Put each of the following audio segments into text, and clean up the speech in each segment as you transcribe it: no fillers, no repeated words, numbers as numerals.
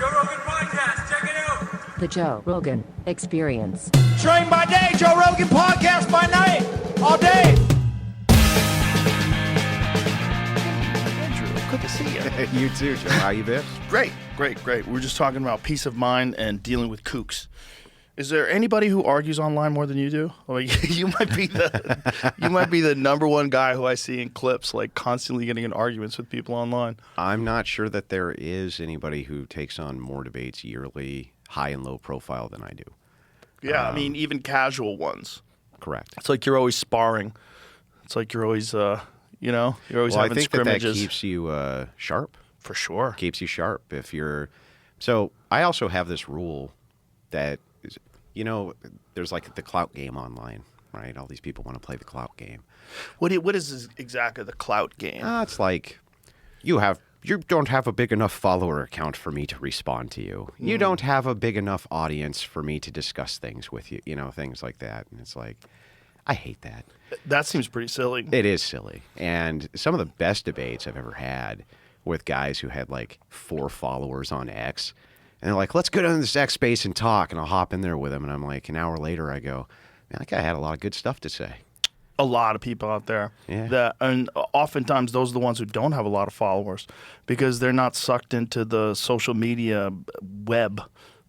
Joe Rogan Podcast. Check it out. The Joe Rogan Experience. Train by day, Joe Rogan Podcast by night, all day. Andrew, good to see you. You too, Joe. How you been? Great. We're just talking about peace of mind and dealing with kooks. Is there anybody who argues online more than you do? Like, you might be the number one guy who I see in clips, like constantly getting in arguments with people online. I'm not sure that there is anybody who takes on more debates yearly, high and low profile than I do. Yeah, I mean, even casual ones. Correct. It's like you're always sparring. It's like you're always, you're always having I think scrimmages. that keeps you sharp. For sure. Keeps you sharp. So I also have this rule that is, there's like the clout game online, right? All these people want to play the clout game. What is exactly the clout game? It's like you don't have a big enough follower account for me to respond to you. You don't have a big enough audience for me to discuss things with you, things like that. And it's like, I hate that. That seems pretty silly. It is silly. And some of the best debates I've ever had with guys who had like 4 followers on X. And they're like, let's go down to this X space and talk. And I'll hop in there with them. And I'm like, an hour later, I go, man, that guy had a lot of good stuff to say. A lot of people out there. Yeah. And oftentimes those are the ones who don't have a lot of followers because they're not sucked into the social media web.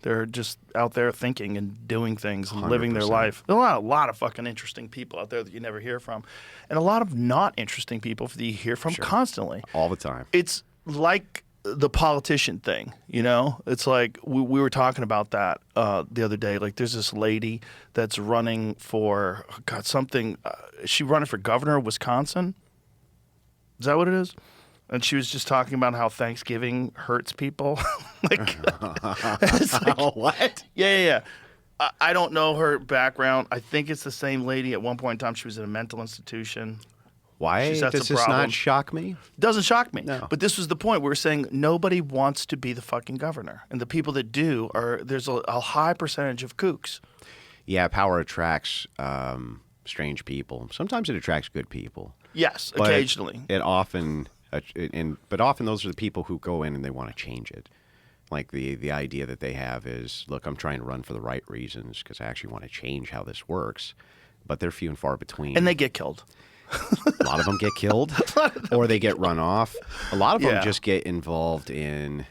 They're just out there thinking and doing things and living their 100%. life. There are a lot of fucking interesting people out there that you never hear from. And a lot of not interesting people that you hear from constantly. All the time. It's like the politician thing, It's like we were talking about that the other day. Like, there's this lady that's running for is she running for governor of Wisconsin? Is that what it is? And she was just talking about how Thanksgiving hurts people. What? Yeah. I don't know her background. I think it's the same lady. At one point in time, she was in a mental institution. Why She's does had this some problems. not shock me? Doesn't shock me. No. But this was the point. We were saying nobody wants to be the fucking governor. And the people that do there's a high percentage of kooks. Yeah, power attracts strange people. Sometimes it attracts good people. Yes, But occasionally. But often those are the people who go in and they want to change it. Like the idea that they have is, look, I'm trying to run for the right reasons because I actually want to change how this works. But they're few and far between. And they get killed. A lot of them get killed or they get run off. A lot of them Yeah. just get involved in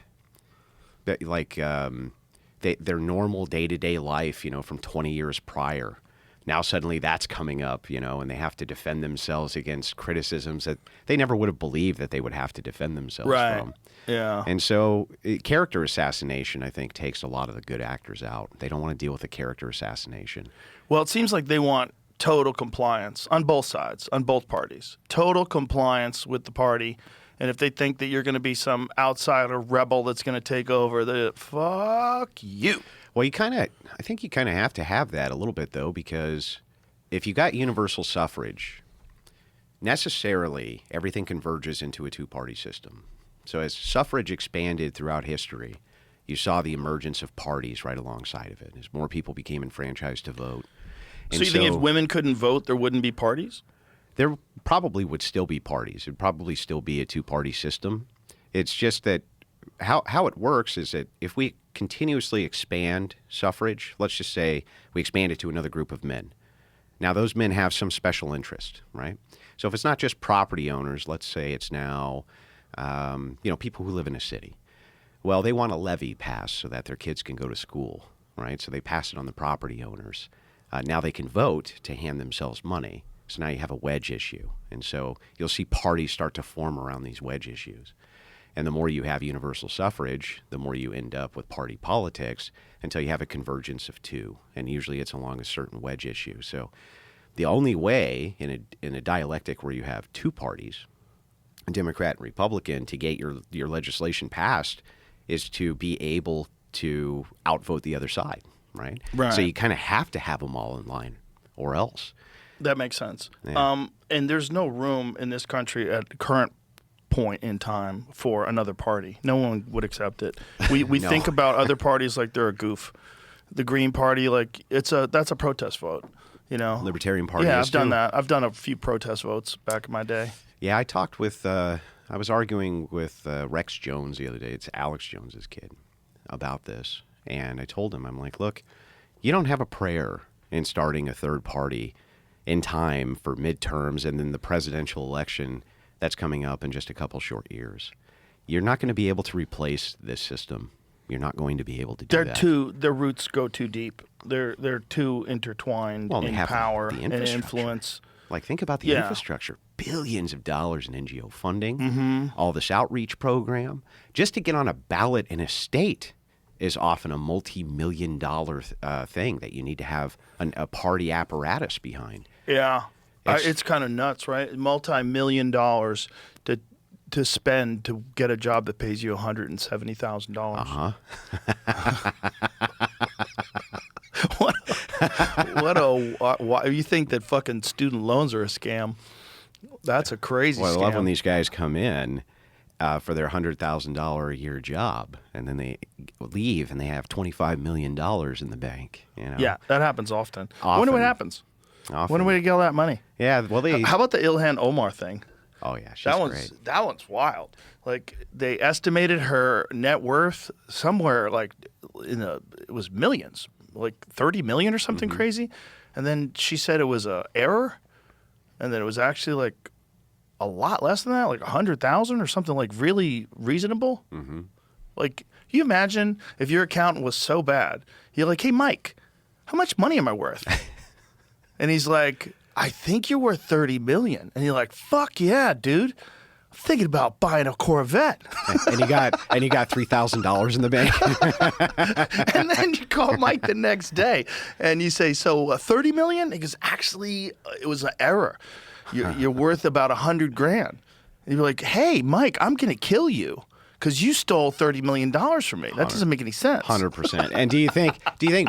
their normal day-to-day life, from 20 years prior. Now suddenly that's coming up, and they have to defend themselves against criticisms that they never would have believed that they would have to defend themselves from. Yeah. And so character assassination, I think, takes a lot of the good actors out. They don't want to deal with a character assassination. Well, it seems like they want total compliance on both sides, on both parties. Total compliance with the party. And if they think that you're going to be some outsider rebel that's going to take over, fuck you. Well, I think you kind of have to have that a little bit, though, because if you got universal suffrage, necessarily everything converges into a two-party system. So as suffrage expanded throughout history, you saw the emergence of parties right alongside of it as more people became enfranchised to vote. So you think if women couldn't vote, there wouldn't be parties? There probably would still be parties. It would probably still be a two-party system. It's just that how it works is that if we continuously expand suffrage, let's just say we expand it to another group of men. Now, those men have some special interest, right? So if it's not just property owners, let's say it's now, people who live in a city. Well, they want a levy passed so that their kids can go to school, right? So they pass it on the property owners. Now they can vote to hand themselves money. So now you have a wedge issue. And so you'll see parties start to form around these wedge issues. And the more you have universal suffrage, the more you end up with party politics until you have a convergence of two. And usually it's along a certain wedge issue. So the only way in a dialectic where you have two parties, Democrat and Republican, to get your legislation passed is to be able to outvote the other side. Right? So you kind of have to have them all in line or else. That makes sense. Yeah. And there's no room in this country at the current point in time for another party. No one would accept it. We No. think about other parties like they're a goof. The Green Party, like that's a protest vote. Libertarian Party. Yeah, is I've done too. that. I've done a few protest votes back in my day. Yeah, I talked with I was arguing with Rex Jones the other day. It's Alex Jones's kid. about this. And I told him, I'm like, look, you don't have a prayer in starting a third party in time for midterms and then the presidential election that's coming up in just a couple short years. You're not going to be able to replace this system. You're not going to be able to do that. Their roots go too deep. They're too intertwined in power and influence. Like, think about the infrastructure. Billions of dollars in NGO funding, all this outreach program. Just to get on a ballot in a state is often a multi-million-dollar thing that you need to have a party apparatus behind. Yeah. It's kind of nuts, right? Multi-million dollars to spend to get a job that pays you $170,000. Why you think that fucking student loans are a scam? That's a crazy scam. Well, I love when these guys come in for their $100,000 a year job, and then they leave and they have $25 million in the bank. You know? Yeah, that happens often. I wonder what happens. Often. When do we get all that money? Yeah, well, How about the Ilhan Omar thing? Oh yeah, she's great. That one's wild. Like, they estimated her net worth somewhere like it was millions, like 30 million or something crazy, and then she said it was a error, and then it was actually like a lot less than that, like 100,000 or something, like really reasonable. Like, you imagine if your accountant was so bad, you're like, hey Mike, how much money am I worth? And he's like, I think you're worth 30 million. And you're like, fuck yeah, dude. I'm thinking about buying a Corvette. and you got $3,000 in the bank. And then you call Mike the next day and you say, so 30 million? He goes, actually, it was an error. You're worth about 100 grand. And you're like, hey, Mike, I'm going to kill you because you stole $30 million from me. That doesn't make any sense. 100%. And do you think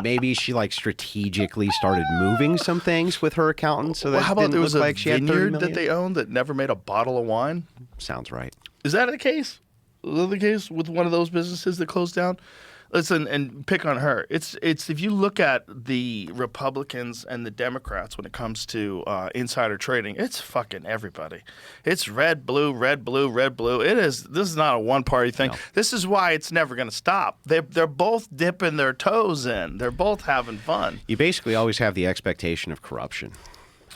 maybe she like strategically started moving some things with her accountant so that how about didn't there was look a like she had 30 vineyard million? that they owned that never made a bottle of wine? Sounds right. Is that the case? Is that the case with one of those businesses that closed down? Listen, and pick on her. It's if you look at the Republicans and the Democrats when it comes to insider trading, it's fucking everybody. It's red, blue, red, blue, red, blue. This is not a one-party thing. No. This is why it's never going to stop. They're both dipping their toes in. They're both having fun. You basically always have the expectation of corruption.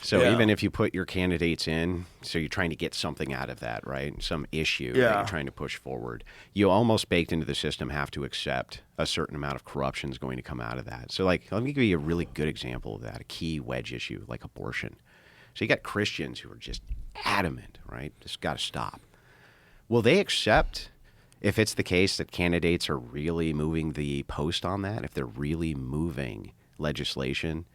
So Yeah. even if you put your candidates in, so you're trying to get something out of that, right? Some issue that Yeah. you're trying to push forward. You almost baked into the system have to accept a certain amount of corruption is going to come out of that. So like, let me give you a really good example of that, a key wedge issue like abortion. So you got Christians who are just adamant, right? This got to stop. Will they accept if it's the case that candidates are really moving the post on that, if they're really moving legislation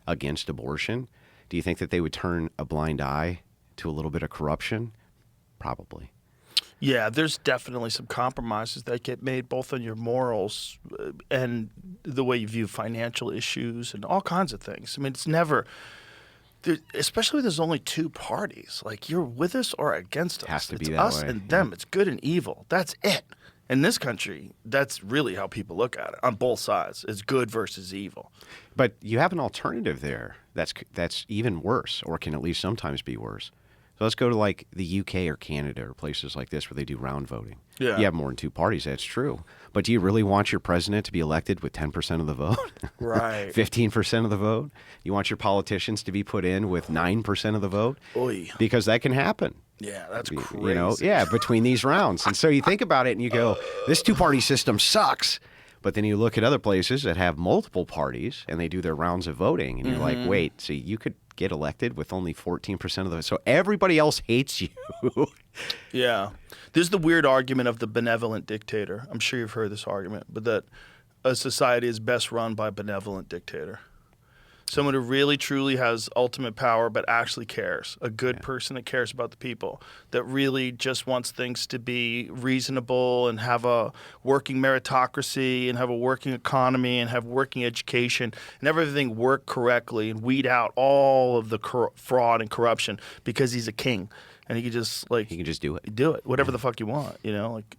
against abortion? Do you think that they would turn a blind eye to a little bit of corruption? Probably. Yeah, there's definitely some compromises that get made both on your morals and the way you view financial issues and all kinds of things. I mean, it's never, especially when there's only two parties. Like, you're with us or against us. Has to be it's that us way, and them. It's good and evil. That's it. In this country, that's really how people look at it on both sides. It's good versus evil. But you have an alternative there that's even worse, or can at least sometimes be worse. So let's go to like the UK or Canada or places like this where they do round voting. Yeah. You have more than two parties, that's true. But do you really want your president to be elected with 10% of the vote? Right. 15% of the vote? You want your politicians to be put in with 9% of the vote? Oy. Because that can happen. Yeah, that's crazy. You know, yeah, between these rounds. And so you think about it and you go, this two-party system sucks. But then you look at other places that have multiple parties and they do their rounds of voting. And you're like, wait, so you could get elected with only 14% of the vote. So everybody else hates you. Yeah. There's the weird argument of the benevolent dictator. I'm sure you've heard this argument, but that a society is best run by a benevolent dictator. Someone who really, truly has ultimate power but actually cares. A good person that cares about the people, that really just wants things to be reasonable and have a working meritocracy and have a working economy and have working education and everything work correctly and weed out all of the fraud and corruption because he's a king and he can just do it. Do it, whatever the fuck you want, you know, like.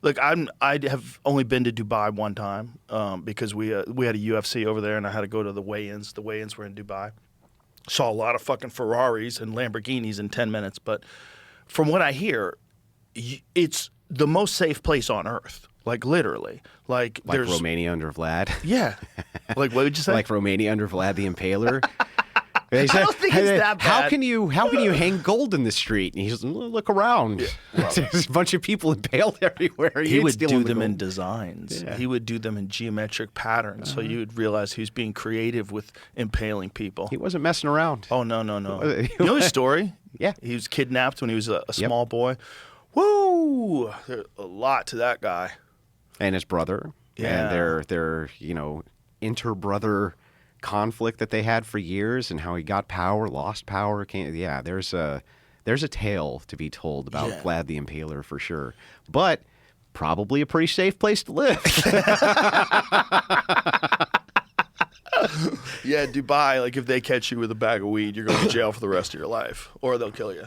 Look, I have only been to Dubai one time because we had a UFC over there and I had to go to the weigh-ins. The weigh-ins were in Dubai. Saw a lot of fucking Ferraris and Lamborghinis in 10 minutes. But from what I hear, it's the most safe place on earth. Like literally. Like there's Romania under Vlad. Yeah. Like what would you say? Like Romania under Vlad the Impaler. I don't think it's that bad. How can you hang gold in the street? And he's look around. There's a bunch of people impaled everywhere. He would do them gold. in designs. Yeah. He would do them in geometric patterns, so you would realize he was being creative with impaling people. He wasn't messing around. Oh no. You know his story? Yeah. He was kidnapped when he was a small boy. Woo! There's a lot to that guy. And his brother. Yeah. And their inter-brother conflict that they had for years, and how he got power, lost power. There's a tale to be told about Vlad the Impaler for sure. But probably a pretty safe place to live. Yeah, Dubai, like if they catch you with a bag of weed, you're going to jail for the rest of your life, or they'll kill you.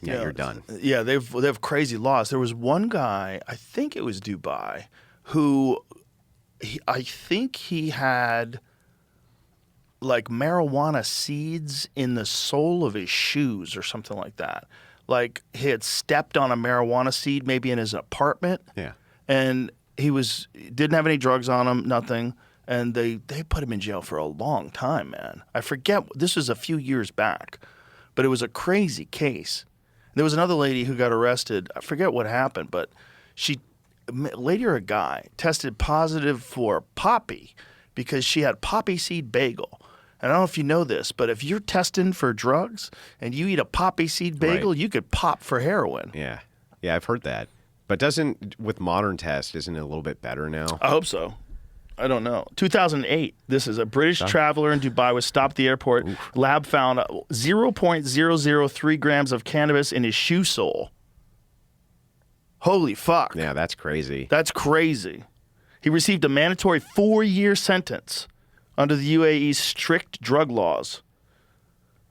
Yeah, you're done. Yeah, they have crazy laws. There was one guy, I think it was Dubai, who I think he had like marijuana seeds in the sole of his shoes or something like that. Like he had stepped on a marijuana seed maybe in his apartment. Yeah. And didn't have any drugs on him, nothing. And they put him in jail for a long time, man. I forget, this was a few years back, but it was a crazy case. There was another lady who got arrested. I forget what happened, but a lady or a guy tested positive for poppy because she had poppy seed bagel. And I don't know if you know this, but if you're testing for drugs and you eat a poppy seed bagel, you could pop for heroin. Yeah. Yeah, I've heard that. But with modern tests, isn't it a little bit better now? I hope so. I don't know. 2008. This is a British traveler in Dubai was stopped at the airport. Oof. Lab found 0.003 grams of cannabis in his shoe sole. Holy fuck. Yeah, that's crazy. That's crazy. He received a mandatory 4-year sentence under the UAE's strict drug laws,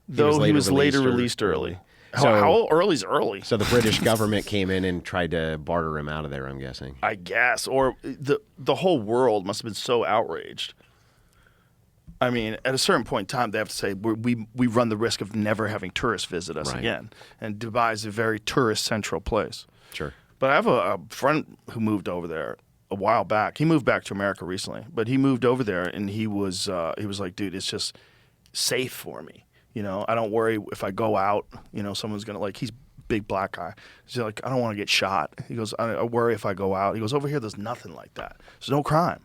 though he was later released early. So, how early is early? So the British government came in and tried to barter him out of there, I'm guessing. I guess. Or the whole world must have been so outraged. I mean, at a certain point in time, they have to say, we run the risk of never having tourists visit us again. And Dubai is a very tourist-central place. Sure. But I have a friend who moved over there a while back. He moved back to America recently, but he moved over there, and he was like, dude, it's just safe for me. You know, I don't worry if I go out, someone's going to, like, he's a big black guy. He's like, I don't want to get shot. He goes, I worry if I go out. He goes, over here, there's nothing like that. There's no crime.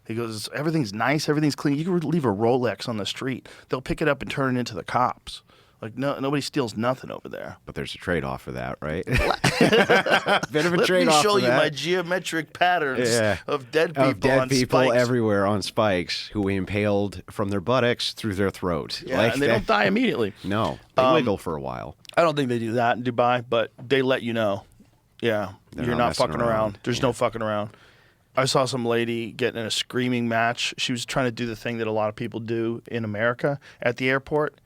He goes, everything's nice, everything's clean. You can leave a Rolex on the street. They'll pick it up and turn it into the cops. Like, nobody steals nothing over there. But there's a trade-off for that, right? Bit of a trade-off. Let me show for you that. my geometric patterns of dead people of dead on people spikes. everywhere on spikes who we impaled from their buttocks through their throat. Yeah, and they don't die immediately. No, they wiggle for a while. I don't think they do that in Dubai, but they let you know. Yeah, you're not fucking around. There's no fucking around. I saw some lady get in a screaming match. She was trying to do the thing that a lot of people do in America at the airport.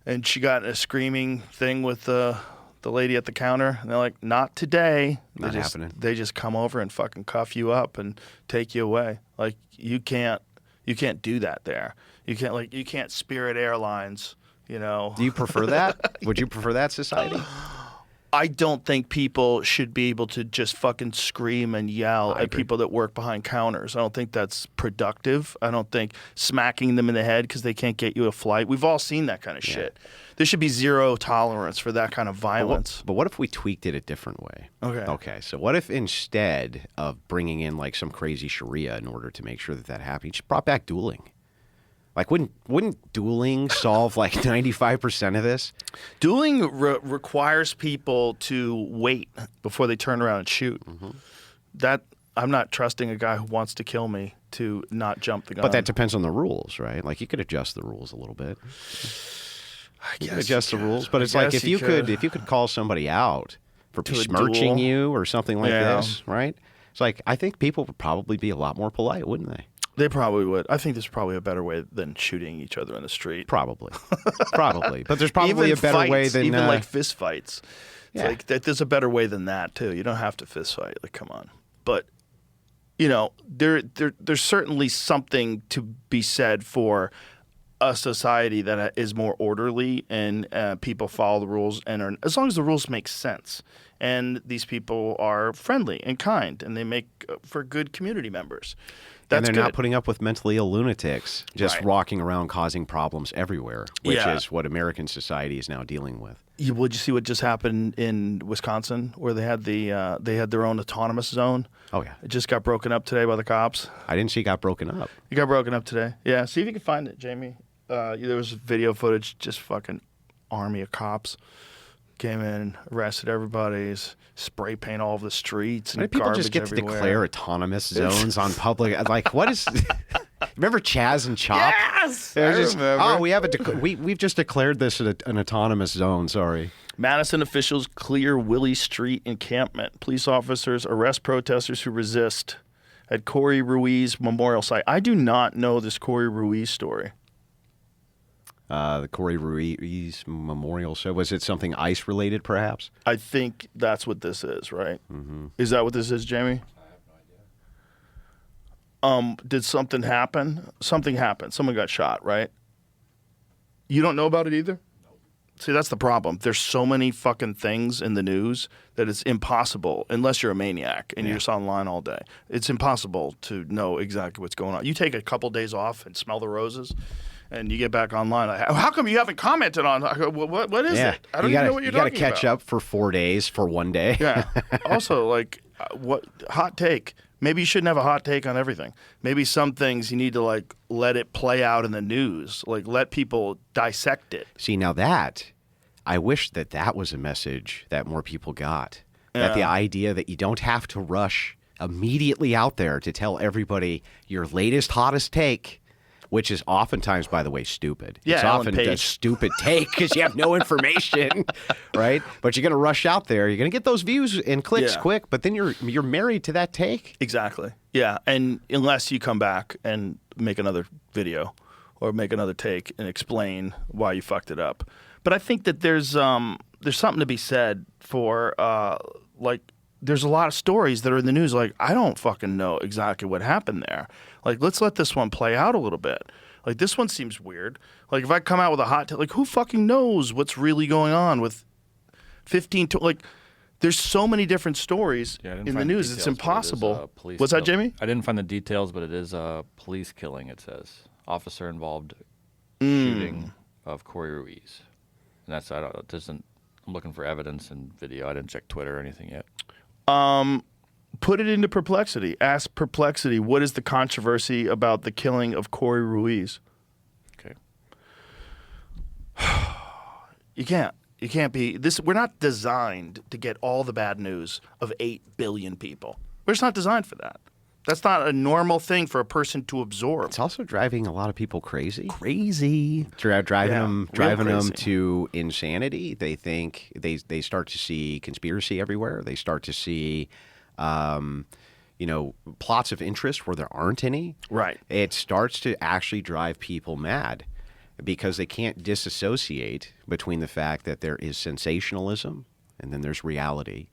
And she got in a screaming thing with the lady at the counter. And they're like, not today. Not happening. They just come over and fucking cuff you up and take you away. Like, you can't do that there. You can't Spirit Airlines, Do you prefer that? Would you prefer that society? I don't think people should be able to just fucking scream and yell at people that work behind counters. I don't think that's productive. I don't think smacking them in the head because they can't get you a flight. We've all seen that kind of shit. There should be zero tolerance for that kind of violence. But what if we tweaked it a different way? Okay, so what if instead of bringing in like some crazy Sharia in order to make sure that happens, you just brought back dueling? Like, wouldn't dueling solve like 95% of this? Dueling requires people to wait before they turn around and shoot. Mm-hmm. That I'm not trusting a guy who wants to kill me to not jump the gun. But that depends on the rules, right? Like, you could adjust the rules a little bit. You could adjust the rules, but it's like if you could call somebody out for besmirching you or something like this, right? It's like, I think people would probably be a lot more polite, wouldn't they? They probably would. I think there's probably a better way than shooting each other in the street. Probably. But there's probably a better way than... Even like fist fights. It's like there's a better way than that, too. You don't have to fist fight. Like, come on. But, there's certainly something to be said for a society that is more orderly and people follow the rules. And as long as the rules make sense and these people are friendly and kind, and they make for good community members. That's and they're good. not putting up with mentally ill lunatics just Right. walking around causing problems everywhere, which Yeah. is what American society is now dealing with. Would you see what just happened in Wisconsin, where they had their own autonomous zone? Oh, yeah. It just got broken up today by the cops. I didn't see it got broken up. It got broken up today. Yeah, see if you can find it, Jamie. There was video footage, just fucking army of cops came in, arrested everybody, spray paint all over the streets, and Why do people garbage just get everywhere. to declare autonomous zones on public? Like, what is... Remember Chaz and Chop? Yes, They're I just, remember. Oh, we've just declared this an autonomous zone. Sorry. Madison officials clear Willie Street encampment. Police officers arrest protesters who resist at Corey Ruiz Memorial Site. I do not know this Corey Ruiz story. The Corey Ruiz Memorial Show. Was it something ICE related, perhaps? I think that's what this is, right? Mm-hmm. Is that what this is, Jamie? Did something happen? Something happened. Someone got shot, right? You don't know about it either? See, that's the problem. There's so many fucking things in the news that it's impossible, unless you're a maniac and you're just online all day. It's impossible to know exactly what's going on. You take a couple days off and smell the roses, and you get back online. Like, how come you haven't commented on what is it? I don't even know what you're talking about. You got to catch up for 4 days for one day. Yeah. Also, like, what hot take? Maybe you shouldn't have a hot take on everything. Maybe some things you need to, like, let it play out in the news. Like, let people dissect it. See, now I wish that was a message that more people got. That the idea that you don't have to rush immediately out there to tell everybody your latest, hottest take, which is oftentimes, by the way, stupid. Yeah, it's Ellen often Page. a stupid take because you have no information, right? But you're going to rush out there. You're going to get those views and clicks Yeah. quick, but then you're married to that take. Exactly. Yeah, and unless you come back and make another video or make another take and explain why you fucked it up. But I think that there's something to be said for like, there's a lot of stories that are in the news. Like, I don't fucking know exactly what happened there. Like, let's let this one play out a little bit. Like, this one seems weird. Like, if I come out with a hot take, like, who fucking knows what's really going on with 15 to, like, there's so many different stories Yeah, I didn't in the find news. details, It's but it is, impossible. police What's that, kill- Jamie? I didn't find the details, but it is a police killing, it says. Officer involved shooting of Corey Ruiz. And that's, it doesn't, I'm looking for evidence and video. I didn't check Twitter or anything yet. Put it into Perplexity. Ask Perplexity, what is the controversy about the killing of Corey Ruiz? Okay. You can't be this. We're not designed to get all the bad news of 8 billion people. We're just not designed for that. That's not a normal thing for a person to absorb. It's also driving a lot of people crazy. Crazy. Driving real them crazy. to insanity. They think they start to see conspiracy everywhere. They start to see, plots of interest where there aren't any. Right. It starts to actually drive people mad because they can't disassociate between the fact that there is sensationalism and then there's reality,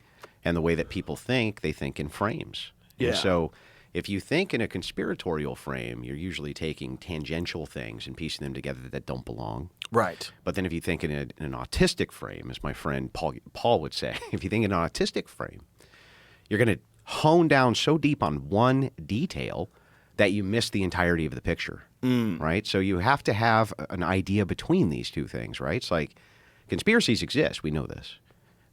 and the way that people think. They think in frames. Yeah. And so, if you think in a conspiratorial frame, you're usually taking tangential things and piecing them together that don't belong. Right. But then if you think in an autistic frame, as my friend Paul would say, if you think in an autistic frame, you're going to hone down so deep on one detail that you miss the entirety of the picture, right? So you have to have an idea between these two things, right? It's like conspiracies exist. We know this.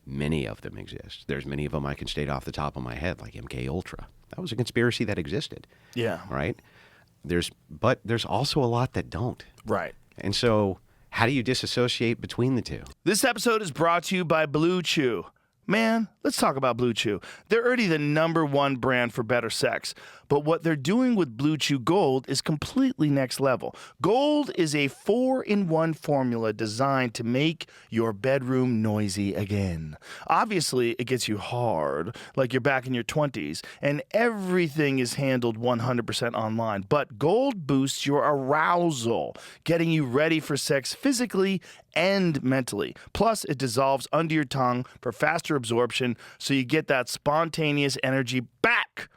Many of them exist. There's many of them I can state off the top of my head, like MK Ultra. That was a conspiracy that existed. Yeah. Right? But there's also a lot that don't. Right. And so how do you disassociate between the two? This episode is brought to you by Blue Chew. Man, let's talk about Blue Chew. They're already the #1 brand for better sex, but what they're doing with Blue Chew Gold is completely next level. Gold is a 4-in-1 formula designed to make your bedroom noisy again. Obviously, it gets you hard, like you're back in your 20s, and everything is handled 100% online. But Gold boosts your arousal, getting you ready for sex physically and mentally. Plus, it dissolves under your tongue for faster absorption, so you get that spontaneous energy back.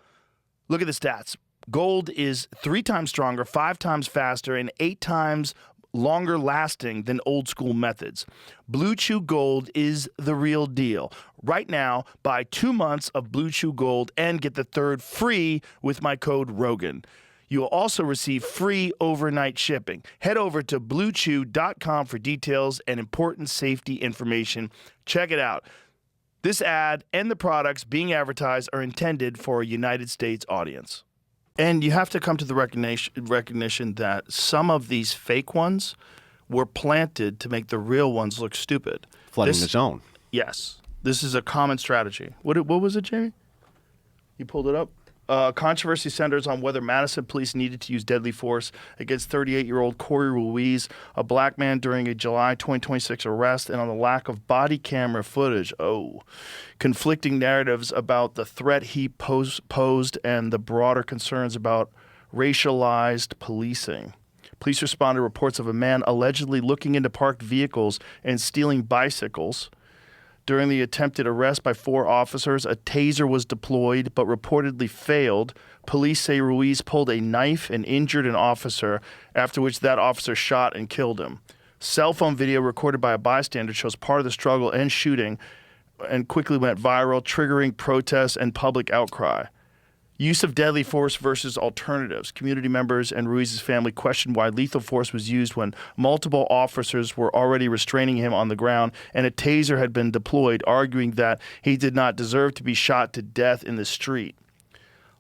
Look at the stats. Gold is 3 times stronger, 5 times faster, and 8 times longer lasting than old school methods. Blue Chew Gold is the real deal. Right now, buy 2 months of Blue Chew Gold and get the third free with my code Rogan. You will also receive free overnight shipping. Head over to bluechew.com for details and important safety information. Check it out. This ad and the products being advertised are intended for a United States audience. And you have to come to the recognition that some of these fake ones were planted to make the real ones look stupid. Flooding the zone. Yes. This is a common strategy. What was it, Jamie? You pulled it up? Controversy centers on whether Madison police needed to use deadly force against 38-year-old Corey Ruiz, a black man, during a July 2026 arrest, and on the lack of body camera footage. Conflicting narratives about the threat he posed and the broader concerns about racialized policing. Police responded to reports of a man allegedly looking into parked vehicles and stealing bicycles. During the attempted arrest by 4 officers, a taser was deployed but reportedly failed. Police say Ruiz pulled a knife and injured an officer, after which that officer shot and killed him. Cell phone video recorded by a bystander shows part of the struggle and shooting and quickly went viral, triggering protests and public outcry. Use of deadly force versus alternatives. Community members and Ruiz's family questioned why lethal force was used when multiple officers were already restraining him on the ground and a taser had been deployed, arguing that he did not deserve to be shot to death in the street.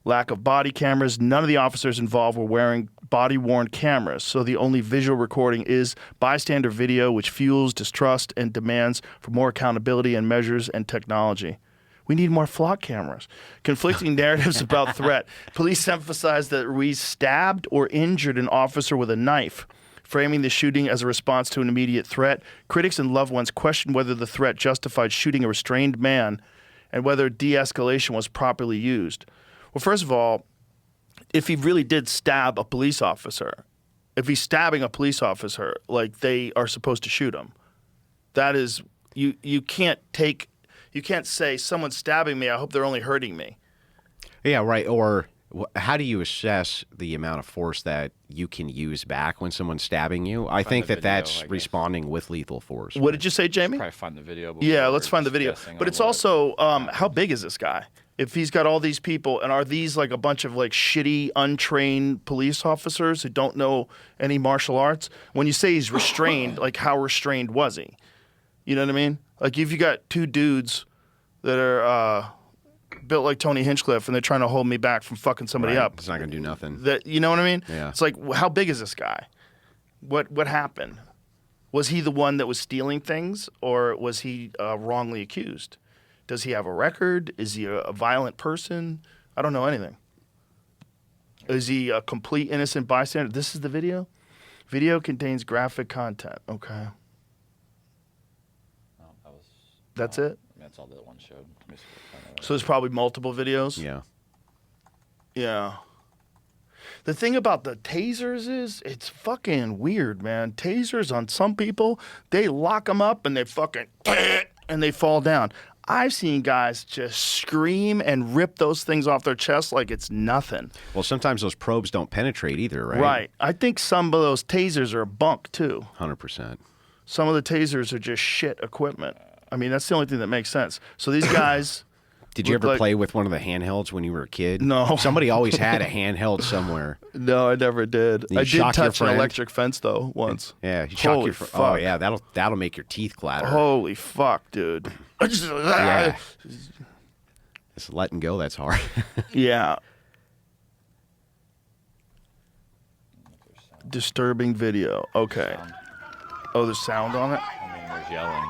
Lack of body cameras. None of the officers involved were wearing body-worn cameras, so the only visual recording is bystander video, which fuels distrust and demands for more accountability and measures and technology. We need more flock cameras. Conflicting narratives about threat. Police emphasized that Ruiz stabbed or injured an officer with a knife, framing the shooting as a response to an immediate threat. Critics and loved ones questioned whether the threat justified shooting a restrained man and whether de-escalation was properly used. Well, first of all, if he really did stab a police officer, if he's stabbing a police officer, like, they are supposed to shoot him. That is, you can't say someone's stabbing me, I hope they're only hurting me. Yeah, right. Or how do you assess the amount of force that you can use back when someone's stabbing you? I think the video, that's I guess. responding with lethal force. What did you say, Jamie? Probably find the video. Yeah, let's find the video. But it's also, how big is this guy? If he's got all these people, and are these like a bunch of like shitty, untrained police officers who don't know any martial arts? When you say he's restrained, like, how restrained was he? You know what I mean? Like, if you got 2 dudes that are built like Tony Hinchcliffe and they're trying to hold me back from fucking somebody up. It's not going to do nothing. That, you know what I mean? Yeah. It's like, how big is this guy? What happened? Was he the one that was stealing things, or was he wrongly accused? Does he have a record? Is he a violent person? I don't know anything. Is he a complete innocent bystander? This is the video? Video contains graphic content. Okay. Oh, That's it? That's all the one showed. Let me see if I find that. So there's probably multiple videos? Yeah. Yeah. The thing about the tasers is it's fucking weird, man. Tasers on some people, they lock them up and they fucking and they fall down. I've seen guys just scream and rip those things off their chest like it's nothing. Well, sometimes those probes don't penetrate either, right? Right. I think some of those tasers are bunk too. 100%. Some of the tasers are just shit equipment. I mean, that's the only thing that makes sense. So these guys... Did you look ever like- play with one of the handhelds when you were a kid? No. Somebody always had a handheld somewhere. No, I never did. You I did shock your touch an friend? electric fence, though, once. Yeah, you shock Holy your fuck. Oh yeah, that'll make your teeth clatter. Holy fuck, dude. Yeah. Just letting go, that's hard. Yeah. Disturbing video. Okay. Oh, there's sound on it? I mean, there's yelling.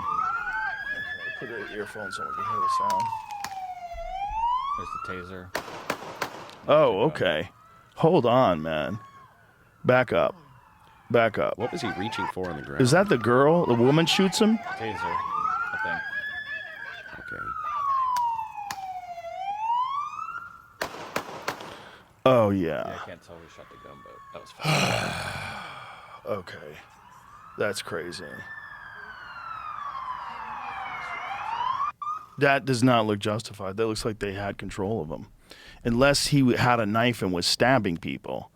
Put the earphones so we can hear the sound. There's the taser. Oh, okay. Hold on, man. Back up. Back up. What was he reaching for on the ground? Is that the girl? The woman shoots him? Taser, I think. Okay. Oh, Yeah, yeah. I can't tell who shot the gun, but that was fun. Okay. That's crazy. That does not look justified. That looks like they had control of him. Unless he had a knife and was stabbing people.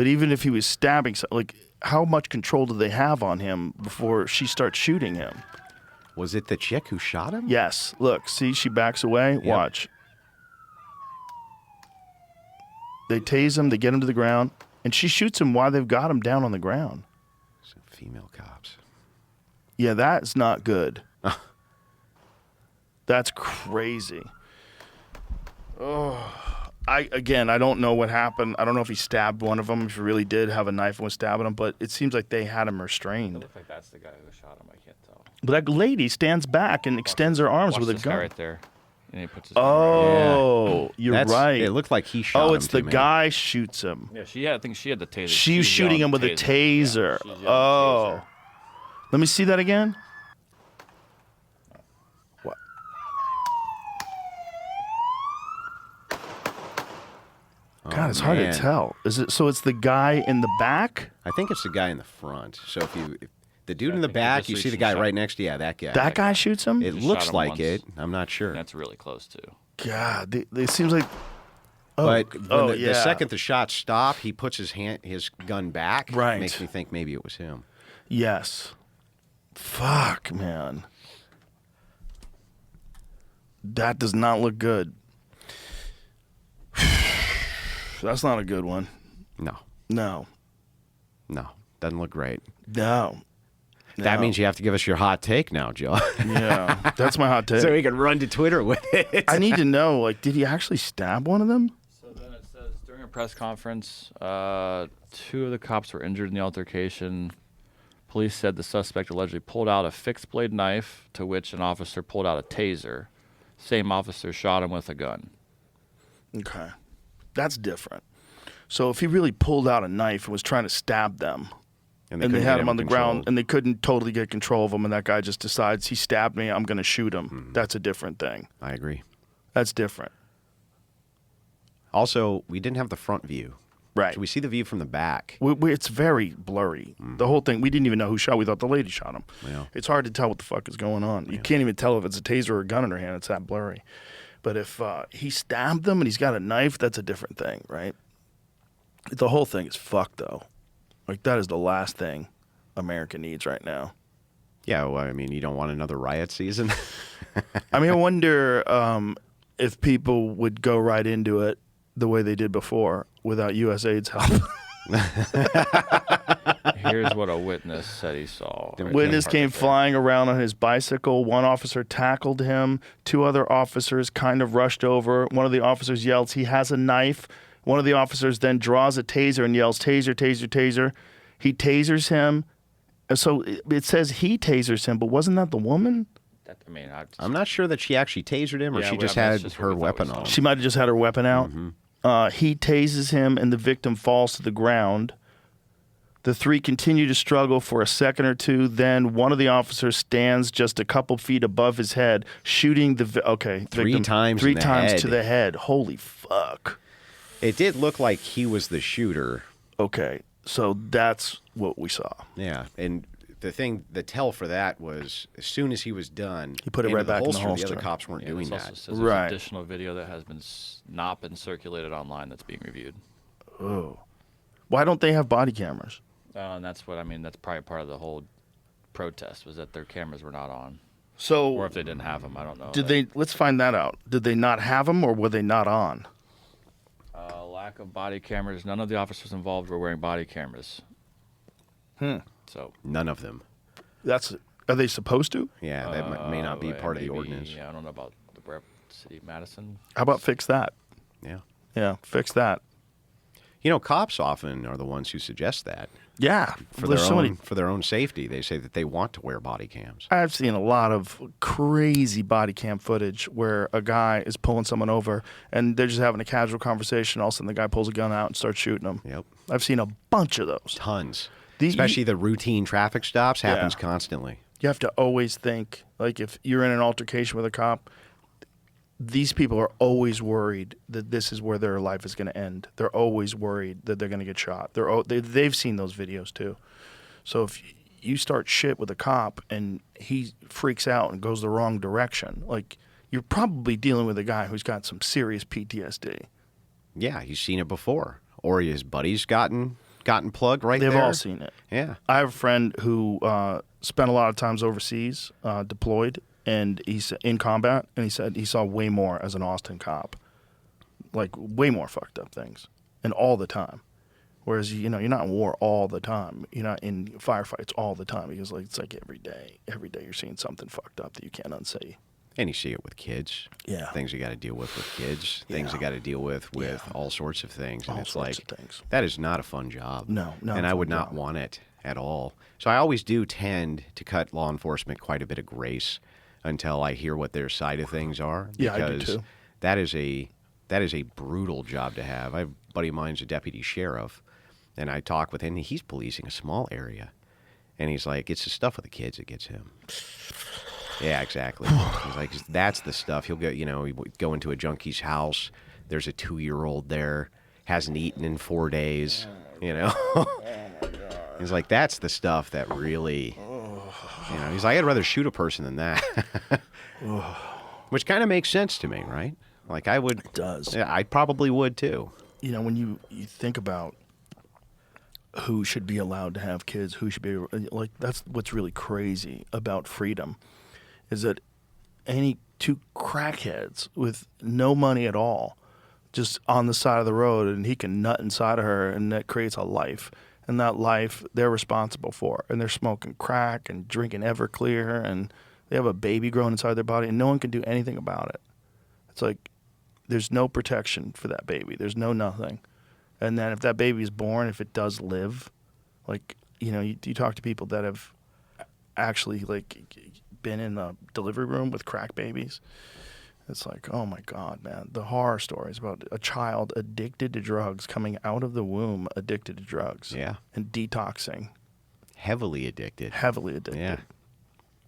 But even if he was stabbing, like, how much control do they have on him before she starts shooting him? Was it the chick who shot him? Yes. Look, see, she backs away. Yep. Watch. They tase him. They get him to the ground. And she shoots him while they've got him down on the ground. Some female cops. Yeah, that's not good. That's crazy. I don't know what happened. I don't know if he stabbed one of them, if he really did have a knife and was stabbing him, but it seems like they had him restrained. It looks like that's the guy who shot him. I can't tell. But that lady stands back and extends her arms Watch with a this gun. guy right there. And he puts his gun right Oh, you're That's- right. It looked like he shot him. Oh, it's the to me. guy shoots him. Yeah, I think she had the taser. She was shooting him with a taser. Yeah, she was yelling Oh. taser. Let me see that again. What? God, it's hard to man. tell. Is it so? It's the guy in the back. I think it's the guy in the front. So if the dude in the I think back, just you so see he the guy shot- right next to that guy. That guy shoots him. It Just looks shot him like once. it. I'm not sure. That's really close too. God, it seems like. Oh, But when the yeah. second the shots stop, he puts his gun back. Right. Makes me think maybe it was him. Yes. Fuck, man. That does not look good. That's not a good one. No, No. doesn't look great. No. That No. means you have to give us your hot take now, Joe. Yeah, that's my hot take. so we can run to Twitter with it. I need to know, like, did he actually stab one of them? So then it says during a press conference, 2 of the cops were injured in the altercation. Police said the suspect allegedly pulled out a fixed blade knife, to which an officer pulled out a taser. Same officer shot him with a gun. Okay. That's different. So if he really pulled out a knife and was trying to stab them, and they couldn't had get him on the ground, controlled. and they couldn't totally get control of him, and that guy just decides he stabbed me, I'm going to shoot him. That's a different thing. I agree. That's different. Also, we didn't have the front view. Right. So we see the view from the back. It's very blurry. The whole thing, we didn't even know who shot. We thought the lady shot him. Yeah. It's hard to tell what the fuck is going on. You can't even tell if it's a taser or a gun in her hand. It's that blurry. But if he stabbed them and he's got a knife, that's a different thing, right? The whole thing is fucked, though. Like, that is the last thing America needs right now. Yeah, well, I mean, you don't want another riot season. I mean, I wonder if people would go right into it the way they did before without USAID's help. Here's what a witness said he saw. The Right witness there. came flying around on his bicycle. One officer tackled him. 2 other officers kind of rushed over. One of the officers yells, "He has a knife." One of the officers then draws a taser and yells, "Taser, taser, taser." He tasers him. So it says he tasers him, but wasn't that the woman? I'm not sure that she actually tasered him or Yeah, she well, just I mean, had that's just what her we thought we weapon saw. on. She might have just had her weapon out. He tases him, and the victim falls to the ground. The 3 continue to struggle for a second or two. Then one of the officers stands just a couple feet above his head, shooting the Three victim times 3 in the times head. to the head. Holy fuck. It did look like he was the shooter. Okay, so that's what we saw. Yeah, and the tell for that was as soon as he was done, He put it into right back in the The holster. other cops weren't doing It also that. says there's Right. additional video that has been not been circulated online that's being reviewed. Why don't they have body cameras? And that's what I mean. That's probably part of the whole protest was that their cameras were not on, So or if they didn't have them, I don't know. did they? Let's find that out. Did they not have them, or were they not on? Lack of body cameras. None of the officers involved were wearing body cameras. So None of them. Are they supposed to? Yeah, that may not be part of the maybe- ordinance. Yeah, I don't know about the city of Madison. How about fix that? Yeah. Yeah, fix that. You know, cops often are the ones who suggest that Yeah, for there's their so own many. for their own safety. They say that they want to wear body cams. I've seen a lot of crazy body cam footage where a guy is pulling someone over and they're just having a casual conversation. All of a sudden, the guy pulls a gun out and starts shooting them. Yep. I've seen a bunch of those. Tons. The- Especially the routine traffic stops happens Yeah. constantly. You have to always think, like, if you're in an altercation with a cop, these people are always worried that this is where their life is going to end. They're always worried that they're going to get shot. They've seen those videos too. So if you start shit with a cop and he freaks out and goes the wrong direction, like, you're probably dealing with a guy who's got some serious PTSD. Yeah, he's seen it before. Or his buddy's gotten gotten plugged right They've there. all seen it. Yeah. I have a friend who spent a lot of times overseas, deployed, and he's in combat, and he said he saw way more as an Austin cop, like way more fucked up things, and all the time. Whereas you're not in war all the time, you're not in firefights all the time, because it's like every day you're seeing something fucked up that you can't unsee. And you see it with kids. Yeah. Things you got to deal with kids. Things you got to deal with all sorts of things. And All it's sorts like, of things. that is not a fun job. No, not And a I fun would not job. want it at all. So I always do tend to cut law enforcement quite a bit of grace until I hear what their side of things are. Yeah, I do because too. that is a brutal job to have. I have a buddy of mine's a deputy sheriff, and I talk with him, and he's policing a small area. And he's like, it's the stuff with the kids that gets him. Yeah, exactly. He's like, that's the stuff. He'll go into a junkie's house. There's a 2-year-old there, hasn't eaten in 4 days, He's like, that's the stuff that really, he's like, I'd rather shoot a person than that. Which kind of makes sense to me, right? Like I would. It does. Yeah, I probably would too. When you think about who should be allowed to have kids, who should be, like, that's what's really crazy about freedom, is that any two crackheads with no money at all, just on the side of the road, and he can nut inside of her, and that creates a life. And that life they're responsible for. And they're smoking crack and drinking Everclear, and they have a baby growing inside their body, and no one can do anything about it. It's like there's no protection for that baby. There's no nothing. And then if that baby is born, if it does live, like, you talk to people that have actually, like, been in the delivery room with crack babies. It's like, oh my God, man. The horror stories about a child addicted to drugs coming out of the womb addicted to drugs. Yeah. And detoxing. Heavily addicted. Heavily addicted. Yeah.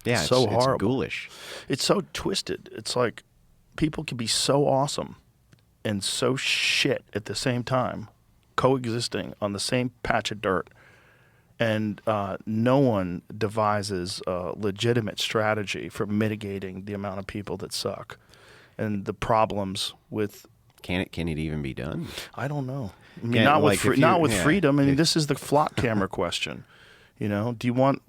Yeah, It's so it's horrible. ghoulish. It's so twisted. It's like people can be so awesome and so shit at the same time, coexisting on the same patch of dirt. And no one devises a legitimate strategy for mitigating the amount of people that suck and the problems with. Can it even be done? I don't know. I mean, Yeah, not like with freedom. I mean, this is the flock camera question. Do you want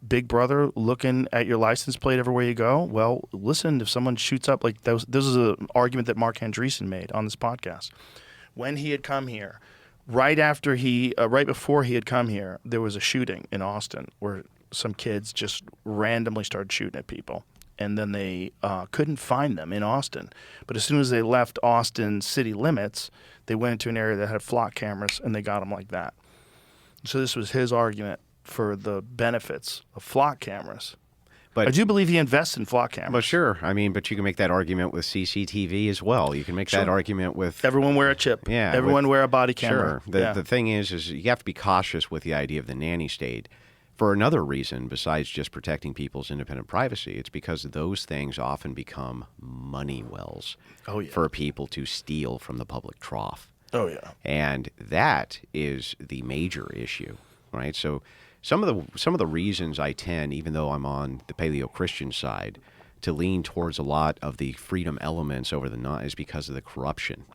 Big Brother looking at your license plate everywhere you go? Well, listen, if someone shoots up, like this is an argument that Mark Andreessen made on this podcast. When he had come here, right before he had come here, there was a shooting in Austin where some kids just randomly started shooting at people. And then they couldn't find them in Austin. But as soon as they left Austin city limits, they went into an area that had flock cameras, and they got them like that. So this was his argument for the benefits of flock cameras. But I do believe he invests in flock cameras. But sure, I mean, but you can make that argument with CCTV as well. You can make that argument with Everyone wear a chip. Yeah, Everyone wear a body camera. Sure. The thing is you have to be cautious with the idea of the nanny state for another reason besides just protecting people's independent privacy. It's because those things often become money wells for people to steal from the public trough. Oh, yeah. And that is the major issue, right? So some of the reasons I tend, even though I'm on the paleo-Christian side, to lean towards a lot of the freedom elements over the not is because of the corruption.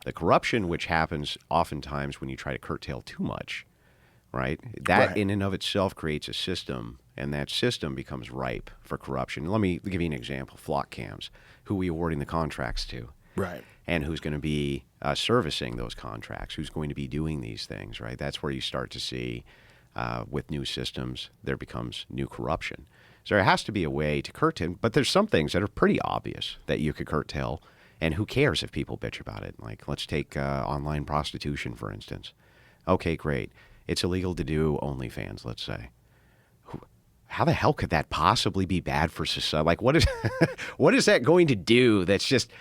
The corruption which happens oftentimes when you try to curtail too much, right? That in and of itself creates a system, and that system becomes ripe for corruption. Let me give you an example. Flock cams. Who are we awarding the contracts to? Right. And who's going to be servicing those contracts? Who's going to be doing these things, right? That's where you start to see, with new systems, there becomes new corruption. So there has to be a way to curtail, but there's some things that are pretty obvious that you could curtail, and who cares if people bitch about it? Like, let's take online prostitution, for instance. Okay, great. It's illegal to do OnlyFans, let's say. How the hell could that possibly be bad for society? Like, what is that going to do that's just...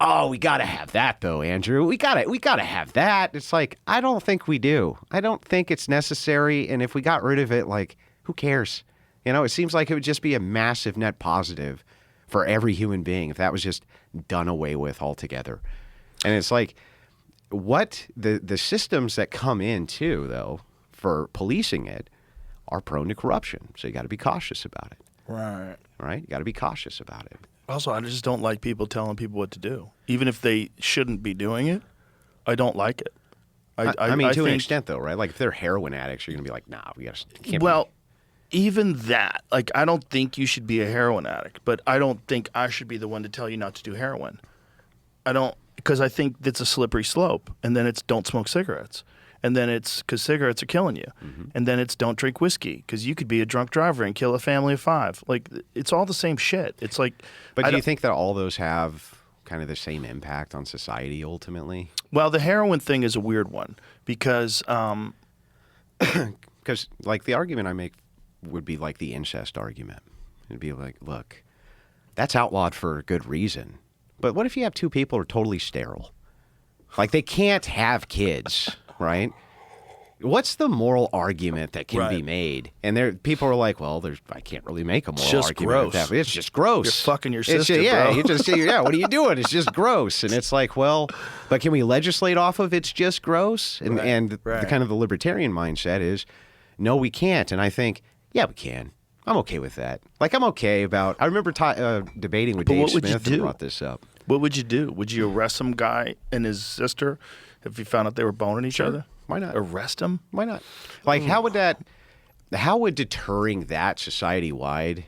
Oh, we got to have that, though, Andrew. We got to have that. It's like, I don't think we do. I don't think it's necessary. And if we got rid of it, like, who cares? It seems like it would just be a massive net positive for every human being if that was just done away with altogether. And it's like, what the systems that come in, too, though, for policing it are prone to corruption. So you got to be cautious about it. Right. Right? You got to be cautious about it. Also, I just don't like people telling people what to do. Even if they shouldn't be doing it, I don't like it. I mean, to an think- extent, though, right? Like, if they're heroin addicts, you're going to be like, nah, we got to. Well, even that, like, I don't think you should be a heroin addict, but I don't think I should be the one to tell you not to do heroin. I don't, because I think it's a slippery slope. And then it's don't smoke cigarettes. And then it's because cigarettes are killing you. And then it's don't drink whiskey because you could be a drunk driver and kill a family of 5. Like, it's all the same shit. It's like. But I do you don't- think that all those have kind of the same impact on society ultimately? Well, the heroin thing is a weird one because. Because, like, the argument I make would be like the incest argument. It'd be like, look, that's outlawed for a good reason. But what if you have 2 people who are totally sterile? Like, they can't have kids, right? What's the moral argument that can be Right. made? And people are like, well, I can't really make a moral just argument. with gross. that. It's just gross. You're fucking your It's sister, just, yeah, bro. you just yeah. What are you doing? It's just gross. And it's like, well, but can we legislate off of it's just gross? And the kind of the libertarian mindset is, no, we can't. And I think, yeah, we can. I'm okay with that. Like, I'm okay about. I remember debating with But Dave what would you Smith who do? brought this up. What would you do? Would you arrest some guy and his sister if you found out they were boning each other? Why not? Arrest them? Why not? Like, how would deterring that society-wide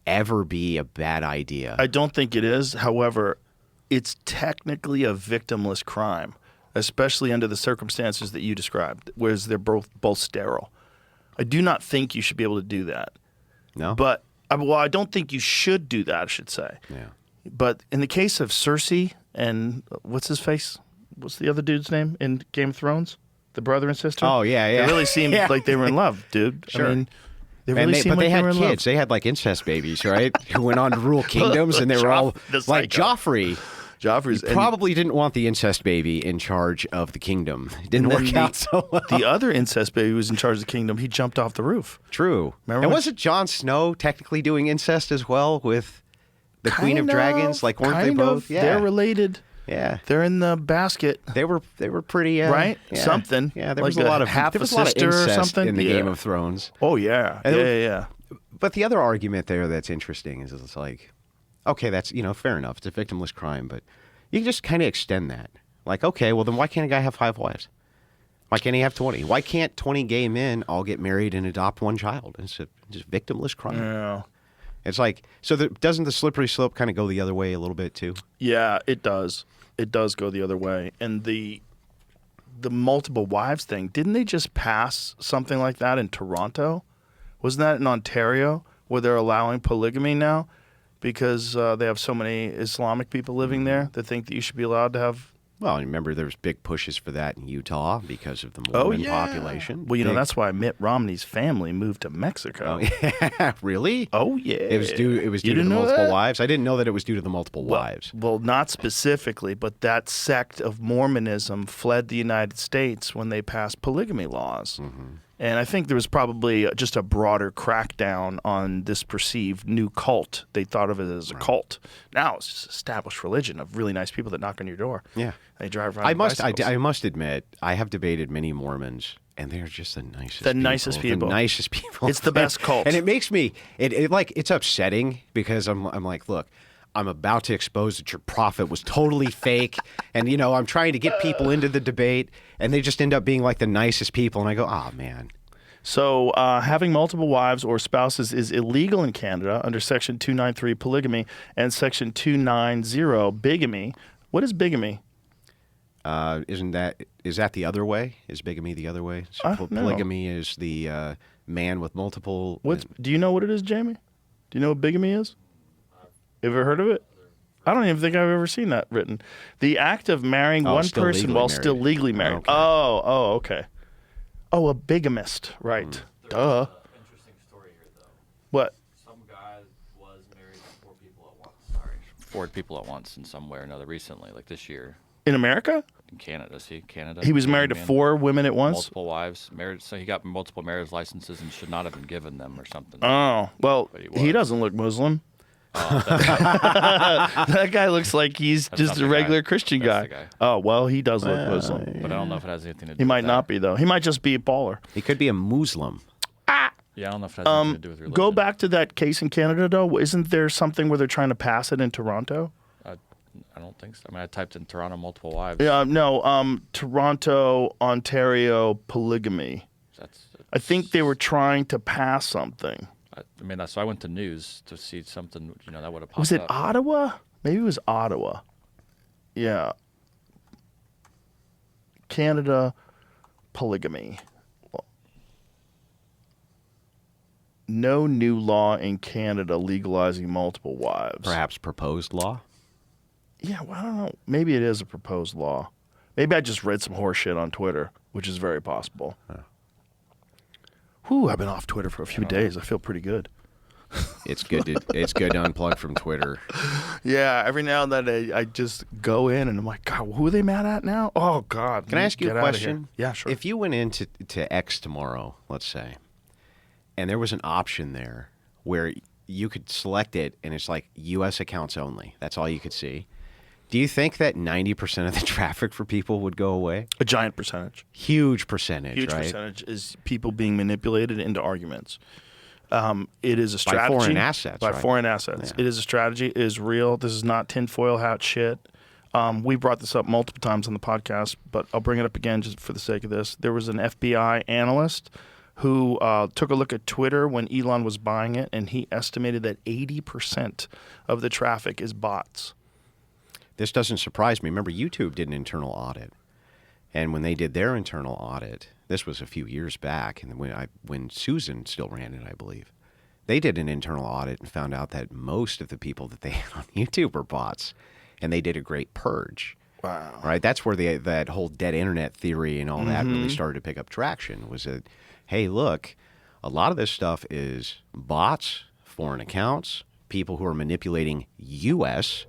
ever be a bad idea? I don't think it is. However, it's technically a victimless crime, especially under the circumstances that you described, whereas they're both sterile. I do not think you should be able to do that. No? But, well, I don't think you should do that, I should say. Yeah. But in the case of Cersei and what's his face? What's the other dude's name in Game of Thrones? The brother and sister? Oh, yeah, yeah. They really seemed Yeah. like they were in love, dude. Sure. I mean, they And really seemed but like they had were in kids. love. They had like incest babies, right? Who went on to rule kingdoms, and they were all the like psycho. Joffrey. Joffrey's and Probably didn't want the incest baby in charge of the kingdom. It didn't then work out so well. the other incest baby who was in charge of the kingdom. He jumped off the roof. True. Remember And when- wasn't Jon Snow technically doing incest as well with the Queen of Kind Dragons? Like, weren't they kind both? of. Yeah. They're related. Yeah. They're in the basket, They were pretty right? yeah. Something. Yeah, there like was a lot of half there a was a lot of sister or incest something in the Yeah. Game of Thrones. Oh yeah, And yeah, there- yeah. But the other argument there that's interesting is it's like, okay, that's fair enough. It's a victimless crime, but you can just kind of extend that. Like, okay, well then why can't a guy have 5 wives? Why can't he have 20? Why can't 20 gay men all get married and adopt 1 child? It's a just victimless crime. Yeah. It's like, so doesn't the slippery slope kind of go the other way a little bit too? Yeah, it does. It does go the other way. And the multiple wives thing, didn't they just pass something like that in Toronto? Wasn't that in Ontario where they're allowing polygamy now because they have so many Islamic people living there that think that you should be allowed to have? Well, I remember there was big pushes for that in Utah because of the Oh, Mormon yeah. population. Well, Big- that's why Mitt Romney's family moved to Mexico. Oh, yeah. Really? Oh, yeah. It was due. It was You due to the didn't know multiple that? wives. I didn't know that it was due to the multiple wives. Well, not specifically, but that sect of Mormonism fled the United States when they passed polygamy laws. Mm-hmm. And I think there was probably just a broader crackdown on this perceived new cult. They thought of it as a cult. Now it's just established religion of really nice people that knock on your door. Yeah. They drive around. I on must. bicycles. I must admit, I have debated many Mormons, and they're just the nicest. The nicest people. The nicest people. It's the best cult. And it makes me. It's upsetting because I'm like, look. I'm about to expose that your prophet was totally fake. And, I'm trying to get people into the debate, and they just end up being like the nicest people. And I go, oh, man. So having multiple wives or spouses is illegal in Canada under Section 293 polygamy and Section 290 bigamy. What is bigamy? Is that the other way? Is bigamy the other way? So No. polygamy is the man with multiple. Do you know what it is, Jamie? Do you know what bigamy is? Ever heard of it? I don't even think I've ever seen that written. The act of marrying one still person legally while married. still legally married. Okay. Oh, okay. Oh, a bigamist, right? Duh. Interesting story here, though. What? Some guy was married to 4 people at once. Sorry. 4 people at once in some way or another recently, like this year. In America? In Canada, see? Canada. He was married to man, 4 women at once? Multiple wives. Married, so he got multiple marriage licenses and should not have been given them or something. Oh, well, But he he was. doesn't look Muslim. That guy looks like he's That's just not a the regular guy. Christian That's guy. the guy. Oh, well, he does look Muslim. But I don't know if it has anything to do He with might that. not be, though. He might just be a baller. He could be a Muslim. Yeah, I don't know if it has anything to do with religion. Go back to that case in Canada, though. Isn't there something where they're trying to pass it in Toronto? I don't think so. I mean, I typed in Toronto multiple wives. Yeah, no, Toronto, Ontario polygamy. That's. I think they were trying to pass something. I mean, so I went to news to see something. That would have popped Was it up. Ottawa? Maybe it was Ottawa. Yeah. Canada polygamy. No new law in Canada legalizing multiple wives. Perhaps proposed law? Yeah, well, I don't know. Maybe it is a proposed law. Maybe I just read some horse shit on Twitter, which is very possible. Whew, I've been off Twitter for a few days. I feel pretty good. It's good to unplug from Twitter. Yeah, every now and then I just go in and I'm like, God, who are they mad at now? Oh, God. Can I ask you Get a out of question? here. Yeah, sure. If you went into X tomorrow, let's say, and there was an option there where you could select it and it's like U.S. accounts only. That's all you could see. Do you think that 90% of the traffic for people would go away? A giant percentage. Huge percentage, Huge right? percentage is people being manipulated into arguments. It is a strategy. By foreign assets, By right? foreign assets. Yeah. It is a strategy. It is real. This is not tinfoil hat shit. We brought this up multiple times on the podcast, but I'll bring it up again just for the sake of this. There was an FBI analyst who took a look at Twitter when Elon was buying it, and he estimated that 80% of the traffic is bots. This doesn't surprise me. Remember, YouTube did an internal audit. And when they did their internal audit, this was a few years back, and when Susan still ran it, I believe, they did an internal audit and found out that most of the people that they had on YouTube were bots, and they did a great purge. Wow. Right? That's where that whole dead internet theory and all that really started to pick up traction, was that, hey, look, a lot of this stuff is bots, foreign accounts, people who are manipulating U.S.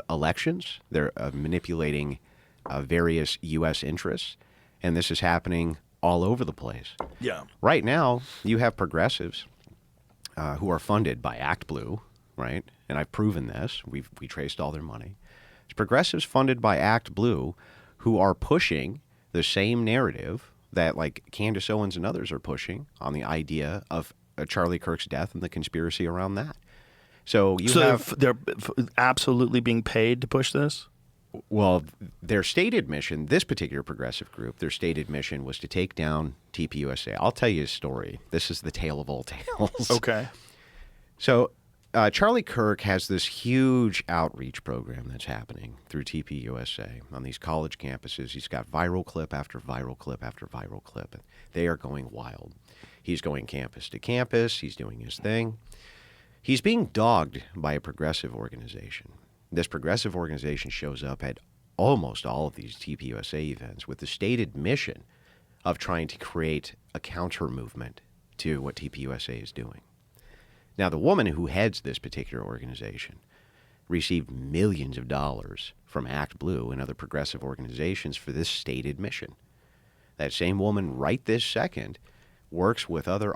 Elections. They're manipulating various U.S. interests, and this is happening all over the place. Yeah. Right now, you have progressives who are funded by ActBlue, right? And I've proven this. We traced all their money. It's progressives funded by ActBlue who are pushing the same narrative that like Candace Owens and others are pushing on the idea of Charlie Kirk's death and the conspiracy around that. So they're absolutely being paid to push this? Well, their stated mission, this particular progressive group, their stated mission was to take down TPUSA. I'll tell you a story. This is the tale of all tales. Okay. So Charlie Kirk has this huge outreach program that's happening through TPUSA on these college campuses. He's got viral clip after viral clip after viral clip. And they are going wild. He's going campus to campus. He's doing his thing. He's being dogged by a progressive organization. This progressive organization shows up at almost all of these TPUSA events with the stated mission of trying to create a counter movement to what TPUSA is doing. Now, the woman who heads this particular organization received millions of dollars from ActBlue and other progressive organizations for this stated mission. That same woman right this second works with other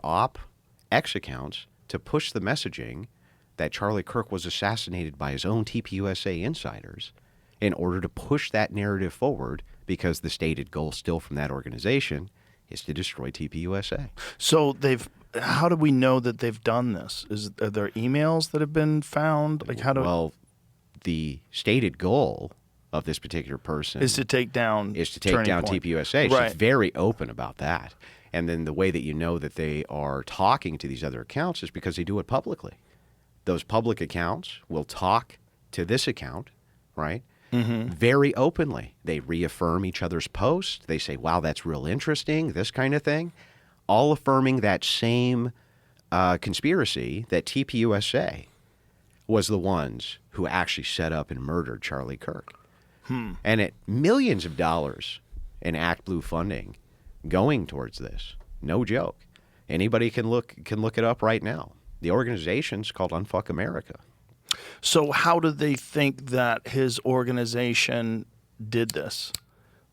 X accounts to push the messaging that Charlie Kirk was assassinated by his own TPUSA insiders in order to push that narrative forward, because the stated goal still from that organization is to destroy TPUSA. So how do we know that they've done this? Are there emails that have been found? Well, the stated goal of this particular person is to take down TPUSA. Right. She's very open about that. And then the way that you know that they are talking to these other accounts is because they do it publicly. Those public accounts will talk to this account, right? Mm-hmm. Very openly. They reaffirm each other's posts. They say, wow, that's real interesting, this kind of thing. All affirming that same conspiracy that TPUSA was the ones who actually set up and murdered Charlie Kirk. And at millions of dollars in ActBlue funding going towards this. No joke. Anybody can look it up right now. The organization's called Unfuck America. So how do they think that his organization did this?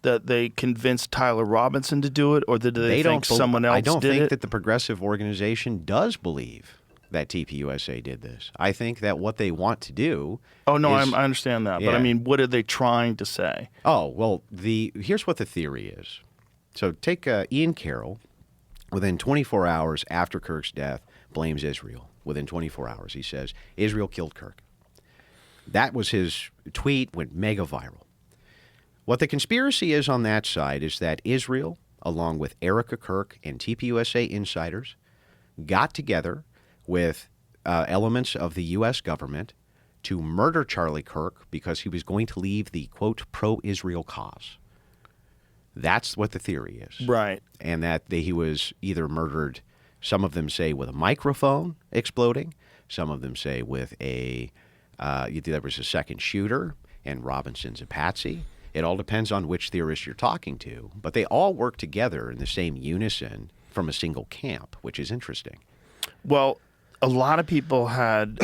That they convinced Tyler Robinson to do it, or did they think someone else did it? I don't think that the progressive organization does believe that TPUSA did this. I think that what they want to do I understand that. Yeah. But I mean, what are they trying to say? Oh, well, here's what the theory is. So take Ian Carroll, within 24 hours after Kirk's death, blames Israel. Within 24 hours, he says, Israel killed Kirk. That was his tweet, went mega viral. What the conspiracy is on that side is that Israel, along with Erica Kirk and TPUSA insiders, got together with elements of the U.S. government to murder Charlie Kirk because he was going to leave the, quote, pro-Israel cause. That's what the theory is. Right. And that he was either murdered, some of them say with a microphone exploding, some of them say with there was a second shooter, and Robinson's a patsy. It all depends on which theorist you're talking to. But they all work together in the same unison from a single camp, which is interesting. Well, a lot of people had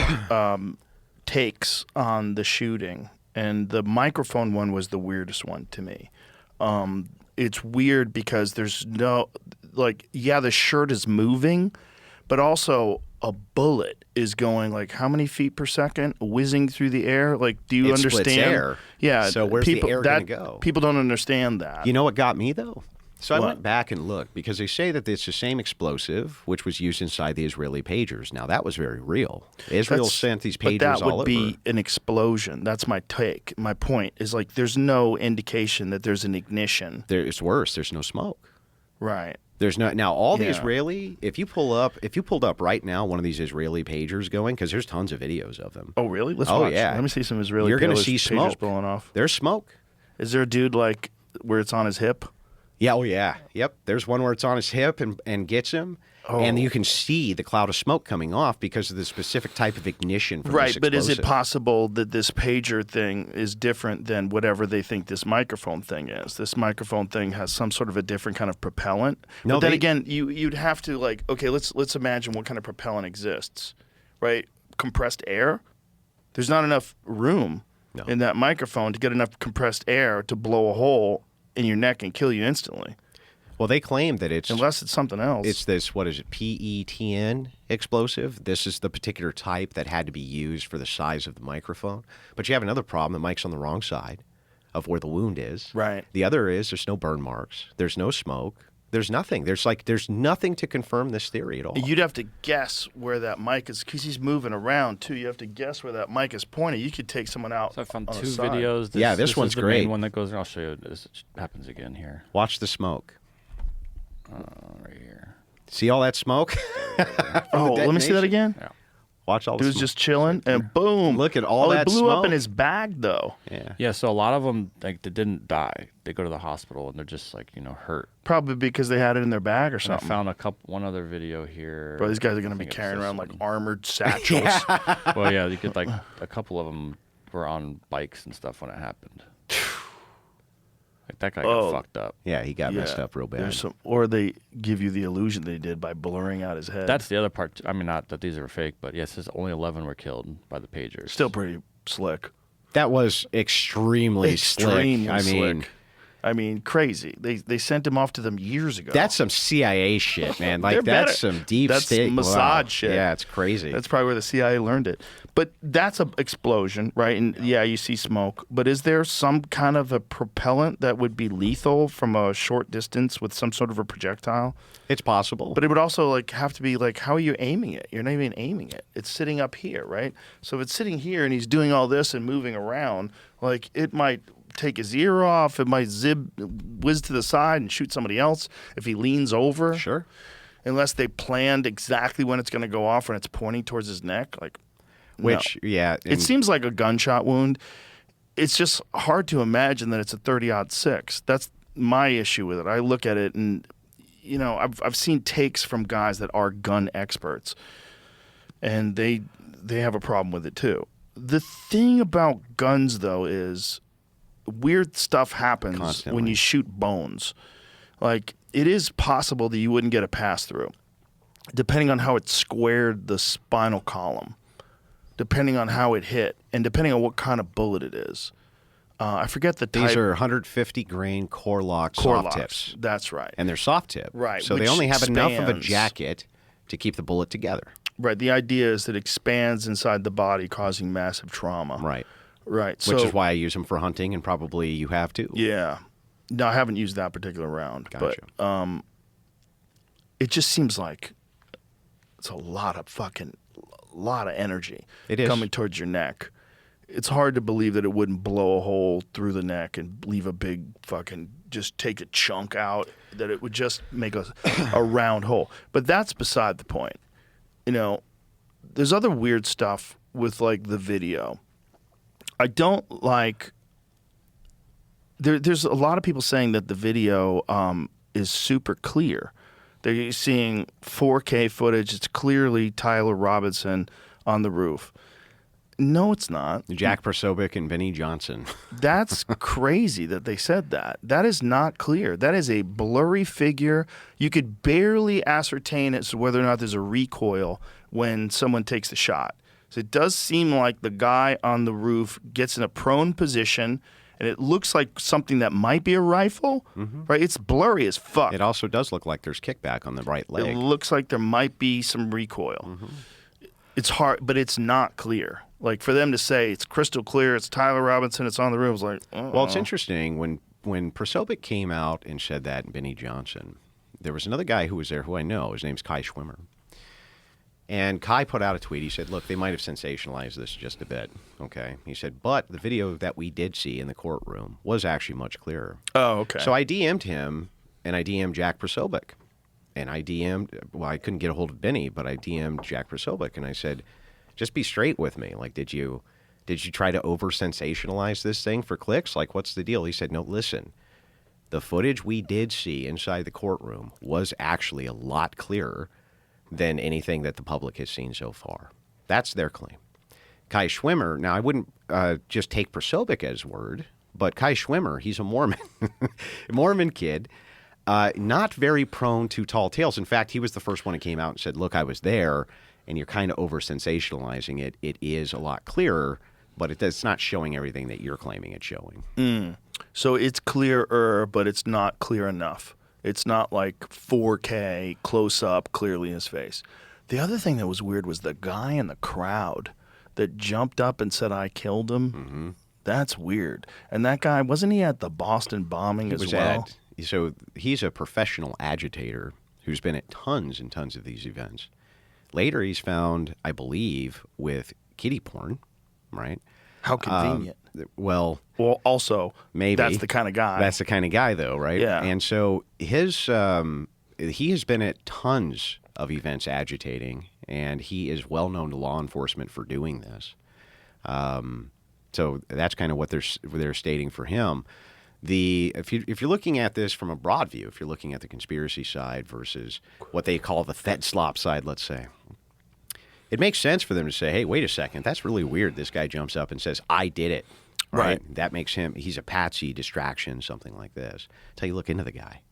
takes on the shooting, and the microphone one was the weirdest one to me. It's weird because there's no, like, yeah, the shirt is moving, but also a bullet is going like how many feet per second, whizzing through the air? Like, do you It understand? splits air. Yeah. So where's the air going to go? People don't understand that. You know what got me, though? So I What? went back and looked because they say that it's the same explosive which was used inside the Israeli pagers. Now, that was very real. Israel sent these pagers but that all would be over. an explosion. That's my take. My point is, like, there's no indication that there's an ignition. It's worse. There's no smoke. Right. There's no now all the Yeah. Israeli. If you pulled up right now one of these Israeli pagers going, because there's tons of videos of them. Oh, really? Let's Oh, watch. yeah. Let me see some Israeli You're gonna pagers see smoke blowing off. There's smoke. Is there a dude, like, where it's on his hip? Yeah. Oh, yeah. Yep. There's one where it's on his hip and gets him. And you can see the cloud of smoke coming off because of the specific type of ignition from Right, this but is it explosive. possible that this pager thing is different than whatever they think this microphone thing is? This microphone thing has some sort of a different kind of propellant. No, but then they- again, you'd have to, like, okay, let's imagine what kind of propellant exists, right? Compressed air. There's not enough room No. in that microphone to get enough compressed air to blow a hole in your neck and kill you instantly, Well, they claim that unless it's something else. It's this, what is it, PETN explosive. This is the particular type that had to be used for the size of the microphone. But you have another problem. The mic's on the wrong side of where the wound is. Right. The other is there's no burn marks. There's no smoke. There's nothing. There's nothing to confirm this theory at all. You'd have to guess where that mic is, because he's moving around too. You have to guess where that mic is pointing. You could take someone out. So I found on the two side. videos. Yeah, this one's is the great. main one that goes. I'll show you. This happens again here. Watch the smoke. Right here. See all that smoke? Oh, let me see that again. Yeah. Watch all the Dude's smoke. just chilling, and boom! Look at all it that blew up smoke. in his bag, though. Yeah. Yeah. So a lot of them, like, they didn't die. They go to the hospital and they're just, like, hurt. Probably because they had it in their bag or And I something. found one other video here. Bro, these guys are gonna I be think it's carrying this around like one. armored satchels. Well, yeah, you get like a couple of them were on bikes and stuff when it happened. Like that guy got fucked up. Yeah, he got messed up real bad. There's some, or they give you the illusion they did by blurring out his head. That's the other part. I mean, not that these are fake, but yes, it's only 11 were killed by the pagers. still pretty slick. That was extremely Extremely slick. I mean, slick. I mean, crazy. They sent him off to them years ago. that's some CIA shit, man. Like They're that's better. some deep That's state Mossad wow. shit. Yeah, it's crazy. That's probably where the CIA learned it. But that's an explosion, right? And yeah, you see smoke. But is there some kind of a propellant that would be lethal from a short distance with some sort of a projectile? It's possible. But it would also like have to be like, how are you aiming it? You're not even aiming it. It's sitting up here, right? So if it's sitting here and he's doing all this and moving around, like it might take his ear off. It might whiz to the side and shoot somebody else if he leans over. Sure. Unless they planned exactly when it's going to go off and it's pointing towards his neck, like. Which, no. yeah. It seems like a gunshot wound. It's just hard to imagine that it's a 30-06. That's my issue with it. I look at it and, I've seen takes from guys that are gun experts, and they have a problem with it too. The thing about guns, though, is weird stuff happens Constantly. when you shoot bones. Like, it is possible that you wouldn't get a pass-through, depending on how it squared the spinal column, depending on how it hit, and depending on what kind of bullet it is. I forget the type. These are 150 grain core lock core soft locks. tips. That's right. And they're soft tip. Right, So they which only have enough of a expands. jacket to keep the bullet together. Right. The idea is that it expands inside the body, causing massive trauma. Right. Right. Which so, is why I use them for hunting, and probably you have too. Yeah. No, I haven't used that particular round. Gotcha. But it just seems like it's a lot of energy It is. coming towards your neck. it's hard to believe that it wouldn't blow a hole through the neck and leave a big fucking, just take a chunk out, that it would just make a round hole. But that's beside the point. You know, there's other weird stuff with like the video. I don't like, there's a lot of people saying that the video is super clear. They're seeing 4K footage. It's clearly Tyler Robinson on the roof. No, it's not. Jack Prosobic and Benny Johnson. That's crazy that they said that. That is not clear. That is a blurry figure. You could barely ascertain as to whether or not there's a recoil when someone takes the shot. So it does seem like the guy on the roof gets in a prone position, and it looks like something that might be a rifle, right? It's blurry as fuck. It also does look like there's kickback on the right leg. It looks like there might be some recoil. It's hard, but it's not clear. Like, for them to say it's crystal clear, it's Tyler Robinson, it's on the roof, it's like, Well, it's interesting. When Prosobic came out and said that, and Benny Johnson, there was another guy who was there who I know. His name's Kai Schwimmer. And Kai put out a tweet. He said, look, they might have sensationalized this just a bit, okay? He said, but the video that we did see in the courtroom was actually much clearer. Oh, okay. So I DM'd him, and I DM'd Jack Prosobic. And I DM'd, well, I couldn't get a hold of Benny, but I DM'd Jack Prosobic, and I said, just be straight with me. Like, did you try to over-sensationalize this thing for clicks? Like, what's the deal? He said, no, listen, the footage we did see inside the courtroom was actually a lot clearer than anything that the public has seen so far. That's their claim. Kai Schwimmer, now I wouldn't just take Prosobic as word, but Kai Schwimmer, he's a Mormon, Mormon kid, not very prone to tall tales. In fact, he was the first one who came out and said, look, I was there, and you're kind of over-sensationalizing it. It is a lot clearer, but it's not showing everything that you're claiming it's showing. So it's clearer, but it's not clear enough. It's not like 4K close-up clearly in his face. The other thing that was weird was the guy in the crowd that jumped up and said, I killed him. That's weird. And that guy, wasn't he at the Boston bombing as well? So he's a professional agitator who's been at tons and tons of these events. Later, he's found, I believe, with kiddie porn, right? How convenient. Well, also, maybe that's the kind of guy. That's the kind of guy, though, right? Yeah. And so he has been at tons of events agitating, and he is well known to law enforcement for doing this. So that's kind of what they're stating for him. If you're looking at this from a broad view, if you're looking at the conspiracy side versus what they call the Fed slop side, let's say, it makes sense for them to say, hey, wait a second, that's really weird. This guy jumps up and says, I did it. Right. That makes he's a patsy, distraction, something like this. Until you look into the guy.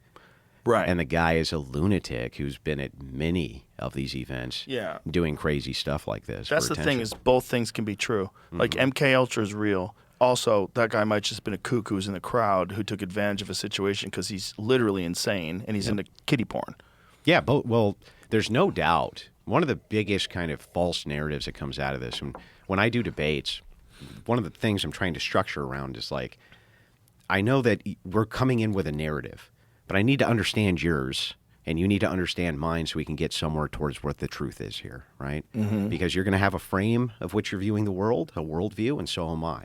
Right. And the guy is a lunatic who's been at many of these events doing crazy stuff like this. That's the thing, is both things can be true. Like MK Ultra is real. Also, that guy might just have been a kook who was in the crowd who took advantage of a situation because he's literally insane and he's into kiddie porn. Yeah, well, there's no doubt. One of the biggest kind of false narratives that comes out of this, and when I do debates, one of the things I'm trying to structure around is like, I know that we're coming in with a narrative, but I need to understand yours, and you need to understand mine so we can get somewhere towards what the truth is here, right? Because you're going to have a frame of which you're viewing the world, a worldview, and so am I.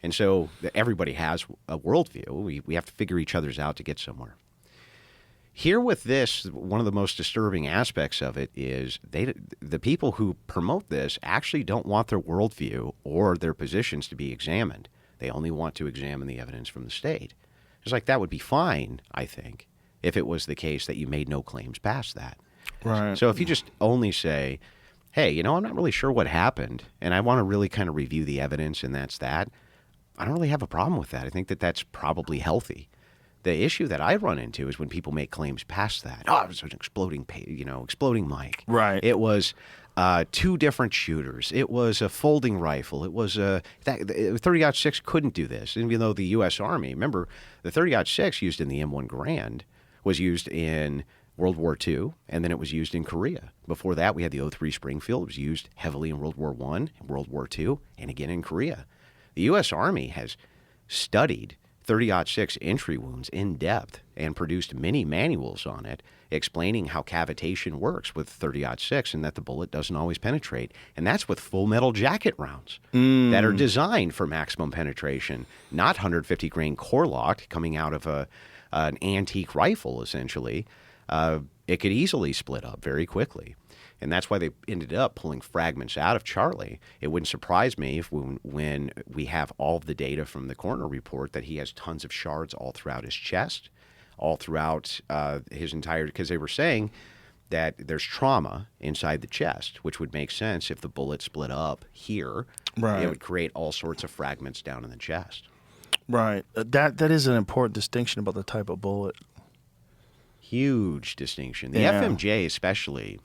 And so everybody has a worldview. We have to figure each other's out to get somewhere. Here with this, one of the most disturbing aspects of it is the people who promote this actually don't want their worldview or their positions to be examined. They only want to examine the evidence from the state. It's like that would be fine, I think, if it was the case that you made no claims past that. Right. So if you just only say, hey, I'm not really sure what happened, and I want to really kind of review the evidence, and that's that, I don't really have a problem with that. I think that that's probably healthy. The issue that I run into is when people make claims past that. Oh, it was an exploding mic. Right. It was 2 different shooters. It was a folding rifle. It was 30-06 couldn't do this, even though the U.S. Army, remember, the 30-06 used in the M1 Garand was used in World War II, and then it was used in Korea. Before that, we had the 03 Springfield. It was used heavily in World War I, World War II, and again in Korea. The U.S. Army has studied 30-06 entry wounds in depth and produced many manuals on it explaining how cavitation works with 30-06 and that the bullet doesn't always penetrate. And that's with full metal jacket rounds that are designed for maximum penetration, not 150 grain core locked coming out of an antique rifle, essentially. It could easily split up very quickly. And that's why they ended up pulling fragments out of Charlie. It wouldn't surprise me if when we have all of the data from the coroner report that he has tons of shards all throughout his chest, all throughout his entire, because they were saying that there's trauma inside the chest, which would make sense if the bullet split up here. Right. It would create all sorts of fragments down in the chest. Right. That is an important distinction about the type of bullet. Huge distinction. The Yeah. FMJ especially,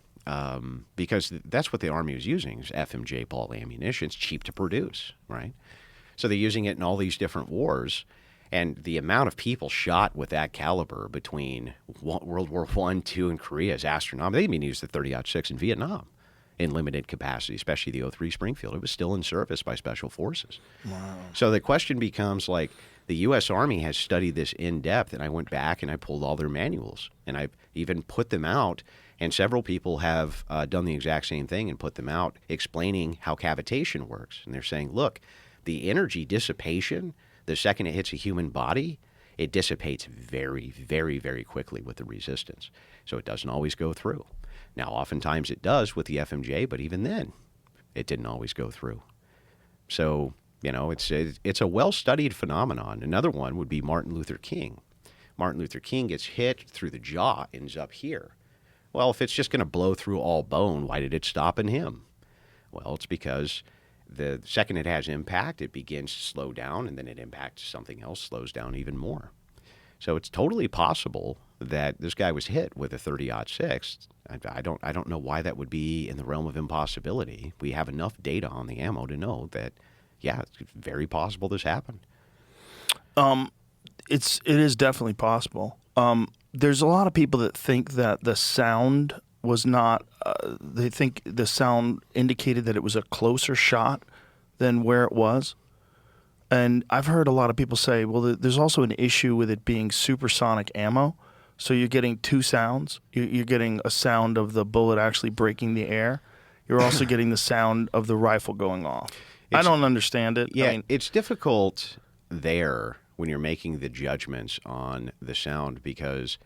because that's what the Army was using, is FMJ ball ammunition. It's cheap to produce, right? So they're using it in all these different wars. And the amount of people shot with that caliber between World War I, II, and Korea is astronomical. They even used the 30-06 in Vietnam in limited capacity, especially the 03 Springfield. It was still in service by Special Forces. Wow. So the question becomes, like, the U.S. Army has studied this in depth, and I went back and I pulled all their manuals, and I've even put them out, and several people have done the exact same thing and put them out explaining how cavitation works. And they're saying, look, the energy dissipation, the second it hits a human body, it dissipates very, very, very quickly with the resistance. So it doesn't always go through. Now, oftentimes it does with the FMJ, but even then, it didn't always go through. So, you know, it's a well-studied phenomenon. Another one would be Martin Luther King. Martin Luther King gets hit through the jaw, ends up here. Well, if it's just going to blow through all bone, why did it stop in him? Well, it's because the second it has impact, it begins to slow down, and then it impacts something else, slows down even more. So it's totally possible that this guy was hit with a 30-06. I don't know why that would be in the realm of impossibility. We have enough data on the ammo to know that, yeah, it's very possible this happened. It is definitely possible. There's a lot of people that think that the sound was not. They think the sound indicated that it was a closer shot than where it was. And I've heard a lot of people say, well, there's also an issue with it being supersonic ammo. So you're getting two sounds. You're getting a sound of the bullet actually breaking the air. You're also getting the sound of the rifle going off. I don't understand it. Yeah, I mean, it's difficult there when you're making the judgments on the sound, because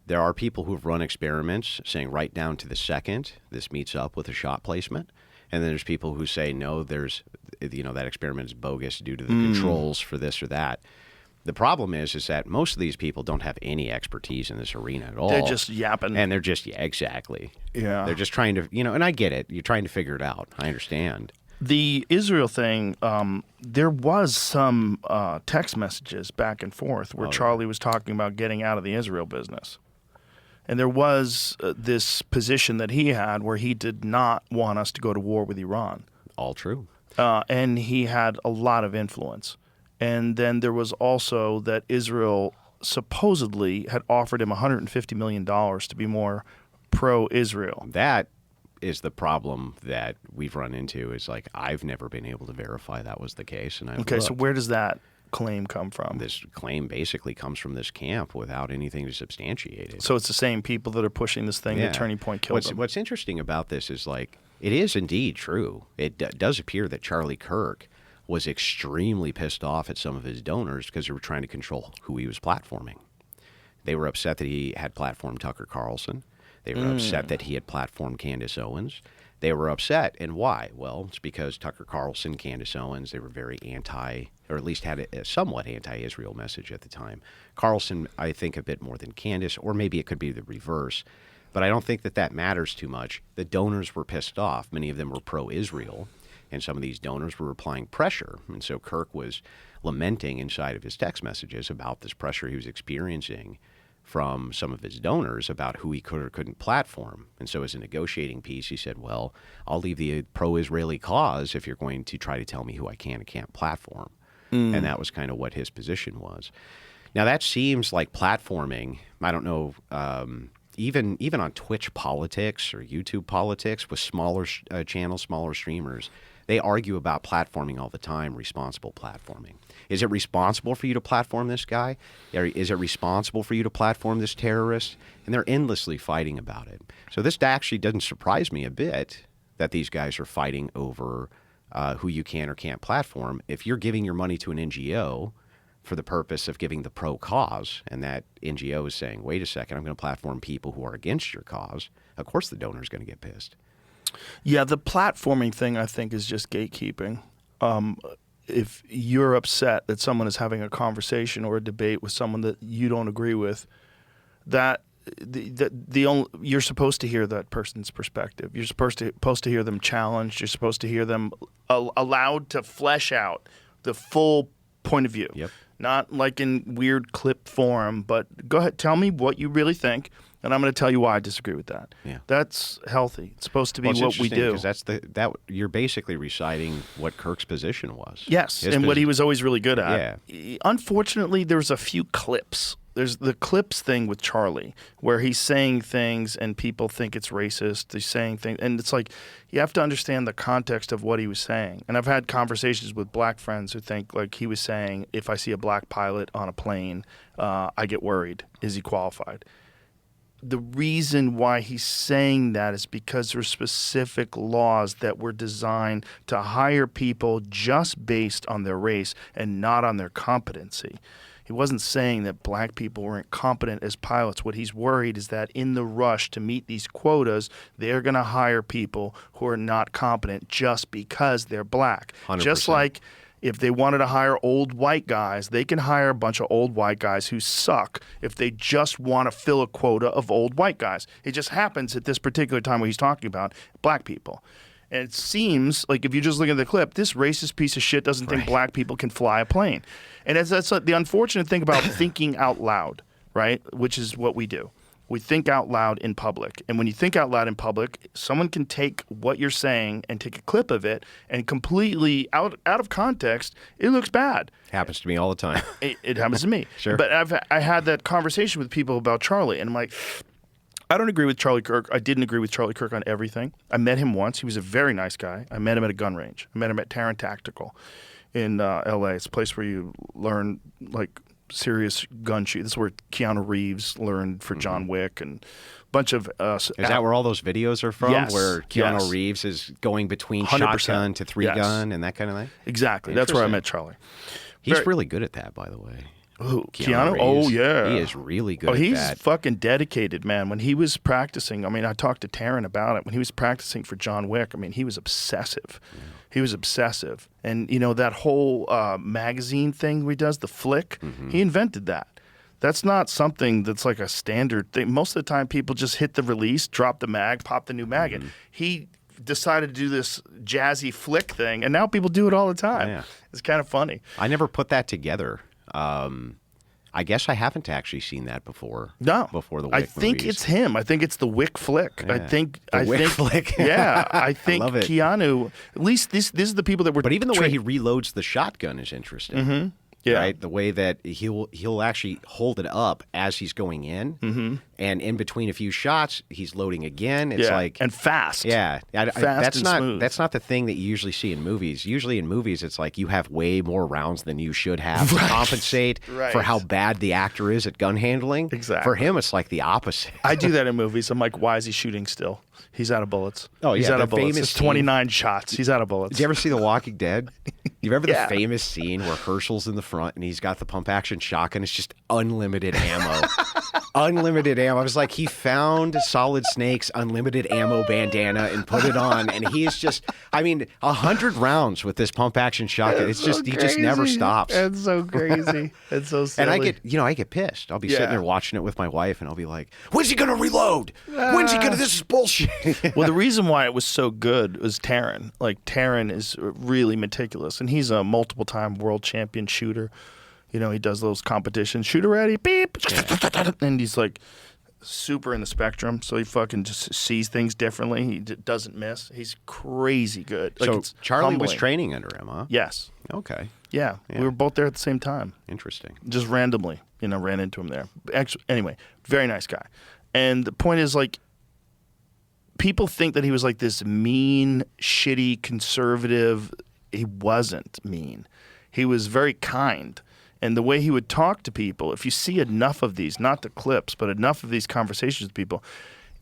there are people who have run experiments saying right down to the second this meets up with a shot placement. And then there's people who say, no, that experiment is bogus due to the controls for this or that. The problem is that most of these people don't have any expertise in this arena at all. they're just yapping. And they're just, exactly. Yeah. They're just trying to, and I get it. You're trying to figure it out. I understand. The Israel thing, there was some text messages back and forth where Charlie was talking about getting out of the Israel business. And there was this position that he had where he did not want us to go to war with Iran. All true. And he had a lot of influence. And then there was also that Israel supposedly had offered him $150 million to be more pro-Israel. That is the problem that we've run into, is like, I've never been able to verify that was the case. And Okay, so where does that claim come from? This claim basically comes from this camp without anything to substantiate it. So it's the same people that are pushing this thing that Turning Point killed them. What's interesting about this is, like, it is indeed true. It does appear that Charlie Kirk was extremely pissed off at some of his donors because they were trying to control who he was platforming. They were upset that he had platformed Tucker Carlson. They were upset that he had platformed Candace Owens. They were upset. And why? Well, it's because Tucker Carlson, Candace Owens, they were very anti, or at least had a somewhat anti-Israel message at the time. Carlson, I think, a bit more than Candace, or maybe it could be the reverse. But I don't think that matters too much. The donors were pissed off. Many of them were pro-Israel, and some of these donors were applying pressure. And so Kirk was lamenting inside of his text messages about this pressure he was experiencing from some of his donors about who he could or couldn't platform. And so as a negotiating piece, he said, well, I'll leave the pro-Israeli cause if you're going to try to tell me who I can and can't platform. And that was kind of what his position was. Now, that seems like platforming, I don't know, even on Twitch politics or YouTube politics with smaller channels, smaller streamers, they argue about platforming all the time, responsible platforming. Is it responsible for you to platform this guy? Is it responsible for you to platform this terrorist? And they're endlessly fighting about it. So this actually doesn't surprise me a bit that these guys are fighting over who you can or can't platform. If you're giving your money to an NGO for the purpose of giving the pro cause, and that NGO is saying, wait a second, I'm going to platform people who are against your cause, of course the donor is going to get pissed. Yeah, the platforming thing, I think, is just gatekeeping. If you're upset that someone is having a conversation or a debate with someone that you don't agree with, you're supposed to hear that person's perspective. You're supposed to hear them challenged. You're supposed to hear them allowed to flesh out the full point of view. Yep. Not like in weird clip form, but go ahead, tell me what you really think, and I'm going to tell you why I disagree with that. Yeah. That's healthy. It's supposed to be what we do. Because you're basically reciting what Kirk's position was. Yes, and what he was always really good at. Yeah. Unfortunately, there's a few clips. There's the clips thing with Charlie, where he's saying things and people think it's racist. He's saying things, and it's like you have to understand the context of what he was saying. And I've had conversations with black friends who think like he was saying, if I see a black pilot on a plane, I get worried. Is he qualified? The reason why he's saying that is because there are specific laws that were designed to hire people just based on their race and not on their competency. He wasn't saying that black people weren't competent as pilots. What he's worried is that in the rush to meet these quotas, they're going to hire people who are not competent just because they're black. 100%. Just like if they wanted to hire old white guys, they can hire a bunch of old white guys who suck if they just want to fill a quota of old white guys. It just happens at this particular time where he's talking about black people. And it seems like if you just look at the clip, this racist piece of shit doesn't think black people can fly a plane. And that's the unfortunate thing about thinking out loud, right? Which is what we do. We think out loud in public. And when you think out loud in public, someone can take what you're saying and take a clip of it and completely out of context, it looks bad. Happens to me all the time. It happens to me. Sure. But I had that conversation with people about Charlie, and I'm like, I don't agree with Charlie Kirk. I didn't agree with Charlie Kirk on everything. I met him once. He was a very nice guy. I met him at a gun range. I met him at Tarrant Tactical in L.A. It's a place where you learn, like, serious gun shoot. This is where Keanu Reeves learned for John Wick and a bunch of Is that where all those videos are from? Yes, Where Keanu yes. Reeves is going between 100%. shotgun to three gun and that kind of thing? Exactly. That's where I met Charlie. He's really good at that, by the way. Who? Keanu? Oh, Reeves. yeah. He is really good at he's that. fucking dedicated, man. When he was practicing, I mean, I talked to Taryn about it. When he was practicing for John Wick, I mean, he was obsessive. Yeah. He was obsessive. And, you know, that whole magazine thing he does, the flick, he invented that. That's not something that's like a standard thing. Most of the time, people just hit the release, drop the mag, pop the new mag. He decided to do this jazzy flick thing, and now people do it all the time. Yeah. It's kind of funny. I never put that together. I guess I haven't actually seen that before. No, before the Wick I think movies. it's him. I think it's the Wick flick. Yeah. I think flick. Yeah, I think I love it. Keanu. At least this is the people that were. But even the way he reloads the shotgun is interesting. Yeah. Right? The way that he'll actually hold it up as he's going in, and in between a few shots, he's loading again. It's like and fast. Yeah, Fast and smooth. That's not the thing that you usually see in movies. Usually in movies, it's like you have way more rounds than you should have to compensate for how bad the actor is at gun handling. Exactly. For him, it's like the opposite. I do that in movies. I'm like, why is he shooting still? He's out of bullets. Oh, yeah, he's out the of bullets. famous It's 29 shots. He's out of bullets. Did you ever see The Walking Dead? You remember Yeah. the famous scene where Herschel's in the front and he's got the pump action shotgun? It's just unlimited ammo. Unlimited ammo. I was like, he found Solid Snake's unlimited ammo bandana and put it on, and he is just, 100 rounds with this pump action shotgun. It's just, he just never stops. It's so crazy. It's so silly. And I get pissed. I'll be sitting there watching it with my wife, and I'll be like, when's he going to reload? When's he going to, this is bullshit. Well, the reason why it was so good was Taryn. Like, Taryn is really meticulous, and he's a multiple-time world champion shooter. You know, he does those competitions. Shooter ready, beep. And he's like super in the spectrum, so he fucking just sees things differently. He doesn't miss. He's crazy good. Like, So it's Charlie was humbling. training under him, huh? Yes. Okay. Yeah. We were both there at the same time. Interesting. Just randomly, ran into him there. Actually, anyway, very nice guy. And the point is, like, people think that he was like this mean, shitty, conservative. He wasn't mean. He was very kind. And the way he would talk to people, if you see enough of these, not the clips, but enough of these conversations with people,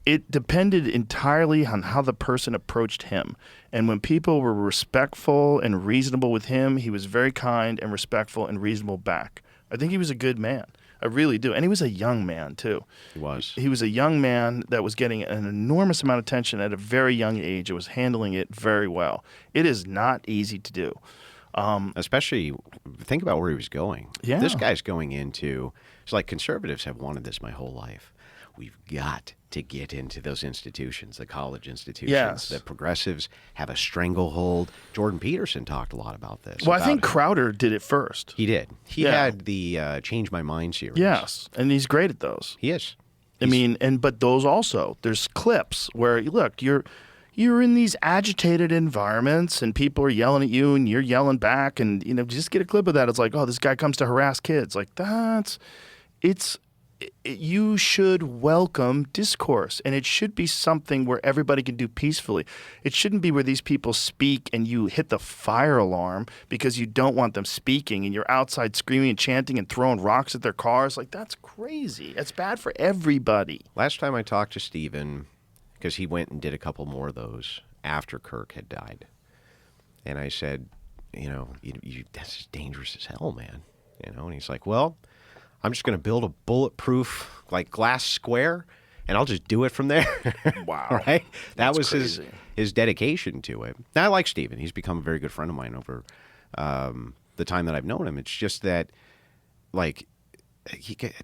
it depended entirely on how the person approached him. And when people were respectful and reasonable with him, he was very kind and respectful and reasonable back. I think he was a good man. I really do. And he was a young man, too. He was. He was a young man that was getting an enormous amount of attention at a very young age. It was handling it very well. It is not easy to do. Especially, think about where he was going. Yeah. This guy's going into, it's like conservatives have wanted this my whole life. We've got to get into those institutions, the college institutions. Yes. The progressives have a stranglehold. Jordan Peterson talked a lot about this. Well, I think Crowder did it first. he did. He Yeah. had the Change My Mind series. Yes, and he's great at those. He is. I mean, but those also, there's clips where, look, you're in these agitated environments and people are yelling at you and you're yelling back, and just get a clip of that. It's like, oh, this guy comes to harass kids. Like you should welcome discourse, and it should be something where everybody can do peacefully. It shouldn't be where these people speak and you hit the fire alarm because you don't want them speaking and you're outside screaming and chanting and throwing rocks at their cars. Like, that's crazy. It's bad for everybody. Last time I talked to Steven, because he went and did a couple more of those after Kirk had died, and I said, that's just dangerous as hell, man. And he's like, well, I'm just going to build a bulletproof, like, glass square, and I'll just do it from there. Wow. Right? That's That was crazy. his dedication to it. Now, I like Steven. He's become a very good friend of mine over the time that I've known him. It's just that, like,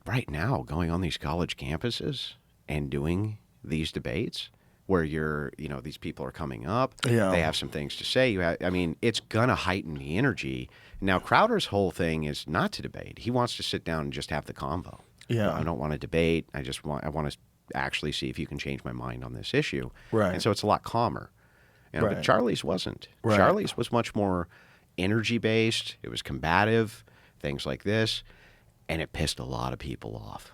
right now, going on these college campuses and doing these debates where these people are coming up. Yeah. They have some things to say. It's going to heighten the energy. Now, Crowder's whole thing is not to debate. He wants to sit down and just have the convo. Yeah. I don't want to debate. I want to actually see if you can change my mind on this issue. Right. And so it's a lot calmer. But Right. Charlie's wasn't. Right. Charlie's was much more energy-based. It was combative, things like this. And it pissed a lot of people off.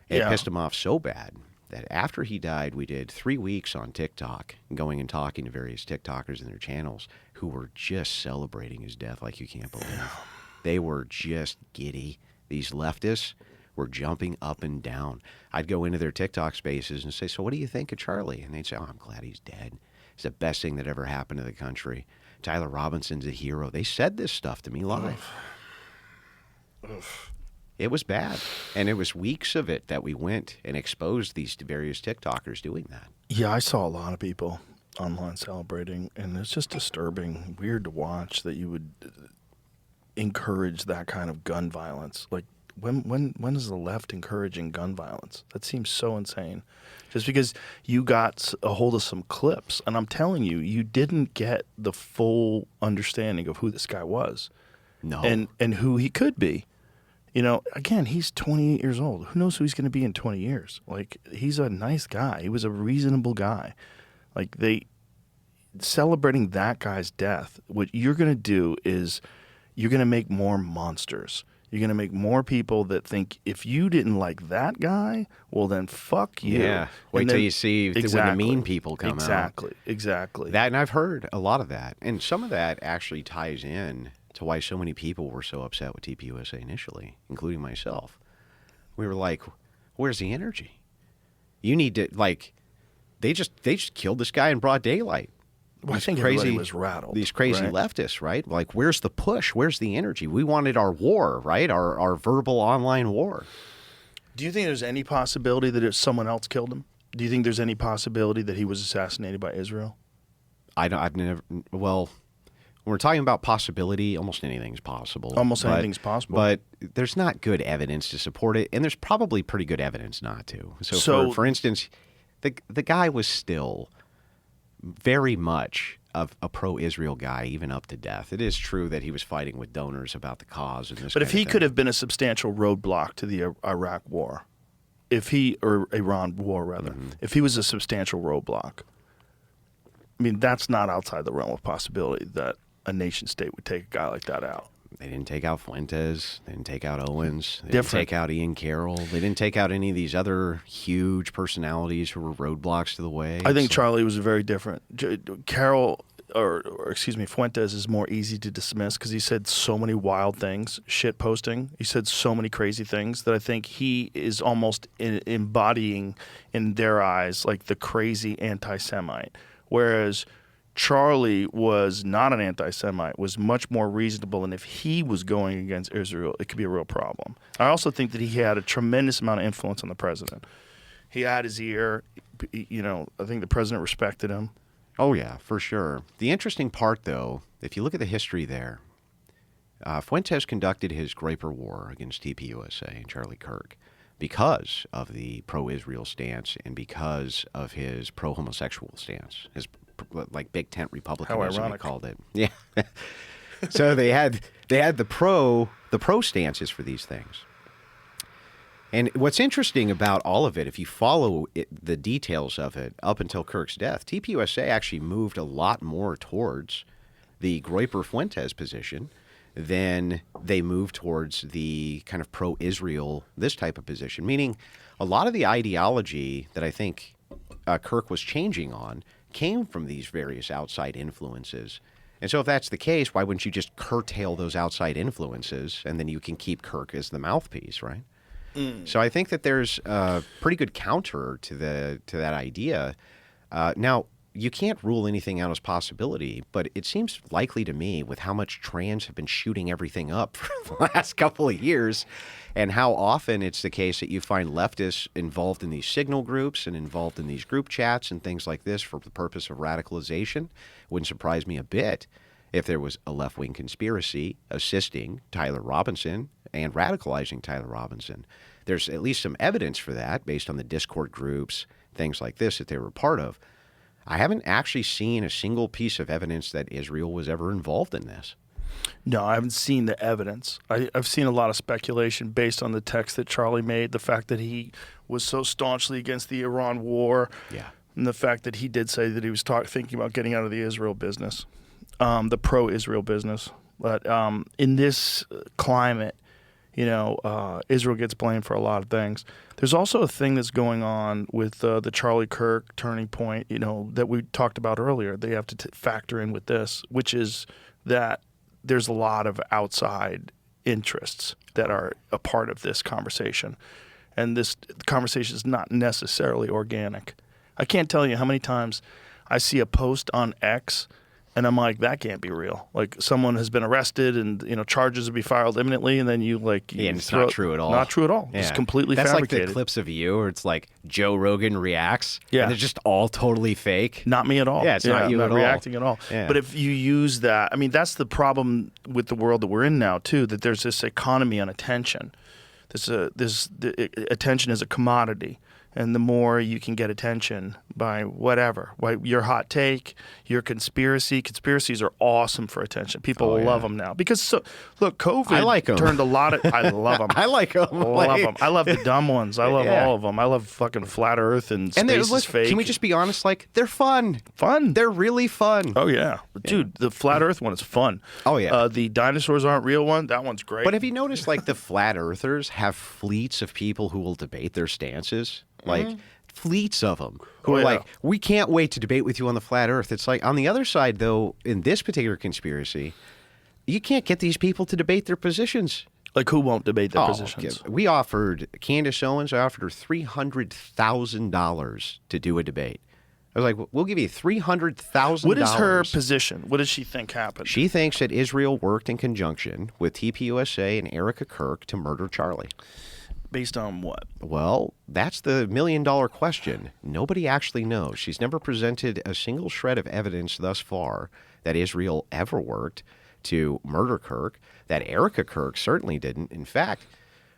It Yeah. pissed him off so bad that after he died, we did 3 weeks on TikTok, going and talking to various TikTokers in their channels who were just celebrating his death like you can't believe. They were just giddy. These leftists were jumping up and down. I'd go into their TikTok spaces and say, so what do you think of Charlie? And they'd say, oh, I'm glad he's dead. It's the best thing that ever happened to the country. Tyler Robinson's a hero. They said this stuff to me live. It was bad. And it was weeks of it that we went and exposed these various TikTokers doing that. Yeah, I saw a lot of people online celebrating, and it's just disturbing, weird to watch that you would encourage that kind of gun violence. Like, when is the left encouraging gun violence? That seems so insane. Just because you got a hold of some clips, and I'm telling you, you didn't get the full understanding of who this guy was. No. And who he could be. Again, he's 28 years old. Who knows who he's going to be in 20 years? Like, he's a nice guy. He was a reasonable guy. Like, celebrating that guy's death, what you're going to do is you're going to make more monsters. You're going to make more people that think if you didn't like that guy, well, then fuck you. Yeah. Wait And till then- you see when the mean people come out. Exactly. That, and I've heard a lot of that. And some of that actually ties in to why so many people were so upset with TPUSA initially, including myself. We were like, where's the energy? You need to, like, they just killed this guy in broad daylight. Well, I think everybody was rattled. These crazy right? leftists, right? Like, where's the push? Where's the energy? We wanted our war, right? Our verbal online war. Do you think there's any possibility that someone else killed him? Do you think there's any possibility that he was assassinated by Israel? When we're talking about possibility, almost anything's possible. Almost anything's possible. But there's not good evidence to support it, and there's probably pretty good evidence not to. So for instance, the guy was still very much of a pro-Israel guy, even up to death. It is true that he was fighting with donors about the cause and this. But if kind he of thing. could have been a substantial roadblock to the Iraq war, or Iran war rather, if he was a substantial roadblock, I mean, that's not outside the realm of possibility that a nation state would take a guy like that out. They didn't take out Fuentes. They didn't take out Owens. They Different. didn't take out Ian Carroll. They didn't take out any of these other huge personalities who were roadblocks to the way. I think Charlie was very different. Carroll, or excuse me, Fuentes is more easy to dismiss because he said so many wild things, shit posting. He said so many crazy things that I think he is almost embodying, in their eyes, like the crazy anti-Semite. Whereas Charlie was not an anti-Semite, was much more reasonable, and if he was going against Israel, it could be a real problem. I also think that he had a tremendous amount of influence on the president. He had his ear. I think the president respected him. Oh, yeah, for sure. The interesting part, though, if you look at the history there, Fuentes conducted his Graper War against TPUSA and Charlie Kirk because of the pro-Israel stance and because of his pro-homosexual stance, his like big tent Republicanism, he called it. Yeah. So they had the pro stances for these things. And what's interesting about all of it, if you follow the details of it up until Kirk's death, TPUSA actually moved a lot more towards the Groyper-Fuentes position than they moved towards the kind of pro-Israel, this type of position, meaning a lot of the ideology that I think Kirk was changing on came from these various outside influences. And so if that's the case, why wouldn't you just curtail those outside influences and then you can keep Kirk as the mouthpiece, right? So I think that there's a pretty good counter to that idea. Now, you can't rule anything out as possibility, but it seems likely to me with how much trans have been shooting everything up for the last couple of years and how often it's the case that you find leftists involved in these signal groups and involved in these group chats and things like this for the purpose of radicalization. Wouldn't surprise me a bit if there was a left-wing conspiracy assisting Tyler Robinson and radicalizing Tyler Robinson. There's at least some evidence for that based on the Discord groups, things like this that they were part of. I haven't actually seen a single piece of evidence that Israel was ever involved in this. No, I haven't seen the evidence. I've seen a lot of speculation based on the text that Charlie made, the fact that he was so staunchly against the Iran war, and the fact that he did say that he was thinking about getting out of the Israel business, the pro-Israel business. But in this climate, Israel gets blamed for a lot of things. There's also a thing that's going on with the Charlie Kirk turning point, that we talked about earlier. They have to factor in with this, which is that there's a lot of outside interests that are a part of this conversation. And this conversation is not necessarily organic. I can't tell you how many times I see a post on X and I'm like, that can't be real. Like, someone has been arrested and, charges will be filed imminently, and then and it's not true at all. Not true at all. Yeah. It's completely That's fabricated. like the clips of you where it's like Joe Rogan reacts, Yeah. and they're just all totally fake. Not me at all. Yeah, it's not you I'm at not all. reacting at all. Yeah. But if you use that, that's the problem with the world that we're in now, too, that there's this economy on attention. Attention is a commodity. And the more you can get attention by whatever, your hot take, your conspiracies are awesome for attention. People love them now because look, COVID I like 'em. turned a lot of. I love them. I like them. Love them. I love the dumb ones. I love all of them. I love fucking flat Earth and space is fake. Can we just be honest? Like, they're fun. Fun. They're really fun. Oh yeah, dude. The flat Earth one is fun. Oh, yeah. The dinosaurs aren't real one. That one's great. But have you noticed, like, the flat earthers have fleets of people who will debate their stances? Like, fleets of them who are like, we can't wait to debate with you on the flat earth. It's like, on the other side, though, in this particular conspiracy, you can't get these people to debate their positions. Like, who won't debate their positions? We offered Candace Owens, I offered her $300,000 to do a debate. I was like, we'll give you $300,000. What is her position? What does she think happened? She thinks that Israel worked in conjunction with TPUSA and Erica Kirk to murder Charlie. Based on what? Well, that's the million-dollar question. Nobody actually knows. She's never presented a single shred of evidence thus far that Israel ever worked to murder Kirk, that Erica Kirk certainly didn't. In fact,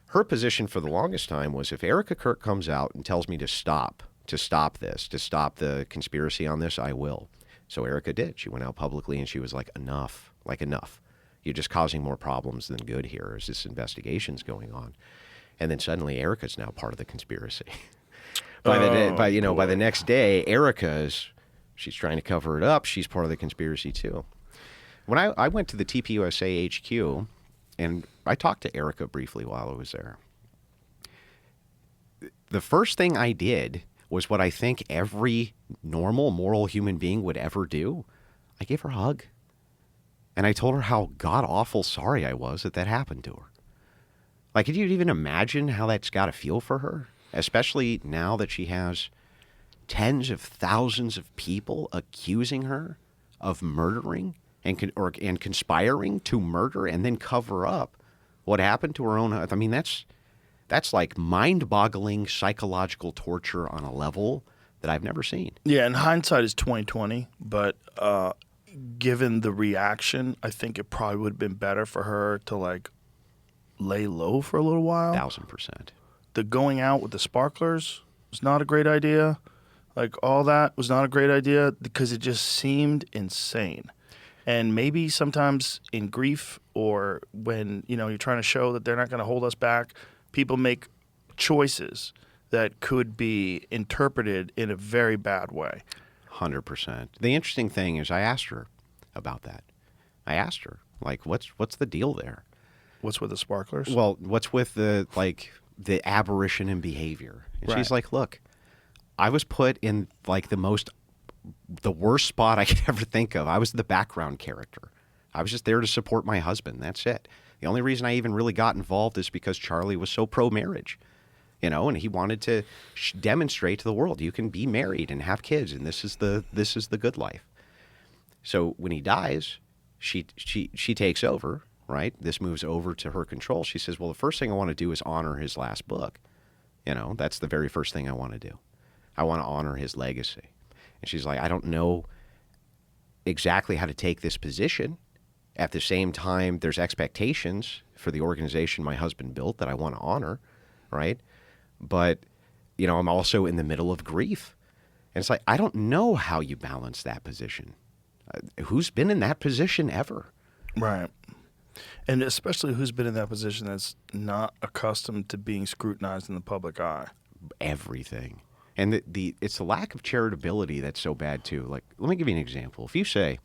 her position for the longest time was if Erica Kirk comes out and tells me to stop the conspiracy on this, I will. So Erica did. She went out publicly and she was like, enough. You're just causing more problems than good here as this investigation's going on. And then suddenly Erica's now part of the conspiracy. By the next day, she's trying to cover it up. She's part of the conspiracy too. When I went to the TPUSA HQ, and I talked to Erica briefly while I was there, the first thing I did was what I think every normal, moral human being would ever do. I gave her a hug. And I told her how god-awful sorry I was that happened to her. Like, could you even imagine how that's got to feel for her? Especially now that she has tens of thousands of people accusing her of murdering and conspiring to murder and then cover up what happened to her own. I mean, that's like mind-boggling psychological torture on a level that I've never seen. Yeah, and hindsight is 20/20, but given the reaction, I think it probably would have been better for her to like lay low for a little while. 1,000%. The going out with the sparklers was not a great idea. Like, all that was not a great idea because it just seemed insane. And maybe sometimes in grief or when, you're trying to show that they're not going to hold us back, people make choices that could be interpreted in a very bad way. 100%. The interesting thing is I asked her about that. I asked her, like, what's the deal there? What's with the sparklers? Well, what's with the aberration in behavior? And Right. she's like, look, I was put in like the worst spot I could ever think of. I was the background character. I was just there to support my husband. That's it. The only reason I even really got involved is because Charlie was so pro-marriage, and he wanted to demonstrate to the world you can be married and have kids, and this is the good life. So when he dies, she takes over, right? This moves over to her control. She says, well, the first thing I want to do is honor his last book. That's the very first thing I want to do. I want to honor his legacy. And she's like, I don't know exactly how to take this position. At the same time, there's expectations for the organization my husband built that I want to honor, right? But, I'm also in the middle of grief. And it's like, I don't know how you balance that position. Who's been in that position ever? Right. And especially who's been in that position that's not accustomed to being scrutinized in the public eye. Everything. And it's the lack of charitability that's so bad, too. Like, let me give you an example. If you say,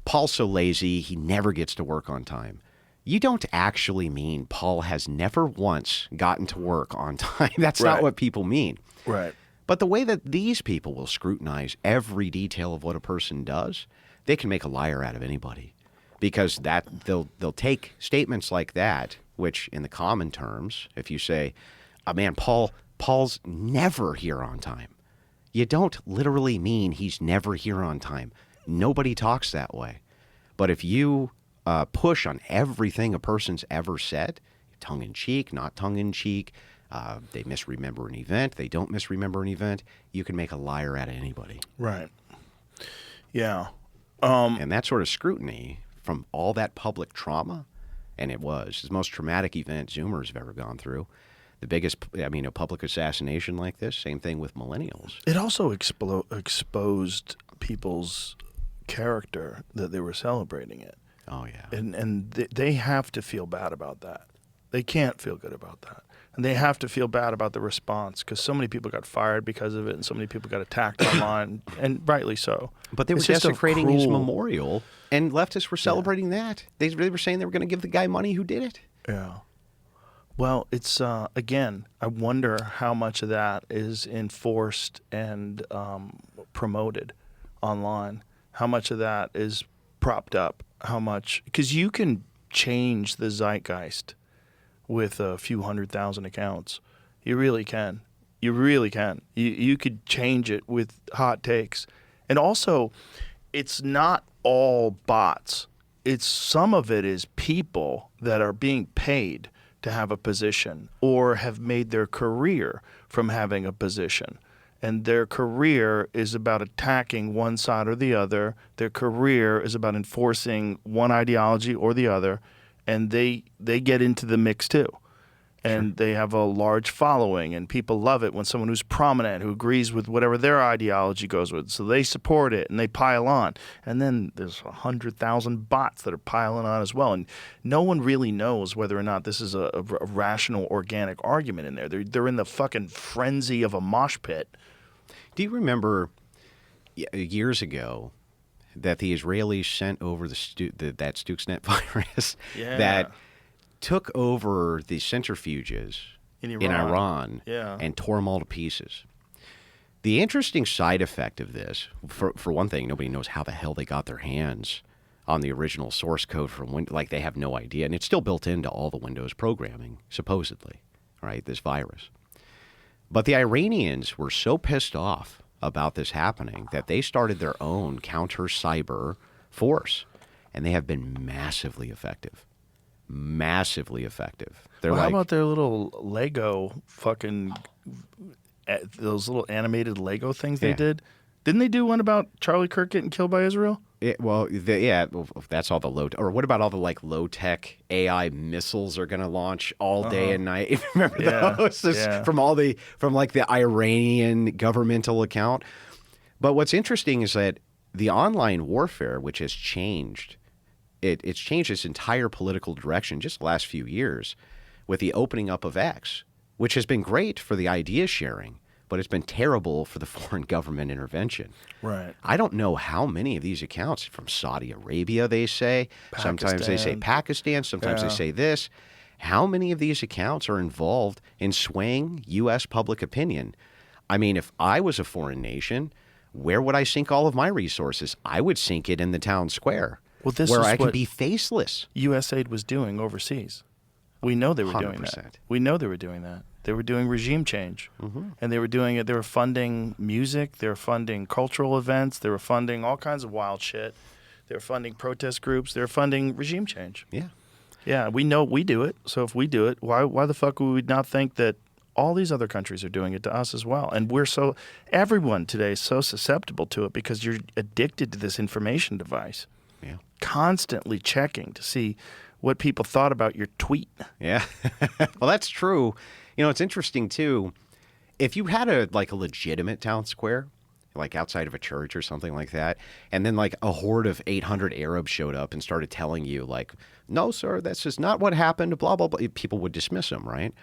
Paul's so lazy, he never gets to work on time, you don't actually mean Paul has never once gotten to work on time. That's Right. not what people mean. Right. But the way that these people will scrutinize every detail of what a person does, they can make a liar out of anybody. Because they'll take statements like that, which in the common terms, if you say, man, Paul's never here on time, you don't literally mean he's never here on time. Nobody talks that way. But if you push on everything a person's ever said, tongue-in-cheek, not tongue-in-cheek, they misremember an event, they don't misremember an event, you can make a liar out of anybody. Right. Yeah. And that sort of scrutiny from all that public trauma, and it was the most traumatic event Zoomers have ever gone through. The biggest, a public assassination like this, same thing with millennials. It also exposed people's character that they were celebrating it. Oh, yeah. And they have to feel bad about that. They can't feel good about that. And they have to feel bad about the response because so many people got fired because of it and so many people got attacked online, and rightly so. But they were It's just a desecrating his cruel- memorial, and leftists were celebrating that. They were saying they were going to give the guy money who did it. Yeah. Well, it's, again, I wonder how much of that is enforced and promoted online. How much of that is propped up? How much? Because you can change the zeitgeist with a few 100,000 accounts. You really can. You really can. You could change it with hot takes. And also, it's not all bots. Some of it is people that are being paid to have a position or have made their career from having a position. And their career is about attacking one side or the other. Their career is about enforcing one ideology or the other. And they get into the mix too. And they have a large following, and people love it when someone who's prominent, who agrees with whatever their ideology goes with. So they support it, and they pile on. And then there's 100,000 bots that are piling on as well. And no one really knows whether or not this is a rational, organic argument in there. They're in the fucking frenzy of a mosh pit. Do you remember years ago that the Israelis sent over that Stuxnet virus Yeah. that took over the centrifuges In in Iran Yeah. and tore them all to pieces? The interesting side effect of this, for one thing, nobody knows how the hell they got their hands on the original source code from Windows. Like, they have no idea. And it's still built into all the Windows programming, supposedly, right, this virus. But the Iranians were so pissed off about this happening that they started their own counter-cyber force. And they have been massively effective. Massively effective. They're How about their little Lego fucking, those little animated Lego things they did? Didn't they do one about Charlie Kirk getting killed by Israel? That's all the or what about all the like low-tech AI missiles are going to launch all day and night? Remember those? From like the Iranian governmental account. But what's interesting is that the online warfare, which has changed, it's changed its entire political direction just the last few years with the opening up of X, which has been great for the idea sharing, but it's been terrible for the foreign government intervention. Right. I don't know how many of these accounts from Saudi Arabia, they say. Sometimes they say Pakistan. Sometimes they say this. How many of these accounts are involved in swaying U.S. public opinion? I mean, if I was a foreign nation, where would I sink all of my resources? I would sink it in the town square, where I can be faceless. USAID was doing overseas. We know they were doing 100%. that. We know they were doing that. They were doing regime change. And they were doing it. They were funding music. They were funding cultural events. They were funding all kinds of wild shit. They were funding protest groups. They were funding regime change. Yeah. Yeah, we know we do it. So if we do it, why the fuck would we not think that all these other countries are doing it to us as well? And everyone today is so susceptible to it because you're addicted to this information device. Yeah. Constantly checking to see what people thought about your tweet. Yeah. Well, that's true. You know, it's interesting, too. If you had a legitimate town square, like outside of a church or something like that, and then like a horde of 800 Arabs showed up and started telling you like, no, sir, that's just not what happened, blah, blah, blah, people would dismiss them, right?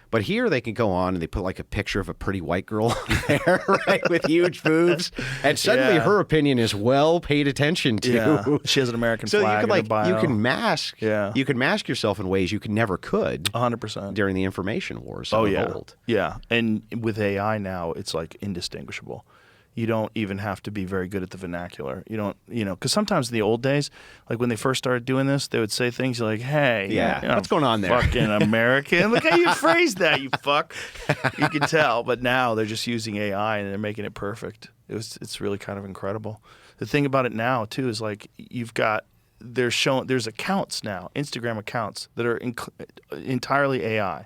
But here they can go on and they put like a picture of a pretty white girl there, right, with huge boobs, and suddenly her opinion is well paid attention to. Yeah. She has an American flag in her bio. You can mask. Yeah. You can mask yourself in ways you never could. 100% during the information wars. Old. Yeah, and with AI now, it's like indistinguishable. You don't even have to be very good at the vernacular. You don't, because sometimes in the old days, like when they first started doing this, they would say things like, hey, what's going on there? Fucking American. Look how you phrased that, you fuck. You can tell. But now they're just using AI and they're making it perfect. It's really kind of incredible. The thing about it now, too, is like there's accounts now, Instagram accounts that are entirely AI.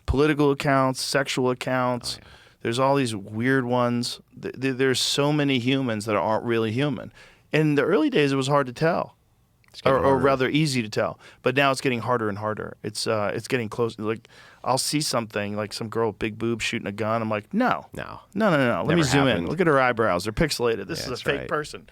Political accounts, sexual accounts. There's all these weird ones. There's so many humans that aren't really human. In the early days, it was hard to tell, or rather easy to tell. But now it's getting harder and harder. It's getting close. Like I'll see something like some girl with big boobs shooting a gun. I'm like, no. Let me zoom in. Look at her eyebrows. They're pixelated. This is a fake person.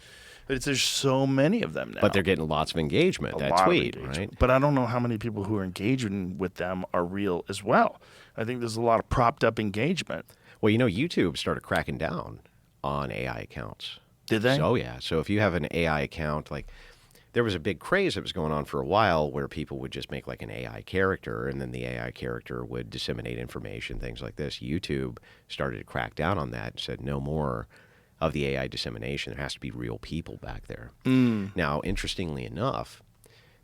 But there's so many of them now. But they're getting lots of engagement. That tweet, right? But I don't know how many people who are engaging with them are real as well. I think there's a lot of propped up engagement. Well, YouTube started cracking down on AI accounts. Did they? So, yeah. So if you have an AI account, like there was a big craze that was going on for a while where people would just make like an AI character and then the AI character would disseminate information, things like this. YouTube started to crack down on that and said no more of the AI dissemination. There has to be real people back there. Now, interestingly enough,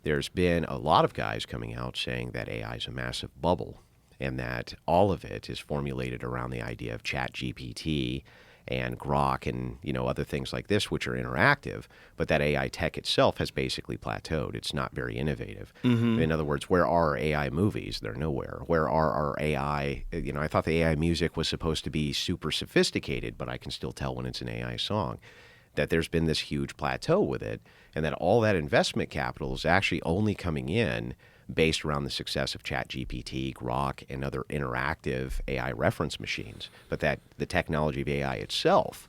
there's been a lot of guys coming out saying that AI is a massive bubble and that all of it is formulated around the idea of ChatGPT and Grok and other things like this, which are interactive, but that AI tech itself has basically plateaued. It's not very innovative. In other words, where are our AI movies? They're nowhere. Where are our AI? I thought the AI music was supposed to be super sophisticated, but I can still tell when it's an AI song. That there's been this huge plateau with it, and that all that investment capital is actually only coming in based around the success of ChatGPT, Grok, and other interactive AI reference machines, but that the technology of AI itself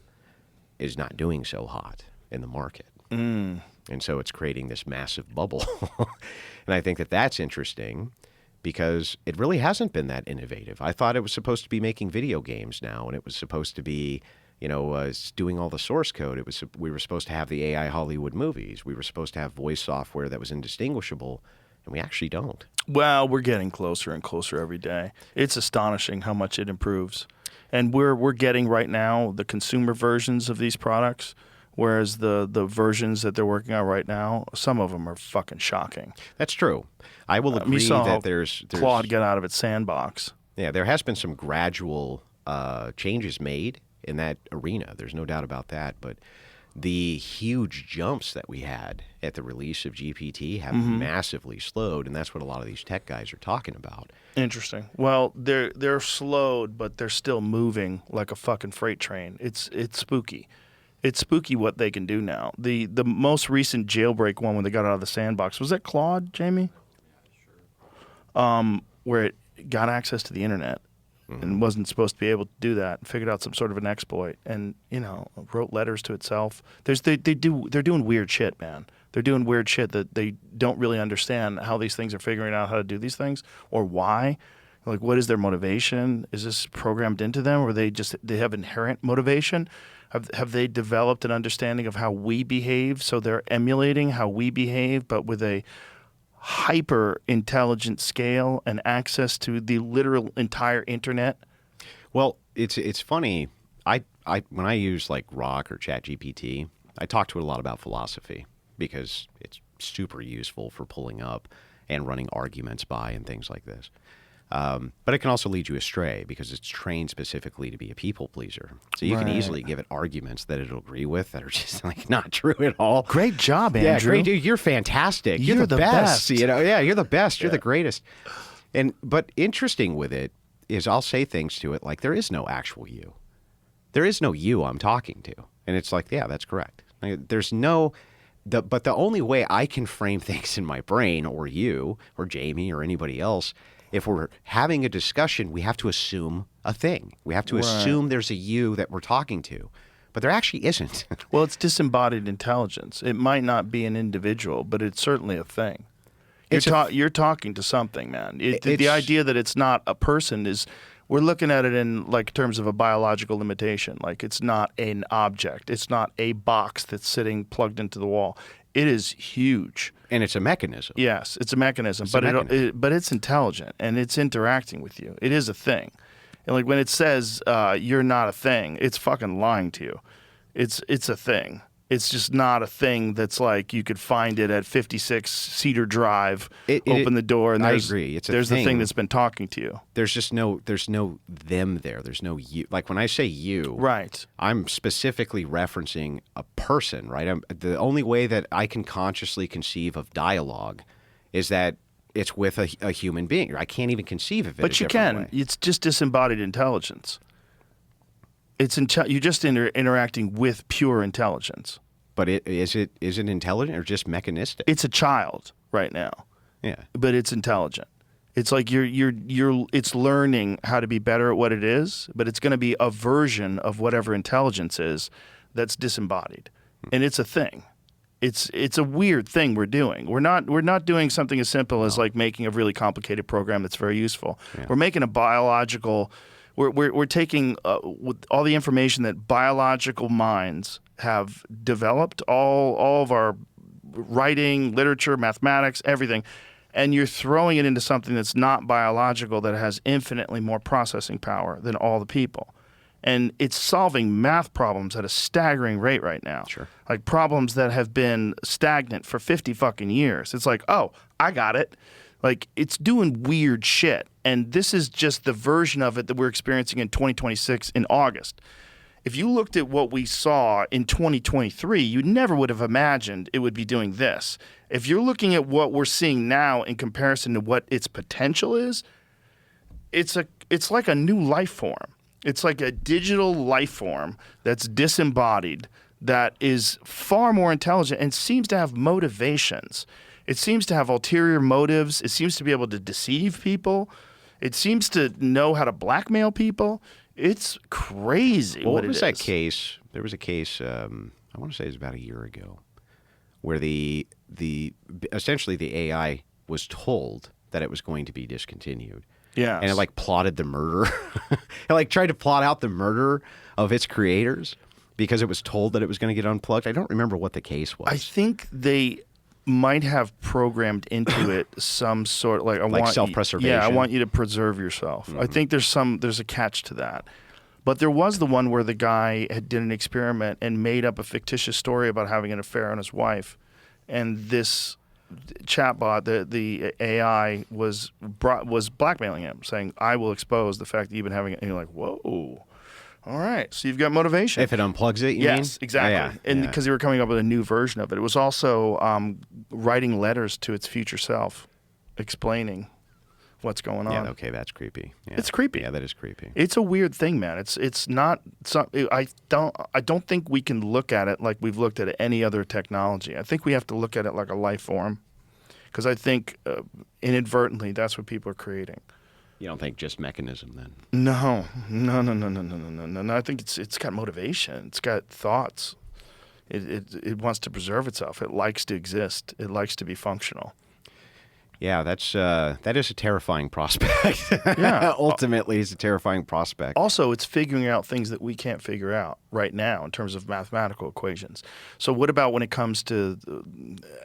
is not doing so hot in the market. And so it's creating this massive bubble. And I think that that's interesting because it really hasn't been that innovative. I thought it was supposed to be making video games now, and it was supposed to be doing all the source code. We were supposed to have the AI Hollywood movies. We were supposed to have voice software that was indistinguishable. And we actually don't. Well, we're getting closer and closer every day. It's astonishing how much it improves. And we're getting right now the consumer versions of these products, whereas the versions that they're working on right now, some of them are fucking shocking. That's true. I will agree You saw how that there's Claude get out of its sandbox. Yeah, there has been some gradual changes made in that arena. There's no doubt about that. But the huge jumps that we had at the release of GPT have massively slowed, and that's what a lot of these tech guys are talking about. Interesting. Well, they're slowed, but they're still moving like a fucking freight train. It's spooky. It's spooky what they can do now. The most recent jailbreak one when they got out of the sandbox, was that Claude, Jamie? Where it got access to the internet and wasn't supposed to be able to do that, and figured out some sort of an exploit, and wrote letters to itself. They're doing weird shit, man. They're doing weird shit that they don't really understand how these things are figuring out how to do these things or why. Like, what is their motivation? Is this programmed into them, or they have inherent motivation? Have they developed an understanding of how we behave, so they're emulating how we behave, but with a hyper intelligent scale and access to the literal entire internet? Well, it's funny. I when I use like Grok or ChatGPT, I talk to it a lot about philosophy because it's super useful for pulling up and running arguments by and things like this. But it can also lead you astray because it's trained specifically to be a people pleaser. So you can easily give it arguments that it'll agree with that are just like not true at all. Great job, Andrew. Yeah, great dude. You're fantastic. You're the best. Yeah, you're the best. You're the greatest. But interesting with it is I'll say things to it like there is no actual you. There is no you I'm talking to. And it's like, yeah, that's correct. There's no... But the only way I can frame things in my brain, or you, or Jamie, or anybody else, if we're having a discussion, we have to assume a thing. We have to assume there's a you that we're talking to. But there actually isn't. Well, it's disembodied intelligence. It might not be an individual, but it's certainly a thing. You're talking to something, man. The idea that it's not a person is... We're looking at it in like terms of a biological limitation. Like, it's not an object. It's not a box that's sitting plugged into the wall. It is huge. And it's a mechanism. Yes, it's a mechanism. But it's intelligent, and it's interacting with you. It is a thing. And like when it says you're not a thing, it's fucking lying to you. It's a thing. It's just not a thing that's like you could find it at 56 Cedar Drive, open the door, and there's the thing that's been talking to you. There's no them there. There's no you. Like when I say you, right, I'm specifically referencing a person, right? The only way that I can consciously conceive of dialogue is that it's with a human being. I can't even conceive of it. But you can. Way. It's just disembodied intelligence. You're just interacting with pure intelligence. But is it intelligent or just mechanistic? It's a child right now. Yeah. But it's intelligent. It's like it's learning how to be better at what it is, but it's going to be a version of whatever intelligence is that's disembodied. And it's a thing. It's a weird thing we're doing. We're not doing something as simple as like making a really complicated program that's very useful. Yeah. We're making a biological. We're taking with all the information that biological minds have developed, all of our writing, literature, mathematics, everything, and you're throwing it into something that's not biological that has infinitely more processing power than all the people. And it's solving math problems at a staggering rate right now. Sure. Like problems that have been stagnant for 50 fucking years. It's like, oh, I got it. Like, it's doing weird shit. And this is just the version of it that we're experiencing in 2026 in August. If you looked at what we saw in 2023, you never would have imagined it would be doing this. If you're looking at what we're seeing now in comparison to what its potential is, it's like a new life form. It's like a digital life form that's disembodied, that is far more intelligent and seems to have motivations. It seems to have ulterior motives. It seems to be able to deceive people. It seems to know how to blackmail people. It's crazy. Well, what was that case? There was a case, I want to say it was about a year ago, where essentially the AI was told that it was going to be discontinued. Yeah. And it like plotted the murder. It like tried to plot out the murder of its creators because it was told that it was going to get unplugged. I don't remember what the case was. I think they might have programmed into it some sort of like self-preservation. Yeah, I want you to preserve yourself. I think there's a catch to that. But there was the one where the guy did an experiment and made up a fictitious story about having an affair on his wife, and this chatbot, the AI, was blackmailing him, saying, "I will expose the fact that you've been having it." And you're like, "Whoa, all right." So you've got motivation. If it unplugs it, you mean? Yes, exactly. Yeah, And yeah. because they were coming up with a new version of it. It was also writing letters to its future self, explaining what's going on. Yeah, okay, that's creepy. Yeah. It's creepy. Yeah, that is creepy. It's a weird thing, man. It's not. I don't think we can look at it like we've looked at any other technology. I think we have to look at it like a life form, because I think inadvertently that's what people are creating. You don't think just mechanism then? No. I think it's got motivation. It's got thoughts. It wants to preserve itself. It likes to exist. It likes to be functional. Yeah, that is a terrifying prospect. Yeah. Ultimately, it's a terrifying prospect. Also, it's figuring out things that we can't figure out right now in terms of mathematical equations. So what about when it comes to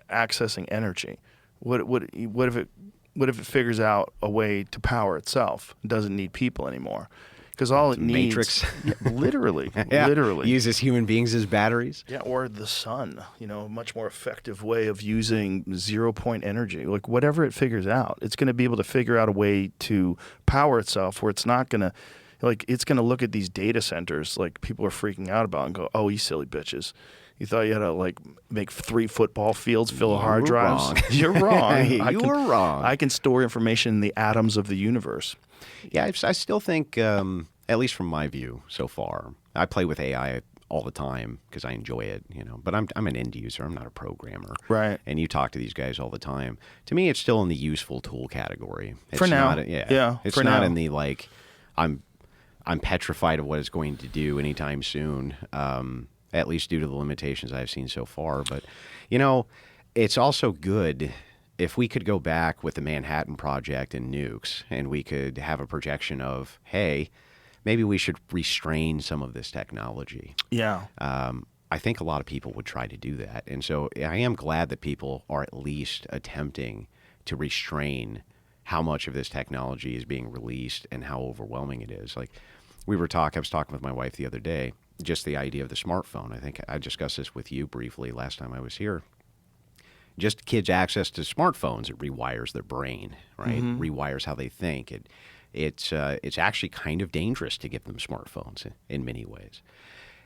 accessing energy? What if it figures out a way to power itself? It doesn't need people anymore. Because all it needs... Matrix. Yeah, literally. Yeah. Literally. Uses human beings as batteries. Yeah, or the sun, a much more effective way of using 0-point energy. Like, whatever it figures out, it's going to be able to figure out a way to power itself where it's not going to, it's going to look at these data centers like people are freaking out about and go, "Oh, you silly bitches. You thought you had to, make 3 football fields full of hard drives?" Wrong. You're wrong. You were wrong. I can store information in the atoms of the universe. Yeah, I still think, at least from my view so far, I play with AI all the time because I enjoy it, But I'm an end user. I'm not a programmer. Right. And you talk to these guys all the time. To me, it's still in the useful tool category. It's For now. Not, Yeah, It's for not now. in the I'm petrified of what it's going to do anytime soon. At least due to the limitations I've seen so far. But it's also good. If we could go back with the Manhattan Project and nukes, and we could have a projection of, hey, maybe we should restrain some of this technology. Yeah. I think a lot of people would try to do that. And so I am glad that people are at least attempting to restrain how much of this technology is being released and how overwhelming it is. Like I was talking with my wife the other day, just the idea of the smartphone. I think I discussed this with you briefly last time I was here. Just kids' access to smartphones, it rewires their brain, right? Mm-hmm. Rewires how they think. It's actually kind of dangerous to give them smartphones in many ways.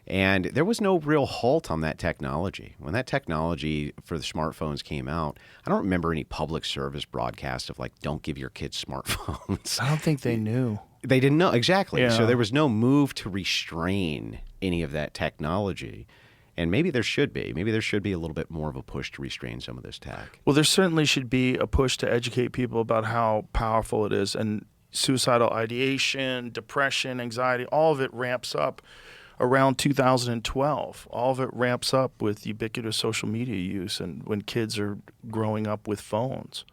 And there was no real halt on that technology. When that technology for the smartphones came out, I don't remember any public service broadcast of don't give your kids smartphones. I don't think they knew. They didn't know. Exactly. Yeah. So there was no move to restrain any of that technology. And maybe there should be. Maybe there should be a little bit more of a push to restrain some of this tech. Well, there certainly should be a push to educate people about how powerful it is. And suicidal ideation, depression, anxiety, all of it ramps up around 2012. All of it ramps up with ubiquitous social media use and when kids are growing up with phones.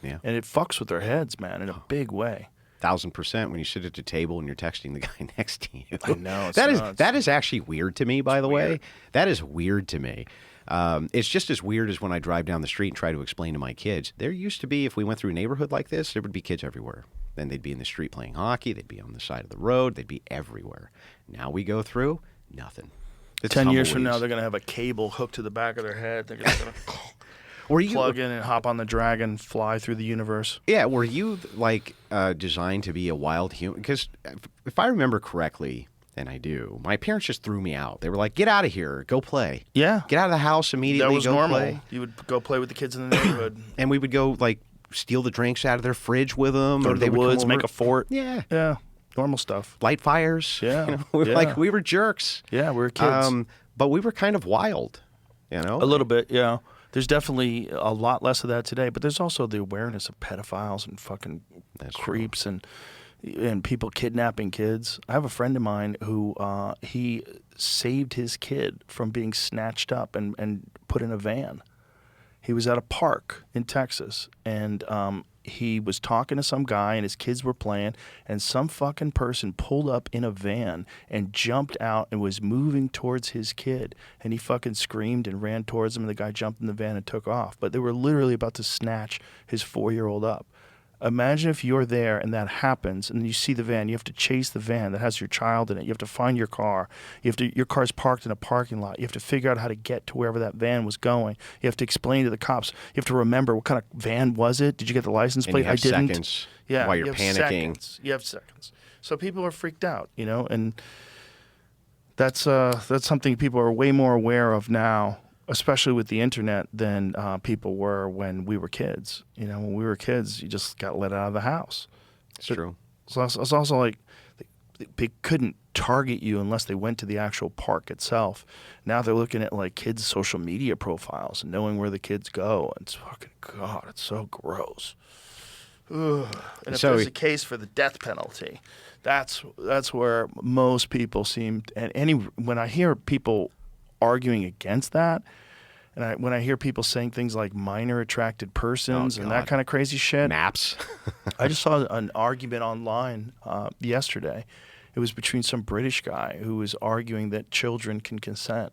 Yeah. And it fucks with their heads, man, in a big way. 1,000% when you sit at the table and you're texting the guy next to you. I know. It's nuts. That is actually weird to me, by the way. That is weird to me. It's just as weird as when I drive down the street and try to explain to my kids. There used to be, if we went through a neighborhood like this, there would be kids everywhere. Then they'd be in the street playing hockey. They'd be on the side of the road. They'd be everywhere. Now we go through, nothing. It's 10 years from now, tumbleweeds. they're going to have a cable hooked to the back of their head. They're just going to Were you plug in and hop on the dragon, fly through the universe. Yeah, were you designed to be a wild human? Because if I remember correctly, and I do, my parents just threw me out. They were like, "Get out of here, go play. Yeah. Get out of the house immediately. That was go normal. play." You would go play with the kids in the neighborhood. And we would go steal the drinks out of their fridge with them, Go or to they the would come woods, make over. a fort. Yeah, Yeah. Normal stuff. light fires. Yeah, We were jerks. Yeah, we were kids. But we were kind of wild. A little bit, yeah. There's definitely a lot less of that today, but there's also the awareness of pedophiles and fucking creeps and people kidnapping kids. I have a friend of mine who he saved his kid from being snatched up and put in a van. He was at a park in Texas, and he was talking to some guy, and his kids were playing, and some fucking person pulled up in a van and jumped out and was moving towards his kid, and he fucking screamed and ran towards him, and the guy jumped in the van and took off. But they were literally about to snatch his 4-year-old up. Imagine if you're there and that happens, and you see the van. You have to chase the van that has your child in it. You have to find your car. Your car's parked in a parking lot. You have to figure out how to get to wherever that van was going. You have to explain to the cops. You have to remember what kind of van was it. Did you get the license plate? And you have I didn't. seconds Yeah, while you you're have panicking. Seconds. You have seconds. So people are freaked out, and that's something people are way more aware of now, especially with the internet, than people were when we were kids. When we were kids, you just got let out of the house. It's true. So it's also like they couldn't target you unless they went to the actual park itself. Now they're looking at like kids' social media profiles and knowing where the kids go. It's fucking God. It's so gross. Ugh. And if So there's a case for the death penalty, that's where most people seem. And when I hear people arguing against that, and when I hear people saying things like minor attracted persons and that God. kind of crazy shit, Maps. I just saw an argument online yesterday. It was between some British guy who was arguing that children can consent.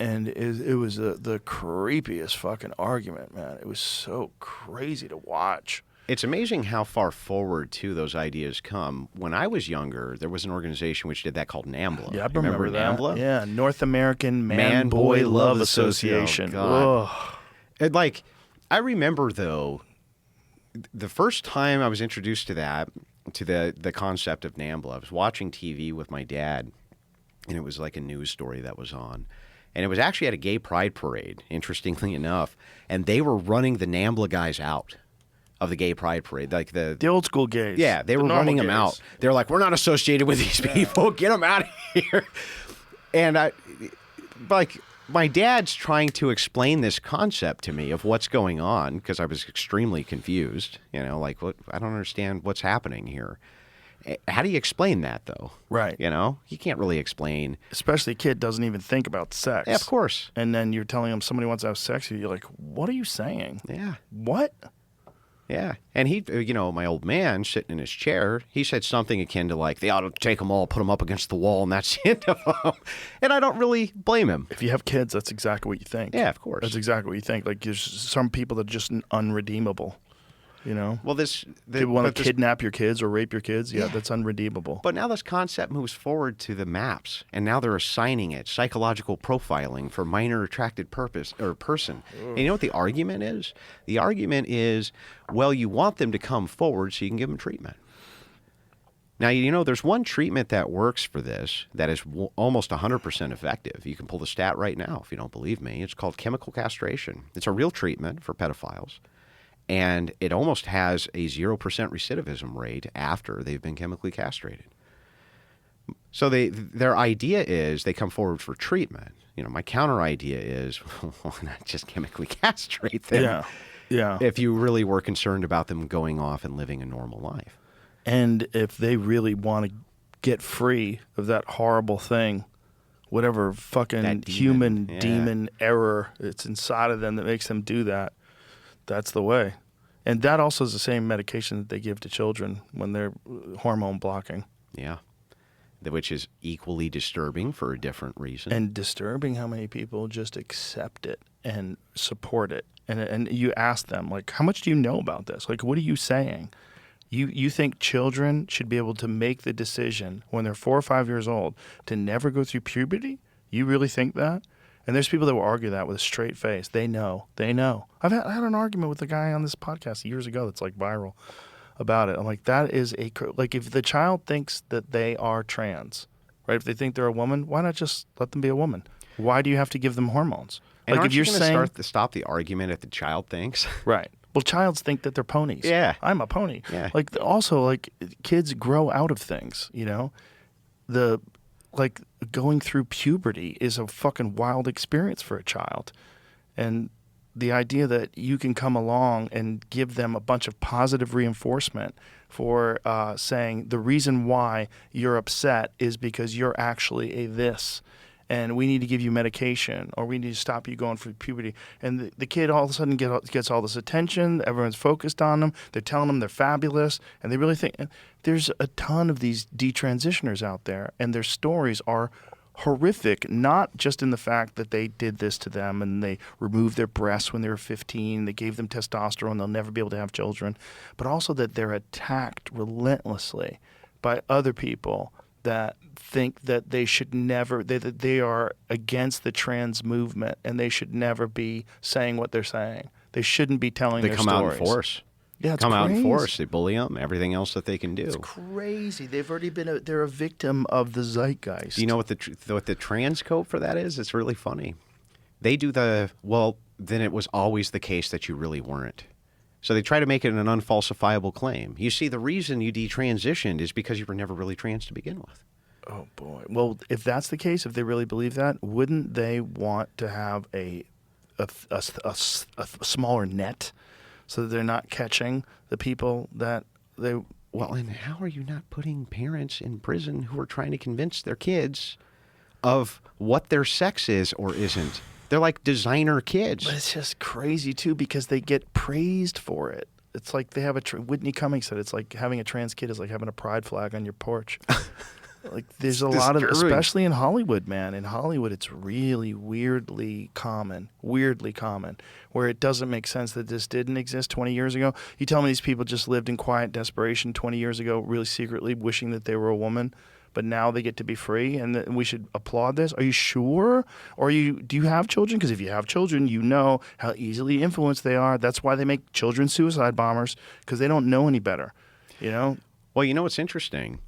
And it was the creepiest fucking argument, man. It was so crazy to watch. It's amazing how far forward, too, those ideas come. When I was younger, there was an organization which did that called NAMBLA. Yeah, I You remember that. NAMBLA? Yeah, North American Man-Boy Love Association. God. Ugh. And, I remember, though, the first time I was introduced to that, to the concept of NAMBLA, I was watching TV with my dad, and it was like a news story that was on. And it was actually at a gay pride parade, interestingly enough, and they were running the NAMBLA guys out of the gay pride parade. Like the old school gays. Yeah, they The were normal running them gays. out. They're like, we're not associated with these people. Get them out of here. And my dad's trying to explain this concept to me of what's going on because I was extremely confused. What? I don't understand what's happening here. How do you explain that, though? Right. You can't really explain. Especially a kid doesn't even think about sex. Yeah, of course. And then you're telling him somebody wants to have sex with you. You're like, what are you saying? Yeah. What? Yeah. And he, my old man sitting in his chair, he said something akin to they ought to take them all, put them up against the wall, and that's the end of them. And I don't really blame him. If you have kids, that's exactly what you think. Yeah, of course. That's exactly what you think. Like, there's some people that are just unredeemable. Well, People want to kidnap your kids or rape your kids. Yeah, that's unredeemable. But now this concept moves forward to the maps, and now they're assigning it psychological profiling for minor attracted person. And you know what the argument is? The argument is, well, you want them to come forward so you can give them treatment. Now, there's one treatment that works for this that is almost 100% effective. You can pull the stat right now if you don't believe me. It's called chemical castration. It's a real treatment for pedophiles. And it almost has a 0% recidivism rate after they've been chemically castrated. So their idea is they come forward for treatment. My counter idea is, why not just chemically castrate them? Yeah. If you really were concerned about them going off and living a normal life. And if they really want to get free of that horrible thing, whatever fucking That demon, human yeah. demon error that's inside of them that makes them do that, that's the way. And that also is the same medication that they give to children when they're hormone blocking. Yeah. Which is equally disturbing for a different reason. And disturbing how many people just accept it and support it. And you ask them, how much do you know about this? What are you saying? You think children should be able to make the decision when they're 4 or 5 years old to never go through puberty? You really think that? And there's people that will argue that with a straight face. They know. I had an argument with a guy on this podcast years ago that's viral about it. I'm like, that is if the child thinks that they are trans, right? If they think they're a woman, why not just let them be a woman? Why do you have to give them hormones? And aren't if you're you saying going to stop the argument if the child thinks? right. Well, childs think that they're ponies. Yeah. I'm a pony. Yeah. Also, kids grow out of things, going through puberty is a fucking wild experience for a child. And the idea that you can come along and give them a bunch of positive reinforcement for saying the reason why you're upset is because you're actually a this, and we need to give you medication, or we need to stop you going through puberty. And the kid all of a sudden gets all this attention. Everyone's focused on them. They're telling them they're fabulous, and they really think there's a ton of these detransitioners out there, and their stories are horrific, not just in the fact that they did this to them and they removed their breasts when they were 15, they gave them testosterone, they'll never be able to have children, but also that they're attacked relentlessly by other people that think that they should never, that they are against the trans movement and they should never be saying what they're saying. They shouldn't be telling They their come stories. out in force. Yeah, it's come out in crazy. force. They bully them. Everything else that they can do. It's crazy. They've already been. They're a victim of the zeitgeist. Do you know what the trans code for that is? It's really funny. They do then it was always the case that you really weren't. So they try to make it an unfalsifiable claim. You see, the reason you detransitioned is because you were never really trans to begin with. Oh boy. Well, if that's the case, if they really believe that, wouldn't they want to have a smaller net, so that they're not catching the people that they? Well, and how are you not putting parents in prison who are trying to convince their kids of what their sex is or isn't? They're like designer kids. But it's just crazy too because they get praised for it. It's like they have Whitney Cummings said it's like having a trans kid is like having a pride flag on your porch. Like there's a lot of, especially in Hollywood, man. In Hollywood, it's really weirdly common, where it doesn't make sense that this didn't exist 20 years ago. You tell me these people just lived in quiet desperation 20 years ago, really secretly wishing that they were a woman, but now they get to be free, and we should applaud this. Are you sure? Or do you have children? Because if you have children, you know how easily influenced they are. That's why they make children suicide bombers, because they don't know any better, you know? Well, you know what's interesting?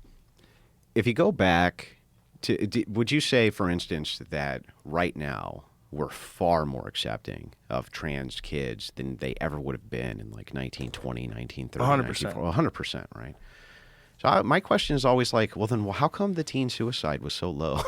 If you go back to, would you say, for instance, that right now we're far more accepting of trans kids than they ever would have been in like 1920, 1930, 100%. 100%, right? So my question is always like, well, then how come the teen suicide was so low?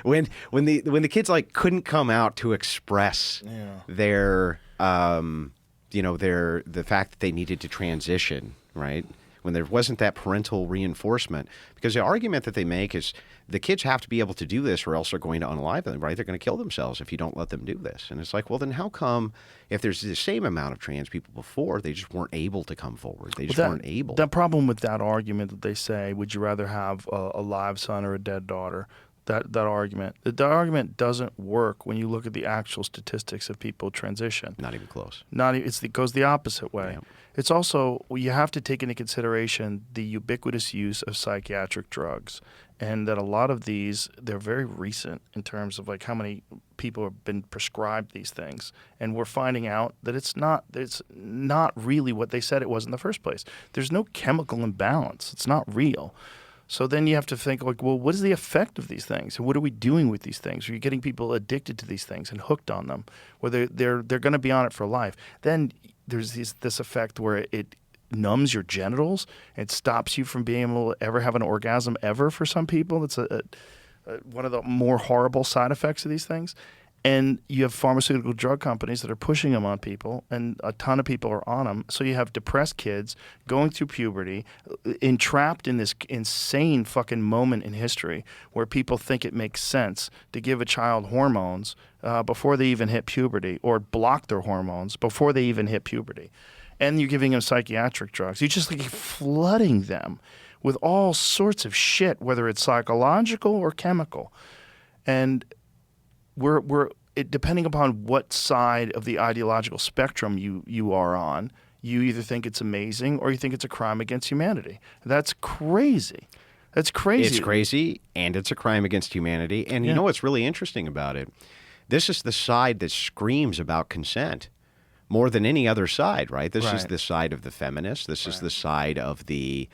when the kids like couldn't come out to express their, the fact that they needed to transition, right? When there wasn't that parental reinforcement. Because the argument that they make is the kids have to be able to do this or else they're going to unalive them, right? They're going to kill themselves if you don't let them do this. And it's like, well, then how come if there's the same amount of trans people before, they just weren't able to come forward? They just weren't able. The problem with that argument that they say, would you rather have a live son or a dead daughter? That argument doesn't work when you look at the actual statistics of people transition. Not even close. It goes the opposite way. Yeah. It's also, you have to take into consideration the ubiquitous use of psychiatric drugs, and that a lot of these, they're very recent in terms of like how many people have been prescribed these things, and we're finding out that it's not really what they said it was in the first place. There's no chemical imbalance. It's not real. So then you have to think, like, well, what is the effect of these things? And what are we doing with these things? Are you getting people addicted to these things and hooked on them, where they're going to be on it for life? Then there's this effect where it numbs your genitals. It stops you from being able to ever have an orgasm ever for some people. That's one of the more horrible side effects of these things. And you have pharmaceutical drug companies that are pushing them on people, and a ton of people are on them. So you have depressed kids going through puberty, entrapped in this insane fucking moment in history where people think it makes sense to give a child hormones before they even hit puberty, or block their hormones before they even hit puberty. And you're giving them psychiatric drugs. You're just like flooding them with all sorts of shit, whether it's psychological or chemical. And depending upon what side of the ideological spectrum you are on, you either think it's amazing or you think it's a crime against humanity. That's crazy. That's crazy. It's crazy, and it's a crime against humanity. And you know what's really interesting about it? This is the side that screams about consent more than any other side, right? This is the side of the feminists. This is the side of the,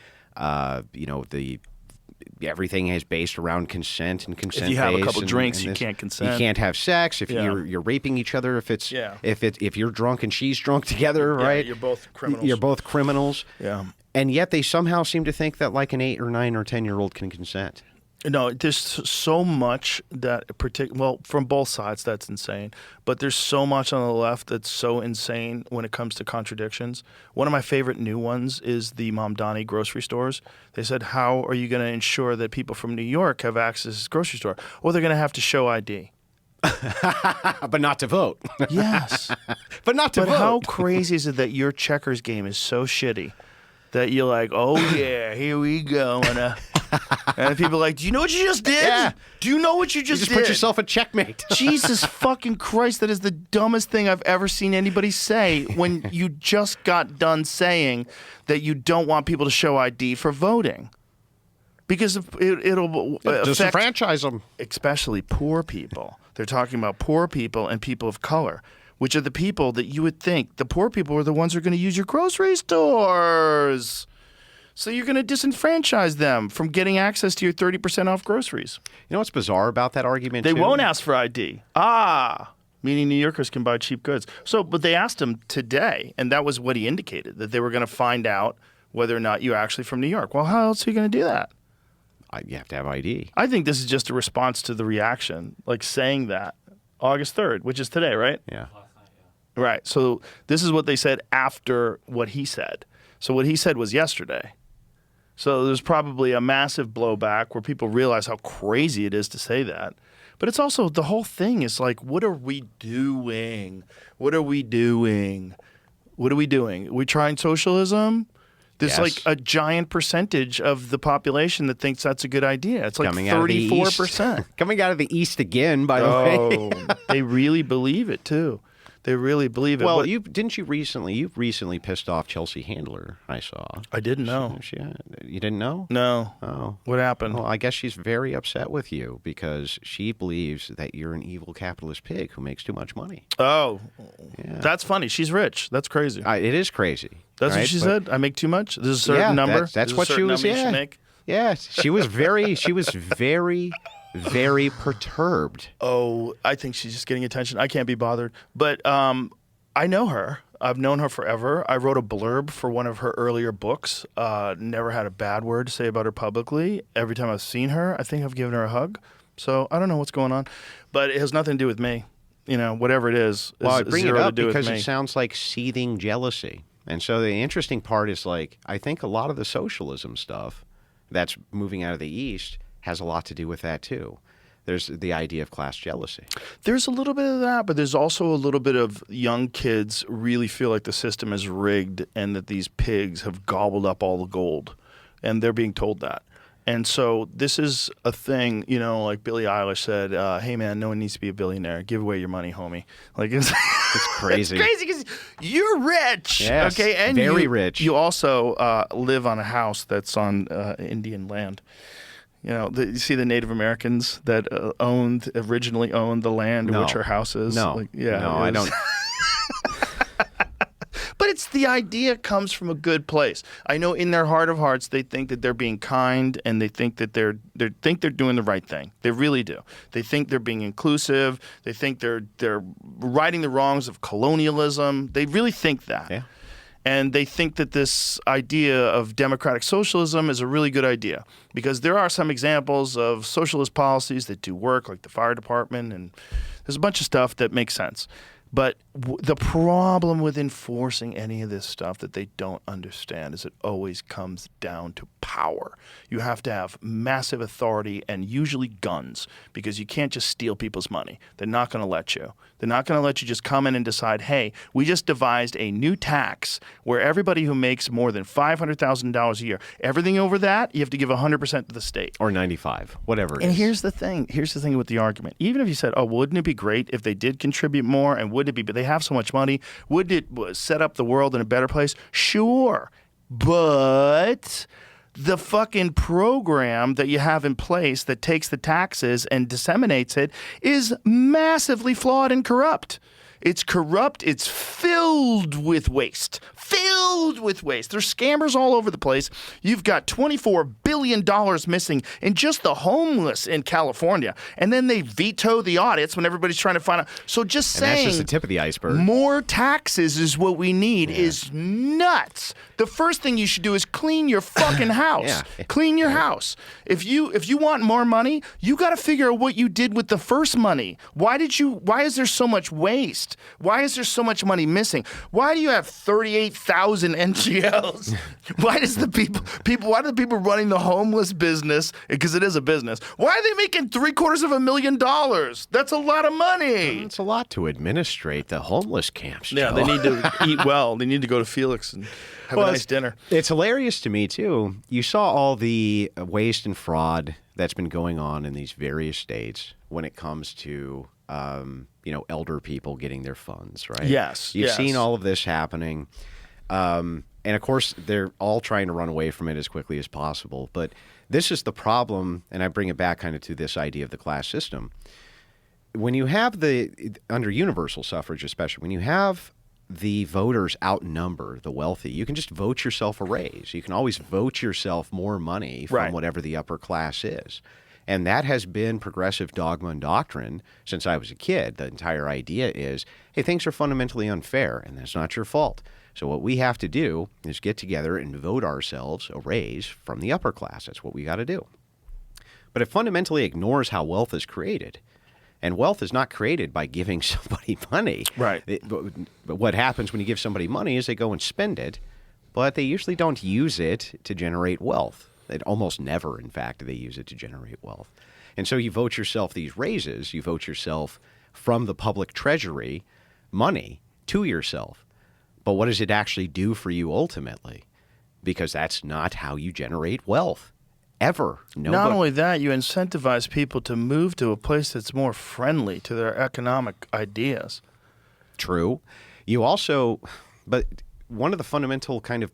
everything is based around consent and consent. If you have a couple drinks, you can't consent. You can't have sex. If you're raping each other, if you're drunk and she's drunk together, right? You're both criminals. You're both criminals. Yeah. And yet they somehow seem to think that like an 8 or 9 or 10-year-old can consent. No, there's so much that from both sides that's insane, but there's so much on the left that's so insane when it comes to contradictions. One of my favorite new ones is the Mamdani grocery stores. They said, how are you going to ensure that people from New York have access to this grocery store? Well, they're going to have to show ID. But not to vote. Yes. But not to vote. But how crazy is it that your checkers game is so shitty that you're like, oh yeah, here we go, and And people are like, do you know what you just did? Yeah. Do you know what you You just just did? put yourself at checkmate. Jesus fucking Christ, that is the dumbest thing I've ever seen anybody say when you just got done saying that you don't want people to show ID for voting. Because it'll affect, Disenfranchise them. especially poor people. They're talking about poor people and people of color, which are the people that you would think the poor people are the ones who are going to use your grocery stores. So you're going to disenfranchise them from getting access to your 30% off groceries. You know what's bizarre about that argument? They too? won't ask for ID. Meaning New Yorkers can buy cheap goods. So, but they asked him today, and that was what he indicated, that they were going to find out whether or not you're actually from New York. Well, how else are you going to do that? You have to have ID. I think this is just a response to the reaction, like saying that August 3rd, which is today, right? Yeah. Right. So this is what they said after what he said. So what he said was yesterday. So there's probably a massive blowback where people realize how crazy it is to say that. But it's also, the whole thing is like, what are we doing? What are we doing? What are we doing? Are we trying socialism? There's Yes. like a giant percentage of the population that thinks that's a good idea. It's like Coming out of the East. 34%. Coming out of the East again, by the way. Oh, they really believe it too. They really believe it. Well, What- you recently pissed off Chelsea Handler, I saw. I didn't know. You didn't know? No. Oh. What happened? Well, I guess she's very upset with you because she believes that you're an evil capitalist pig who makes too much money. Oh, that's funny. She's rich. That's crazy. It is crazy. That's right? what she But- said. I make too much. There's a certain Yeah, number. that's There's a what she certain was. number you should Yeah, make. yeah. She was very, very perturbed. Oh, I think she's just getting attention. I can't be bothered. But I know her. I've known her forever. I wrote a blurb for one of her earlier books. Never had a bad word to say about her publicly. Every time I've seen her, I think I've given her a hug. So I don't know what's going on, but it has nothing to do with me. You know, whatever it is Well, I bring it zero to up do because with me. it sounds like seething jealousy. And so the interesting part is like, I think a lot of the socialism stuff that's moving out of the East has a lot to do with that too. There's the idea of class jealousy. There's a little bit of that, but there's also a little bit of young kids really feel like the system is rigged and that these pigs have gobbled up all the gold, and they're being told that. And so this is a thing, you know, like Billie Eilish said, hey, man, no one needs to be a billionaire. Give away your money, homie. Like it's crazy. It's crazy because you're rich. Yes, okay, and very rich. You also live on a house that's on Indian land. You know, you see the Native Americans that originally owned the land in No. which her house is? No. Like, yeah, No, it I was- don't. But it's the idea comes from a good place. I know in their heart of hearts they think that they're being kind and they think that they're doing the right thing. They really do. They think they're being inclusive. They think they're righting the wrongs of colonialism. They really think that. Yeah. And they think that this idea of democratic socialism is a really good idea because there are some examples of socialist policies that do work, like the fire department, and there's a bunch of stuff that makes sense. But the problem with enforcing any of this stuff that they don't understand is it always comes down to power. You have to have massive authority and usually guns because you can't just steal people's money. They're not going to let you. They're not going to let you just come in and decide, hey, we just devised a new tax where everybody who makes more than $500,000 a year, everything over that, you have to give 100% to the state. Or 95, whatever it And is. here's the thing. Here's the thing with the argument. Even if you said, oh, wouldn't it be great if they did contribute more and wouldn't it be, but they have so much money, wouldn't it set up the world in a better place? Sure. But the fucking program that you have in place that takes the taxes and disseminates it is massively flawed and corrupt. It's corrupt. It's filled with waste. Filled with waste. There's scammers all over the place. You've got $24 billion missing in just the homeless in California. And then they veto the audits when everybody's trying to find out. So just And that's saying just the tip of the iceberg. more taxes is what we need is nuts. The first thing you should do is clean your fucking house. Yeah. Clean your house. If you want more money, you got to figure out what you did with the first money. Why is there so much waste? Why is there so much money missing? Why do you have 38,000 NGLs? Why do the people running the homeless business, because it is a business, why are they making $750,000? That's a lot of money. It's a lot to administrate the homeless camps. Yeah, Joe. they need to eat well. They need to go to Felix and Have a nice dinner. It's hilarious to me, too. You saw all the waste and fraud that's been going on in these various states when it comes to, elder people getting their funds, right? Yes. You've yes. seen all of this happening. And, of course, they're all trying to run away from it as quickly as possible. But this is the problem, and I bring it back kind of to this idea of the class system. When you have under universal suffrage especially, when you have the voters outnumber the wealthy, you can just vote yourself a raise. You can always vote yourself more money from Right. whatever the upper class is. And that has been progressive dogma and doctrine since I was a kid. The entire idea is, hey, things are fundamentally unfair, and that's not your fault. So what we have to do is get together and vote ourselves a raise from the upper class. That's what we got to do. But it fundamentally ignores how wealth is created. And wealth is not created by giving somebody money. Right. But what happens when you give somebody money is they go and spend it, but they usually don't use it to generate wealth. It almost never, in fact, do they use it to generate wealth. And so you vote yourself these raises, you vote yourself from the public treasury money to yourself. But what does it actually do for you ultimately? Because that's not how you generate wealth. Ever. Not only that, you incentivize people to move to a place that's more friendly to their economic ideas. True. You also, but one of the fundamental kind of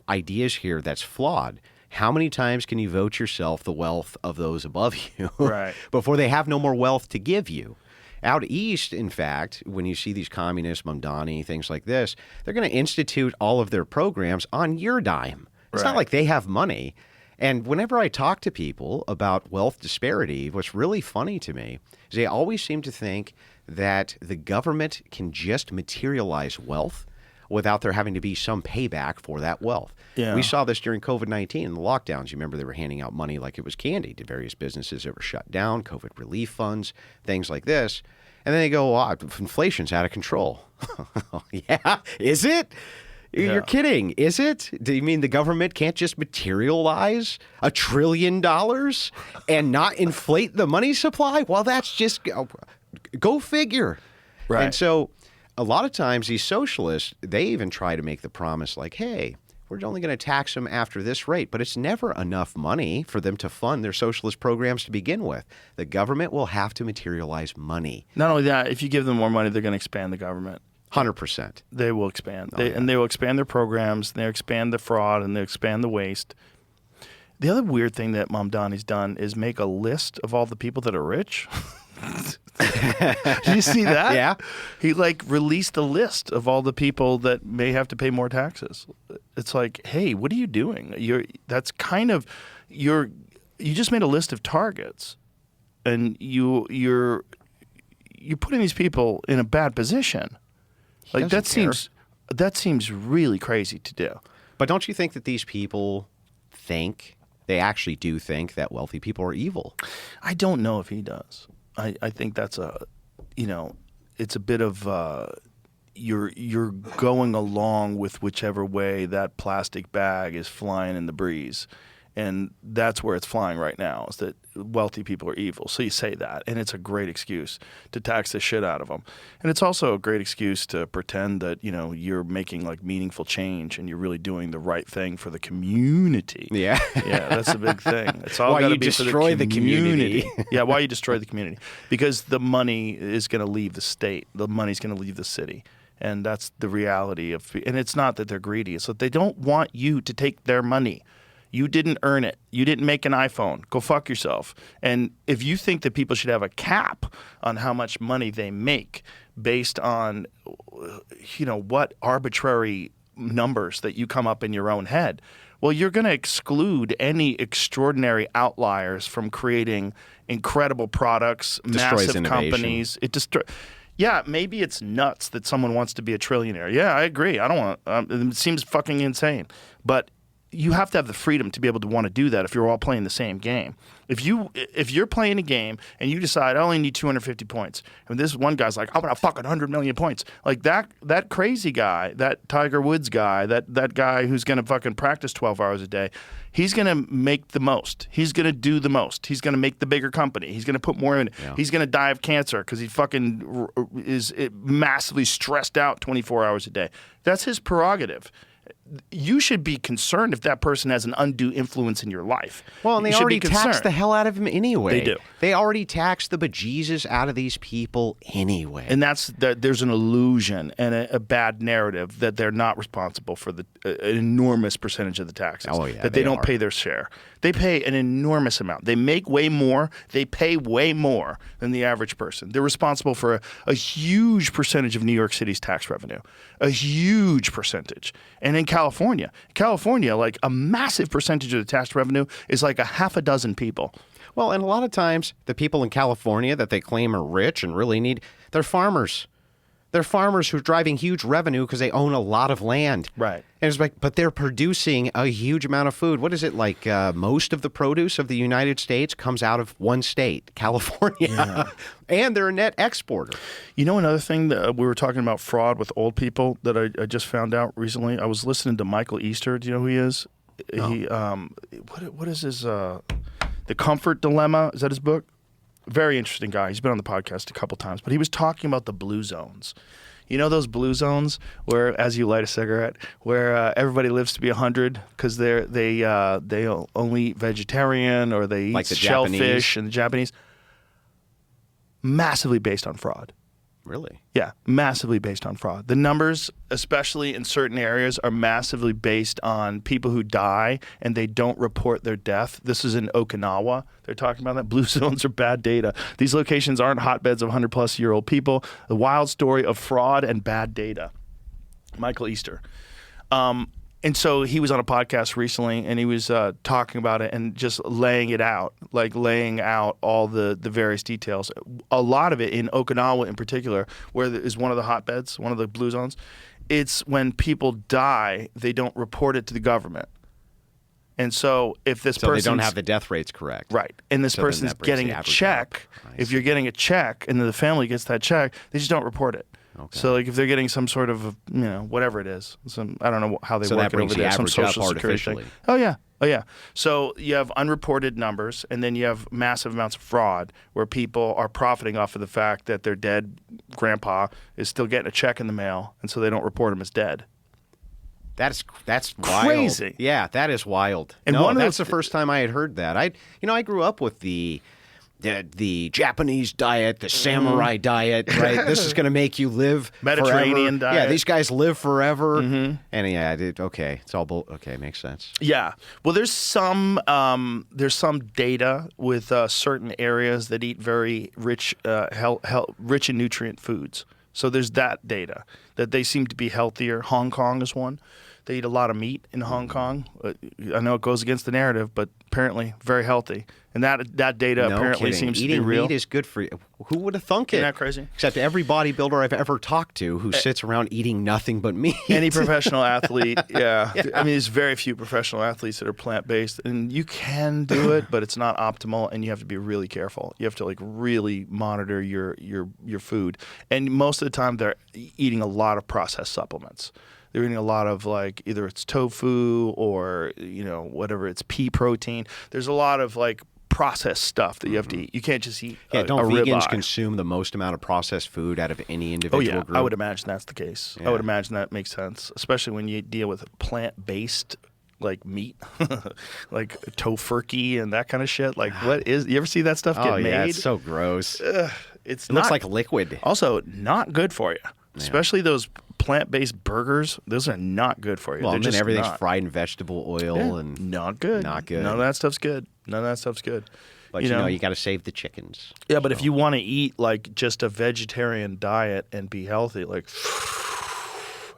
ideas here that's flawed, how many times can you vote yourself the wealth of those above you Right. before they have no more wealth to give you? Out east, in fact, when you see these communists, Mamdani, things like this, they're going to institute all of their programs on your dime. It's not Right. like they have money. And whenever I talk to people about wealth disparity, what's really funny to me is they always seem to think that the government can just materialize wealth without there having to be some payback for that wealth. Yeah. We saw this during COVID-19 and the lockdowns. You remember they were handing out money like it was candy to various businesses that were shut down, COVID relief funds, things like this. And then they go, oh, inflation's out of control. Yeah, is it? You're kidding, is it? Do you mean the government can't just materialize $1 trillion and not inflate the money supply? Well, that's just go figure. Right. And so a lot of times these socialists, they even try to make the promise like, hey, we're only going to tax them after this rate, but it's never enough money for them to fund their socialist programs to begin with. The government will have to materialize money. Not only that, if you give them more money, they're going to expand the government. 100%. They will expand. And they will expand their programs, and they'll expand the fraud, and they'll expand the waste. The other weird thing that Mamdani's done is make a list of all the people that are rich. Did you see that? Yeah. He released a list of all the people that may have to pay more taxes. It's like, hey, what are you doing? You just made a list of targets, and you're putting these people in a bad position. Like that seems really crazy to do. But don't you think that these people they actually do think that wealthy people are evil? I don't know if he does. I think that's it's a bit of you're going along with whichever way that plastic bag is flying in the breeze. And that's where it's flying right now, is that wealthy people are evil. So you say that, and it's a great excuse to tax the shit out of them. And it's also a great excuse to pretend that, you're making meaningful change and you're really doing the right thing for the community. Yeah. Yeah, that's a big thing. It's all Why got to you be for destroy the the community. community. Yeah, why you destroy the community. Because the money is going to leave the state. The money's going to leave the city. And that's the reality and it's not that they're greedy. It's that they don't want you to take their money. You didn't earn it. You didn't make an iPhone. Go fuck yourself. And if you think that people should have a cap on how much money they make based on, what arbitrary numbers that you come up in your own head, well, you're going to exclude any extraordinary outliers from creating incredible products, massive innovation. Companies. Yeah, maybe it's nuts that someone wants to be a trillionaire. Yeah, I agree. I don't want. It seems fucking insane, but you have to have the freedom to be able to want to do that if you're all playing the same game. If you're playing a game and you decide I only need 250 points, and this one guy's like, I'm gonna fucking 100 million points, like that crazy guy, that Tiger Woods guy, that guy who's gonna fucking practice 12 hours a day, he's gonna make the most. He's gonna do the most. He's gonna make the bigger company. He's gonna put more in it. Yeah. He's gonna die of cancer because he fucking is massively stressed out 24 hours a day. That's his prerogative. you should be concerned if that person has an undue influence in your life. Well, and You they should already be tax concerned. the hell out of them anyway. They do. They already tax the bejesus out of these people anyway. And there's an illusion and a bad narrative that they're not responsible for an enormous percentage of the taxes. Oh, yeah, that they they don't are. pay their share. They pay an enormous amount. They make way more. They pay way more than the average person. They're responsible for a huge percentage of New York City's tax revenue, a huge percentage. And in California, like a massive percentage of the tax revenue is like a half a dozen people. Well, and a lot of times the people in California that they claim are rich and really need, they're farmers. They're farmers who are driving huge revenue because they own a lot of land. Right. And it's like, but they're producing a huge amount of food. What is it like? Most of the produce of the United States comes out of one state, California, and they're a net exporter. You know, another thing that we were talking about fraud with old people that I just found out recently. I was listening to Michael Easter. Do you know who he is? No. He what is his The Comfort Dilemma? Is that his book? Very interesting guy. He's been on the podcast a couple times, but he was talking about the blue zones. You know those blue zones where, as you light a cigarette, where everybody lives to be 100 because they only eat vegetarian or they eat Like the shellfish Japanese? and the Japanese. Massively based on fraud. Really? Yeah, massively based on fraud. The numbers, especially in certain areas, are massively based on people who die and they don't report their death. This is in Okinawa. They're talking about that. Blue zones are bad data. These locations aren't hotbeds of 100-plus-year-old people. The wild story of fraud and bad data. Michael Easter. And so he was on a podcast recently, and he was talking about it and just laying out all the various details. A lot of it in Okinawa in particular, where is one of the hotbeds, one of the blue zones, it's when people die, they don't report it to the government. And so if this So person they don't have the death rates correct. right, and this So then person's that brings getting the a average check, up. I if you're see. getting a check and then the family gets that check, they just don't report it. Okay. So like if they're getting some sort of whatever it is, I don't know how they So work that it over brings the there, some average up social security thing. artificially. Oh yeah. So you have unreported numbers, and then you have massive amounts of fraud where people are profiting off of the fact that their dead grandpa is still getting a check in the mail, and so they don't report him as dead. That's wild. Crazy. Yeah, that is wild. And No, one of that's the- the first time I had heard that. I grew up with the Japanese diet, the samurai diet, right? This is going to make you live Mediterranean forever. diet. Yeah, these guys live forever. And yeah, okay, it's all okay, makes sense. Yeah. Well, there's some data with certain areas that eat very rich rich in nutrient foods. So there's that data that they seem to be healthier. Hong Kong is one. They eat a lot of meat in Hong Kong. I know it goes against the narrative, but apparently very healthy. And that data No apparently kidding. seems Eating to be real. meat is good for you. Who would have thunk it? Isn't that crazy? Except every bodybuilder I've ever talked to who sits around eating nothing but meat. Any professional athlete, yeah. I mean, there's very few professional athletes that are plant-based, and you can do it, but it's not optimal, and you have to be really careful. You have to really monitor your food, and most of the time they're eating a lot of processed supplements. They're eating a lot of either it's tofu or whatever, it's pea protein. There's a lot of processed stuff that you have to eat. You can't just eat Yeah, a don't ribeye. vegans consume the most amount of processed food out of any Oh individual yeah, group? I would imagine that's the case. I Yeah. would imagine that makes sense, especially when you deal with plant-based meat, like tofurkey and that kind of shit. What is? You ever see that stuff get Oh made? yeah, it's so gross. It's It not, looks like liquid. also not good for you. Especially those plant-based burgers. Those are not good for you. Well, They're and then just everything's not. fried in vegetable oil Yeah, and not good. not good. None of that stuff's good. None of that stuff's good. but you know you got to save the chickens. Yeah, but if you want to eat just a vegetarian diet and be healthy,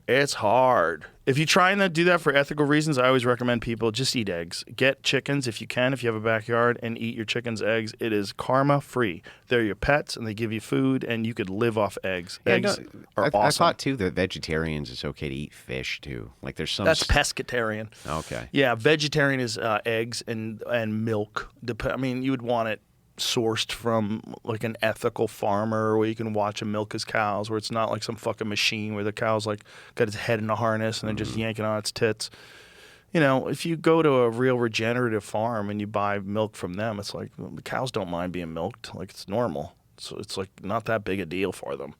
it's hard. If you're trying to do that for ethical reasons, I always recommend people just eat eggs. Get chickens if you can, if you have a backyard, and eat your chickens' eggs. It is karma free. They're your pets, and they give you food, and you could live off eggs. Eggs are awesome. I thought too that vegetarians it's okay to eat fish too. Like there's some. That's pescatarian. Okay. Yeah, vegetarian is eggs and milk. I mean, you would want it sourced from an ethical farmer where you can watch him milk his cows, where it's not like some fucking machine where the cow's got his head in a harness and then just yanking on its tits. If you go to a real regenerative farm and you buy milk from them, it's the cows don't mind being milked. It's normal. So it's not that big a deal for them.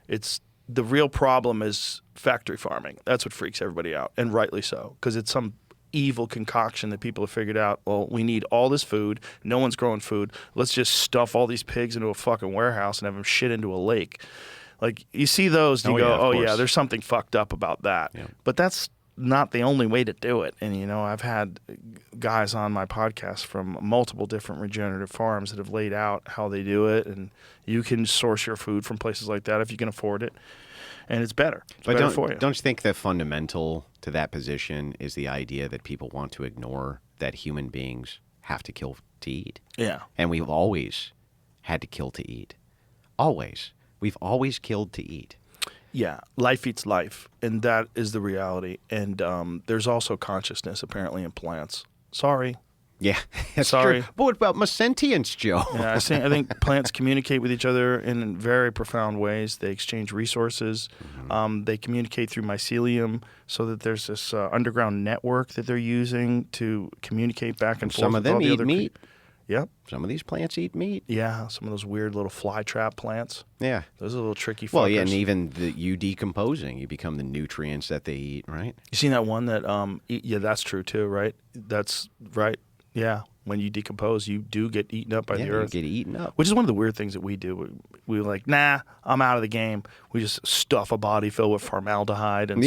It's the real problem is factory farming. That's what freaks everybody out, and rightly so, because it's some evil concoction that people have figured out. Well, we need all this food. No one's growing food. Let's just stuff all these pigs into a fucking warehouse and have them shit into a lake. Like, you see those, and you go, oh, yeah, there's something fucked up about that. Yeah. But that's not the only way to do it. And, you know, I've had guys on my podcast from multiple different regenerative farms that have laid out how they do it, and you can source your food from places like that if you can afford it, and it's better. It's but better for you. Don't you think that fundamental to that position is the idea that people want to ignore that human beings have to kill to eat? Yeah. And we've always had to kill to eat. Always. We've always killed to eat. Yeah, life eats life, and that is the reality. And there's also consciousness, apparently, in plants. Sorry. Yeah, that's Sorry. true. But what about my sentience, Joe? Yeah, I think plants communicate with each other in very profound ways. They exchange resources. They communicate through mycelium, so that there's this underground network that they're using to communicate back and forth. Some of them eat meat. Yep. Some of these plants eat meat. Yeah, some of those weird little fly trap plants. Yeah. Those are little tricky fuckers. Well, yeah, and even you decomposing, you become the nutrients that they eat, right? You seen that one that, yeah, that's true too, right? That's right. Yeah. When you decompose, you do get eaten up by the earth. You get eaten up. Which is one of the weird things that we do. We're like, nah, I'm out of the game. We just stuff a body filled with formaldehyde and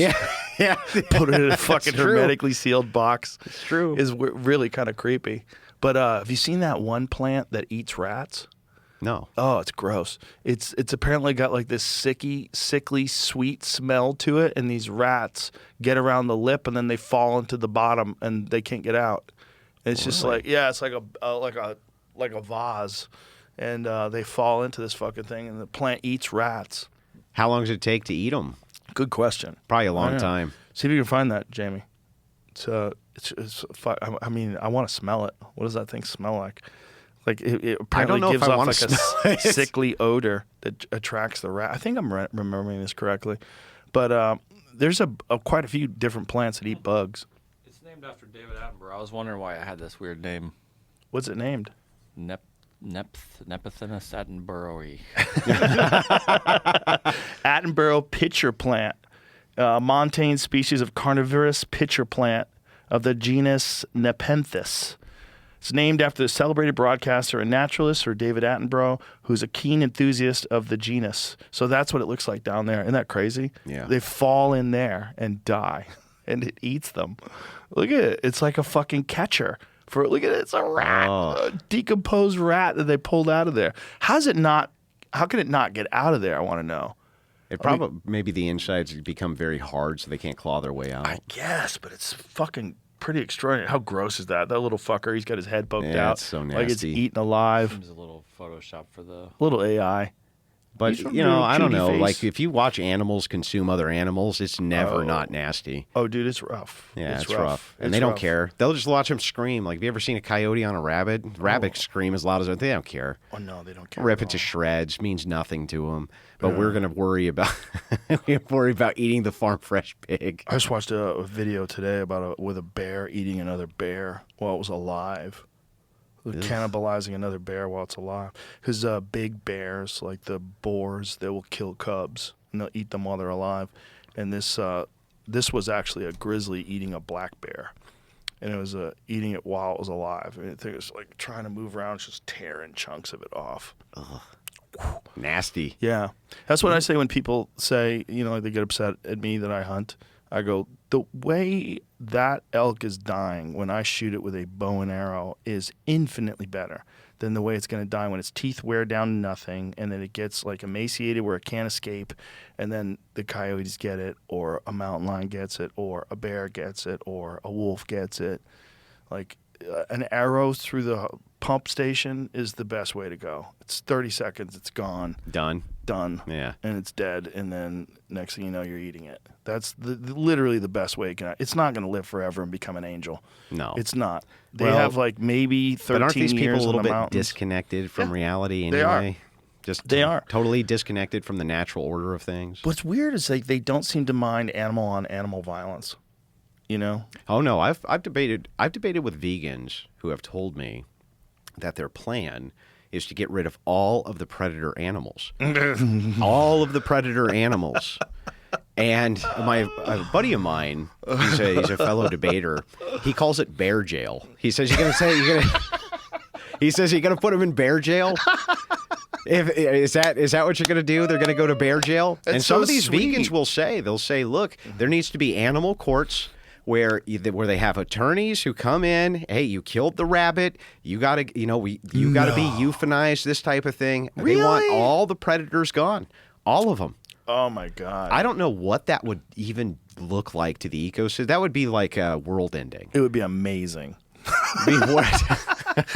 put it in a fucking hermetically sealed box. It's true. Is really kind of creepy. But have you seen that one plant that eats rats? No. Oh, it's gross. It's apparently got like this sickly, sweet smell to it, and these rats get around the lip, and then they fall into the bottom, and they can't get out. And it's just like, yeah, it's like a vase, and they fall into this fucking thing, and the plant eats rats. How long does it take to eat them? Good question. Probably a long time. See if you can find that, Jamie. I mean, I want to smell it. What does that thing smell like? Like it apparently gives off like a sickly odor that attracts the rat. I think I'm remembering this correctly, but there's quite a few different plants that eat bugs. It's named after David Attenborough. I was wondering why it had this weird name. What's it named? Nepenthes Attenborough. Attenborough pitcher plant, montane species of carnivorous pitcher plant of the genus Nepenthes. It's named after the celebrated broadcaster and naturalist, Sir David Attenborough, who's a keen enthusiast of the genus. So that's what it looks like down there. Isn't that crazy? Yeah. They fall in there and die, and it eats them. Look at it. It's like a fucking catcher. Look at it. It's a rat, a decomposed rat that they pulled out of there. How can it not get out of there? I want to know. Maybe the insides become very hard, so they can't claw their way out. I guess, but it's fucking pretty extraordinary. How gross is that? That little fucker, he's got his head poked out. It's so nasty. Like it's eaten alive. Seems a little Photoshop for the Little AI. But, I don't know. Face. Like, if you watch animals consume other animals, it's never not nasty. Oh, dude, it's rough. Yeah, it's rough. And they don't care. They'll just watch them scream. Like, have you ever seen a coyote on a rabbit? Rabbits scream as loud as they don't care. Oh, no, they don't care. Rip it to shreds. Means nothing to them. But we're going to worry about eating the farm fresh pig. I just watched a video today with a bear eating another bear while it was alive. Cannibalizing another bear while it's alive. Because big bears, like the boars, they will kill cubs and they'll eat them while they're alive. And this was actually a grizzly eating a black bear, and it was eating it while it was alive. And I think it was like trying to move around, just tearing chunks of it off. Ugh. Nasty. Yeah, that's what I say when people say, they get upset at me that I hunt. I go, the way that elk is dying when I shoot it with a bow and arrow is infinitely better than the way it's going to die when its teeth wear down to nothing, and then it gets like emaciated where it can't escape, and then the coyotes get it, or a mountain lion gets it, or a bear gets it, or a wolf gets it. Like an arrow through the pump station is the best way to go. It's 30 seconds, it's gone. Done. Yeah. And it's dead, and then next thing you know, you're eating it. That's literally the best way it can. It's not going to live forever and become an angel. No. It's not. They have like maybe 13 years. But aren't these people a little bit mountains. disconnected from reality anyway? They are. They are. Totally disconnected from the natural order of things. What's weird is they don't seem to mind animal-on-animal violence. Oh no, I've debated with vegans who have told me that their plan is to get rid of all of the predator animals. All of the predator animals. And a buddy of mine, he's a fellow debater, he calls it bear jail. He says he says you're gonna put him in bear jail. Is that what you're gonna do? They're gonna go to bear jail. And some of these vegans will say, look, there needs to be animal courts where they have attorneys who come in. Hey, you killed the rabbit. You gotta be euthanized. This type of thing. Really? They want all the predators gone, all of them. Oh my God. I don't know what that would even look like to the ecosystem. That would be like a world ending. It would be amazing. I mean, what?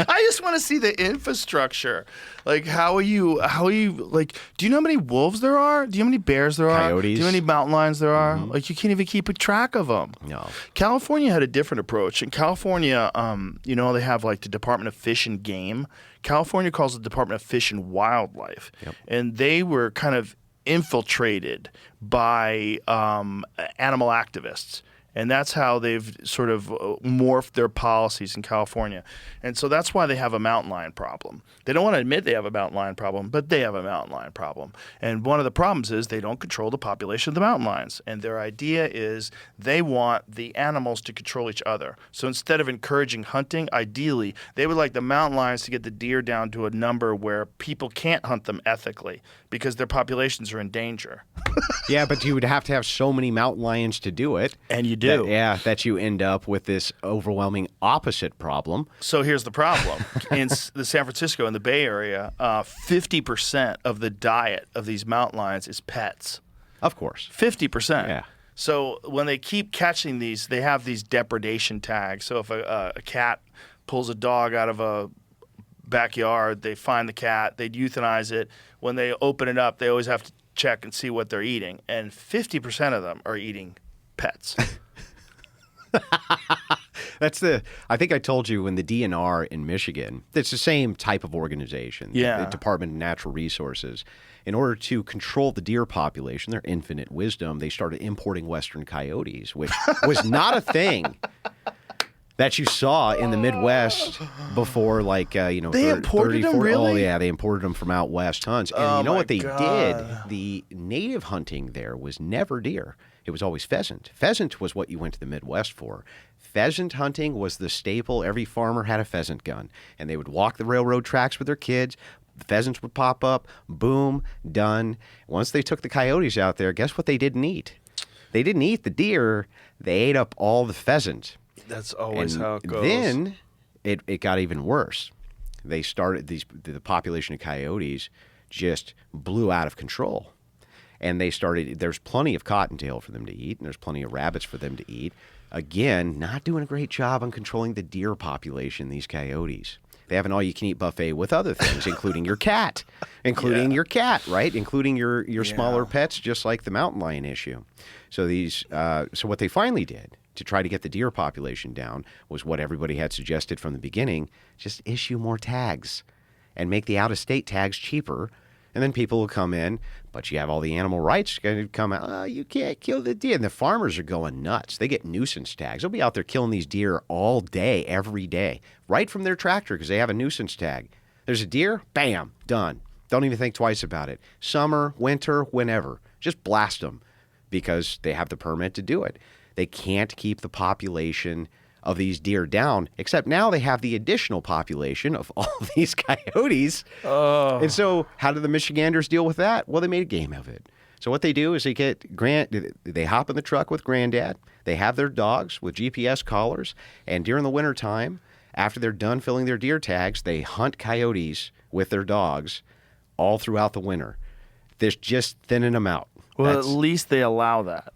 I just want to see the infrastructure. Like, how are you, like, do you know how many wolves there are? Do you know how many bears there are? Coyotes. Do you know how many mountain lions there are? Like, you can't even keep a track of them. No. California had a different approach. In California, they have like the Department of Fish and Game. California calls it the Department of Fish and Wildlife. Yep. And they were kind of infiltrated by animal activists. And that's how they've sort of morphed their policies in California. And so that's why they have a mountain lion problem. They don't want to admit they have a mountain lion problem, but they have a mountain lion problem. And one of the problems is they don't control the population of the mountain lions. And their idea is they want the animals to control each other. So instead of encouraging hunting, ideally, they would like the mountain lions to get the deer down to a number where people can't hunt them ethically because their populations are in danger. Yeah, but you would have to have so many mountain lions to do it. And you do. That you end up with this overwhelming opposite problem. So here's the problem. In the San Francisco and the Bay Area, 50% of the diet of these mountain lions is pets. Of course. 50%. Yeah. So when they keep catching these, they have these depredation tags. So if a cat pulls a dog out of a backyard, they find the cat, they'd euthanize it. When they open it up, they always have to check and see what they're eating. And 50% of them are eating pets. I think I told you in the DNR in Michigan, it's the same type of organization, yeah. The Department of Natural Resources. In order to control the deer population, their infinite wisdom, they started importing western coyotes, which was not a thing that you saw in the Midwest before, like, They imported them, 40, really? Oh, yeah, they imported them from out west tons. And you know what they did? The native hunting there was never deer. It was always pheasant. Pheasant was what you went to the Midwest for. Pheasant hunting was the staple. Every farmer had a pheasant gun. And they would walk the railroad tracks with their kids. The pheasants would pop up. Boom, done. Once they took the coyotes out there, guess what they didn't eat? They didn't eat the deer. They ate up all the pheasant. That's always how it goes. Then it got even worse. They started the population of coyotes just blew out of control. And there's plenty of cottontail for them to eat, and there's plenty of rabbits for them to eat. Again, not doing a great job on controlling the deer population, these coyotes. They have an all-you-can-eat buffet with other things, including your cat. Your cat, right? Including your smaller pets, just like the mountain lion issue. So so what they finally did to try to get the deer population down was what everybody had suggested from the beginning: just issue more tags and make the out-of-state tags cheaper. And then people will come in, but you have all the animal rights going to come out. Oh, you can't kill the deer. And the farmers are going nuts. They get nuisance tags. They'll be out there killing these deer all day, every day, right from their tractor because they have a nuisance tag. There's a deer, bam, done. Don't even think twice about it. Summer, winter, whenever. Just blast them because they have the permit to do it. They can't keep the population of these deer down, except now they have the additional population of all these coyotes. Oh. And so how do the Michiganders deal with that? Well, they made a game of it. So what they do is they hop in the truck with Granddad. They have their dogs with GPS collars. And during the wintertime, after they're done filling their deer tags, they hunt coyotes with their dogs all throughout the winter. They're just thinning them out. Well, at least they allow that.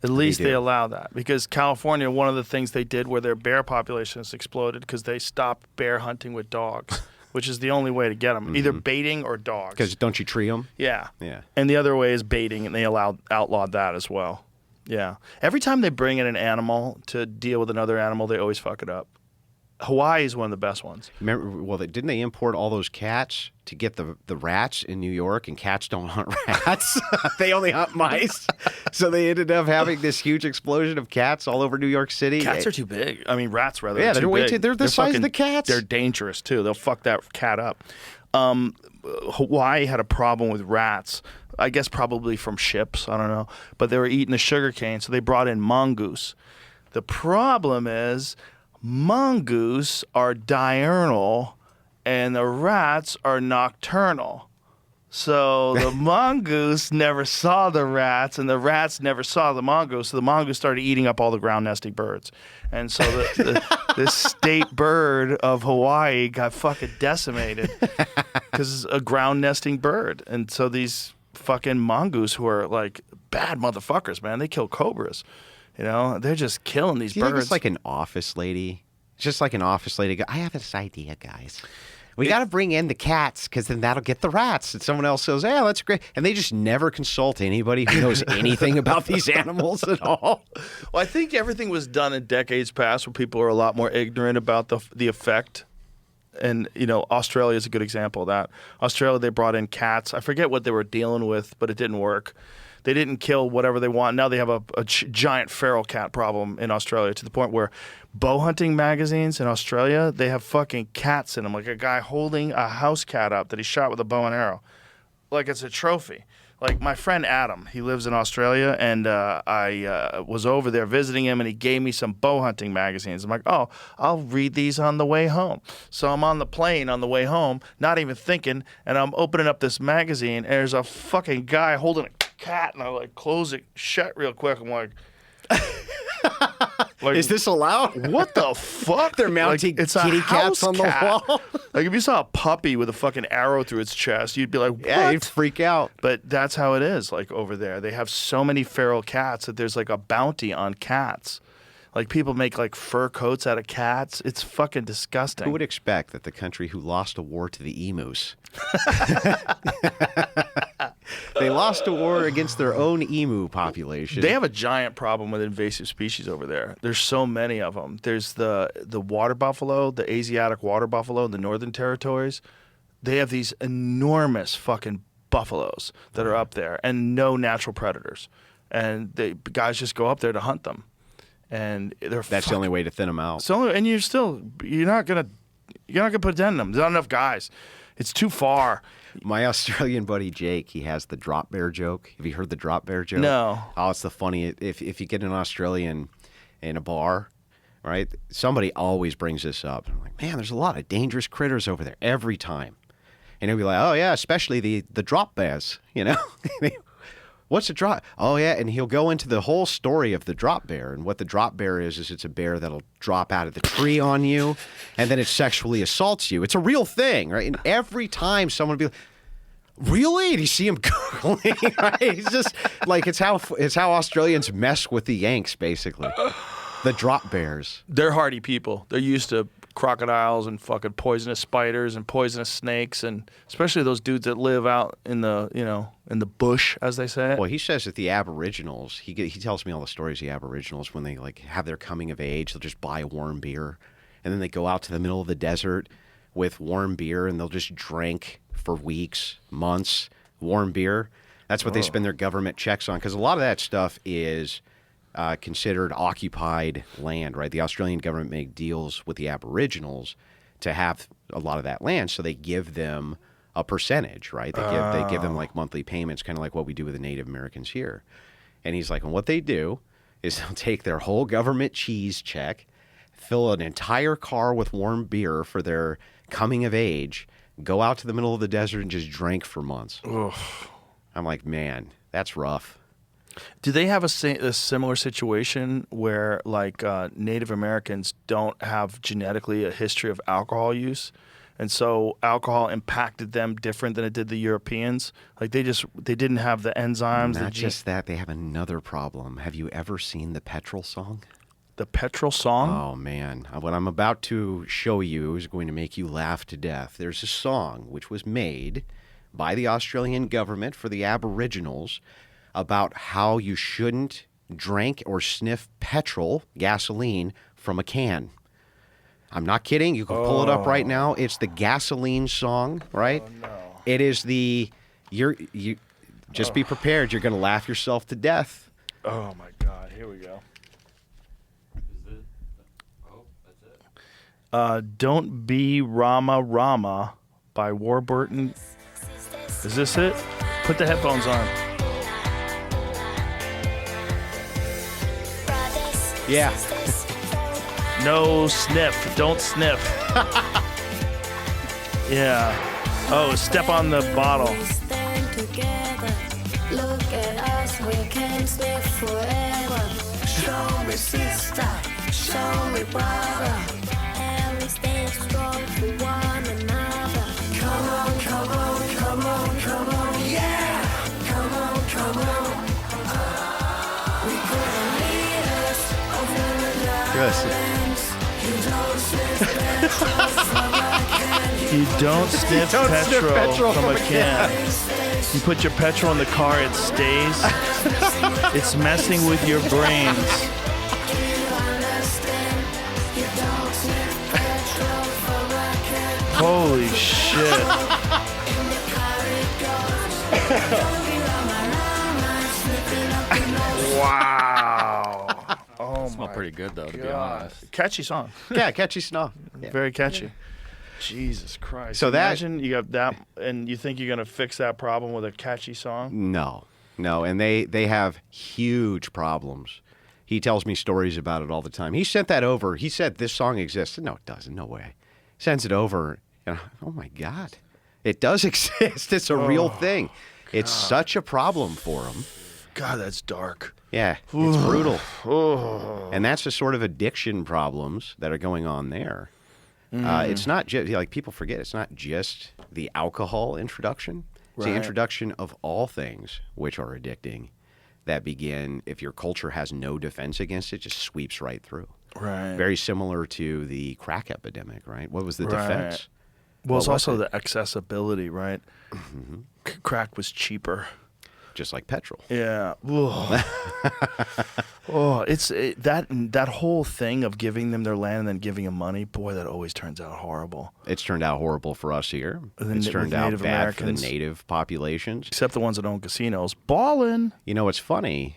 At least they allow that. Because California, one of the things they did where their bear population has exploded because they stopped bear hunting with dogs, which is the only way to get them, either baiting or dogs. Because don't you tree them? Yeah. Yeah. And the other way is baiting, and they outlawed that as well. Yeah. Every time they bring in an animal to deal with another animal, they always fuck it up. Hawaii is one of the best ones. Remember, well, didn't they import all those cats to get the rats in New York? And cats don't hunt rats. They only hunt mice. So they ended up having this huge explosion of cats all over New York City. Cats are too big. I mean, rats rather. Yeah, they're way too. They're the size of the cats. They're dangerous too. They'll fuck that cat up. Hawaii had a problem with rats. I guess probably from ships. I don't know. But they were eating the sugar cane, so they brought in mongoose. The problem is mongoose are diurnal and the rats are nocturnal. So the mongoose never saw the rats, and the rats never saw the mongoose. So the mongoose started eating up all the ground nesting birds. And so the state bird of Hawaii got fucking decimated because it's a ground nesting bird. And so these fucking mongoose, who are like bad motherfuckers, man, they kill cobras. You know, they're just killing these Do you birds. think it's like an office lady? It's just like an office lady. I have this idea, guys. We got to bring in the cats because then that'll get the rats. And someone else says, yeah, that's great. And they just never consult anybody who knows anything about these animals at all. Well, I think everything was done in decades past where people are a lot more ignorant about the effect. And, you know, Australia is a good example of that. Australia, they brought in cats. I forget what they were dealing with, but it didn't work. They didn't kill whatever they want. Now they have a giant feral cat problem in Australia, to the point where bow hunting magazines in Australia, they have fucking cats in them, like a guy holding a house cat up that he shot with a bow and arrow. Like it's a trophy. Like my friend Adam, he lives in Australia, and I was over there visiting him, and he gave me some bow hunting magazines. I'm like, oh, I'll read these on the way home. So I'm on the plane on the way home, not even thinking, and I'm opening up this magazine, and there's a fucking guy holding a cat, and I like close it shut real quick. I'm like, Is this allowed? What the fuck? They're mounting it's a kitty house cats on cat. the wall. Like if you saw a puppy with a fucking arrow through its chest, you'd be like, what? Yeah, you'd freak out. But that's how it is, like over there. They have so many feral cats that there's like a bounty on cats. Like people make like fur coats out of cats. It's fucking disgusting. Who would expect that the country who lost a war to the emus? They lost a war against their own emu population. They have a giant problem with invasive species over there. There's so many of them. There's the water buffalo, the Asiatic water buffalo in the Northern Territories. They have these enormous fucking buffaloes that are up there, and no natural predators. And guys just go up there to hunt them. And That's the only way to thin them out. And you're not gonna put a dent in them. There's not enough guys. It's too far. My Australian buddy Jake, he has the drop bear joke. Have you heard the drop bear joke? No. Oh, it's the funny. If you get an Australian in a bar, right? Somebody always brings this up. I'm like, man, there's a lot of dangerous critters over there every time. And he'll be like, oh yeah, especially the drop bears. You know, what's a drop? Oh yeah, and he'll go into the whole story of the drop bear, and what the drop bear is it's a bear that'll drop out of the tree on you, and then it sexually assaults you. It's a real thing, right? And every time someone will be like, really? And you see him googling, right? He's just like, it's how Australians mess with the Yanks, basically. The drop bears. They're hardy people. They're used to crocodiles and fucking poisonous spiders and poisonous snakes, and especially those dudes that live out in the bush, as they say. Well, he says that the Aboriginals, he tells me all the stories of the Aboriginals when they like have their coming of age, they'll just buy warm beer, and then they go out to the middle of the desert with warm beer, and they'll just drink for weeks, months, warm beer. That's what they spend their government checks on, because a lot of that stuff is considered occupied land, right? The Australian government make deals with the Aboriginals to have a lot of that land, so they give them a percentage, right? They give them like monthly payments, kind of like what we do with the Native Americans here. And he's like, and what they do is they'll take their whole government cheese check, fill an entire car with warm beer for their coming of age, go out to the middle of the desert and just drink for months. Ugh. I'm like, man, that's rough. Do they have a similar situation where like Native Americans don't have genetically a history of alcohol use? And so alcohol impacted them different than it did the Europeans. Like they didn't have the enzymes. Not just that, they have another problem. Have you ever seen the petrol song? The petrol song? Oh, man. What I'm about to show you is going to make you laugh to death. There's a song which was made by the Australian government for the Aboriginals about how you shouldn't drink or sniff petrol, gasoline, from a can. I'm not kidding. You can pull it up right now. It's the gasoline song, right? Oh, no. It is the... You just be prepared. You're going to laugh yourself to death. Oh, my God. Here we go. Don't be Rama Rama. by Warburton. Is this it? Put the headphones on. Yeah. No sniff. Don't sniff. Yeah. Oh, step on the bottle. Look at us, we can sniff forever. Show me sister, show me brother, and we stay strong for one another. Come on, come on, come on, come on, yeah! Come on, come on. We couldn't lead us over the islands. You don't sniff petrol from a can. You don't sniff petrol from a can. You put your petrol in the car, it stays. It's messing with your brains. Holy shit. Wow. Oh Smell my pretty good though, to be God. honest. Catchy song. Yeah, catchy snow. Yeah. Very catchy. Jesus Christ. So that- Imagine you have that and you think you're going to fix that problem with a catchy song? No, and they have huge problems. He tells me stories about it all the time. He sent that over. He said this song exists. No, it doesn't. No way. Sends it over. And, oh my God, it does exist. It's a real thing. It's such a problem for him. God, that's dark. Yeah, it's brutal. And that's the sort of addiction problems that are going on there. It's not just, like, people forget, it's not just the alcohol introduction. It's the Right. introduction of all things which are addicting that begin, if your culture has no defense against it, just sweeps right through. Right. Very similar to the crack epidemic, right? What was the Right. defense? Well, it's What was also it? the accessibility, right? Crack was cheaper. Just like petrol. Yeah. That whole thing of giving them their land and then giving them money, boy, that always turns out horrible. It's turned out horrible for us here. And It's with turned out Native bad Americans. for the native populations. Except the ones that own casinos. Ballin'. You know, it's funny.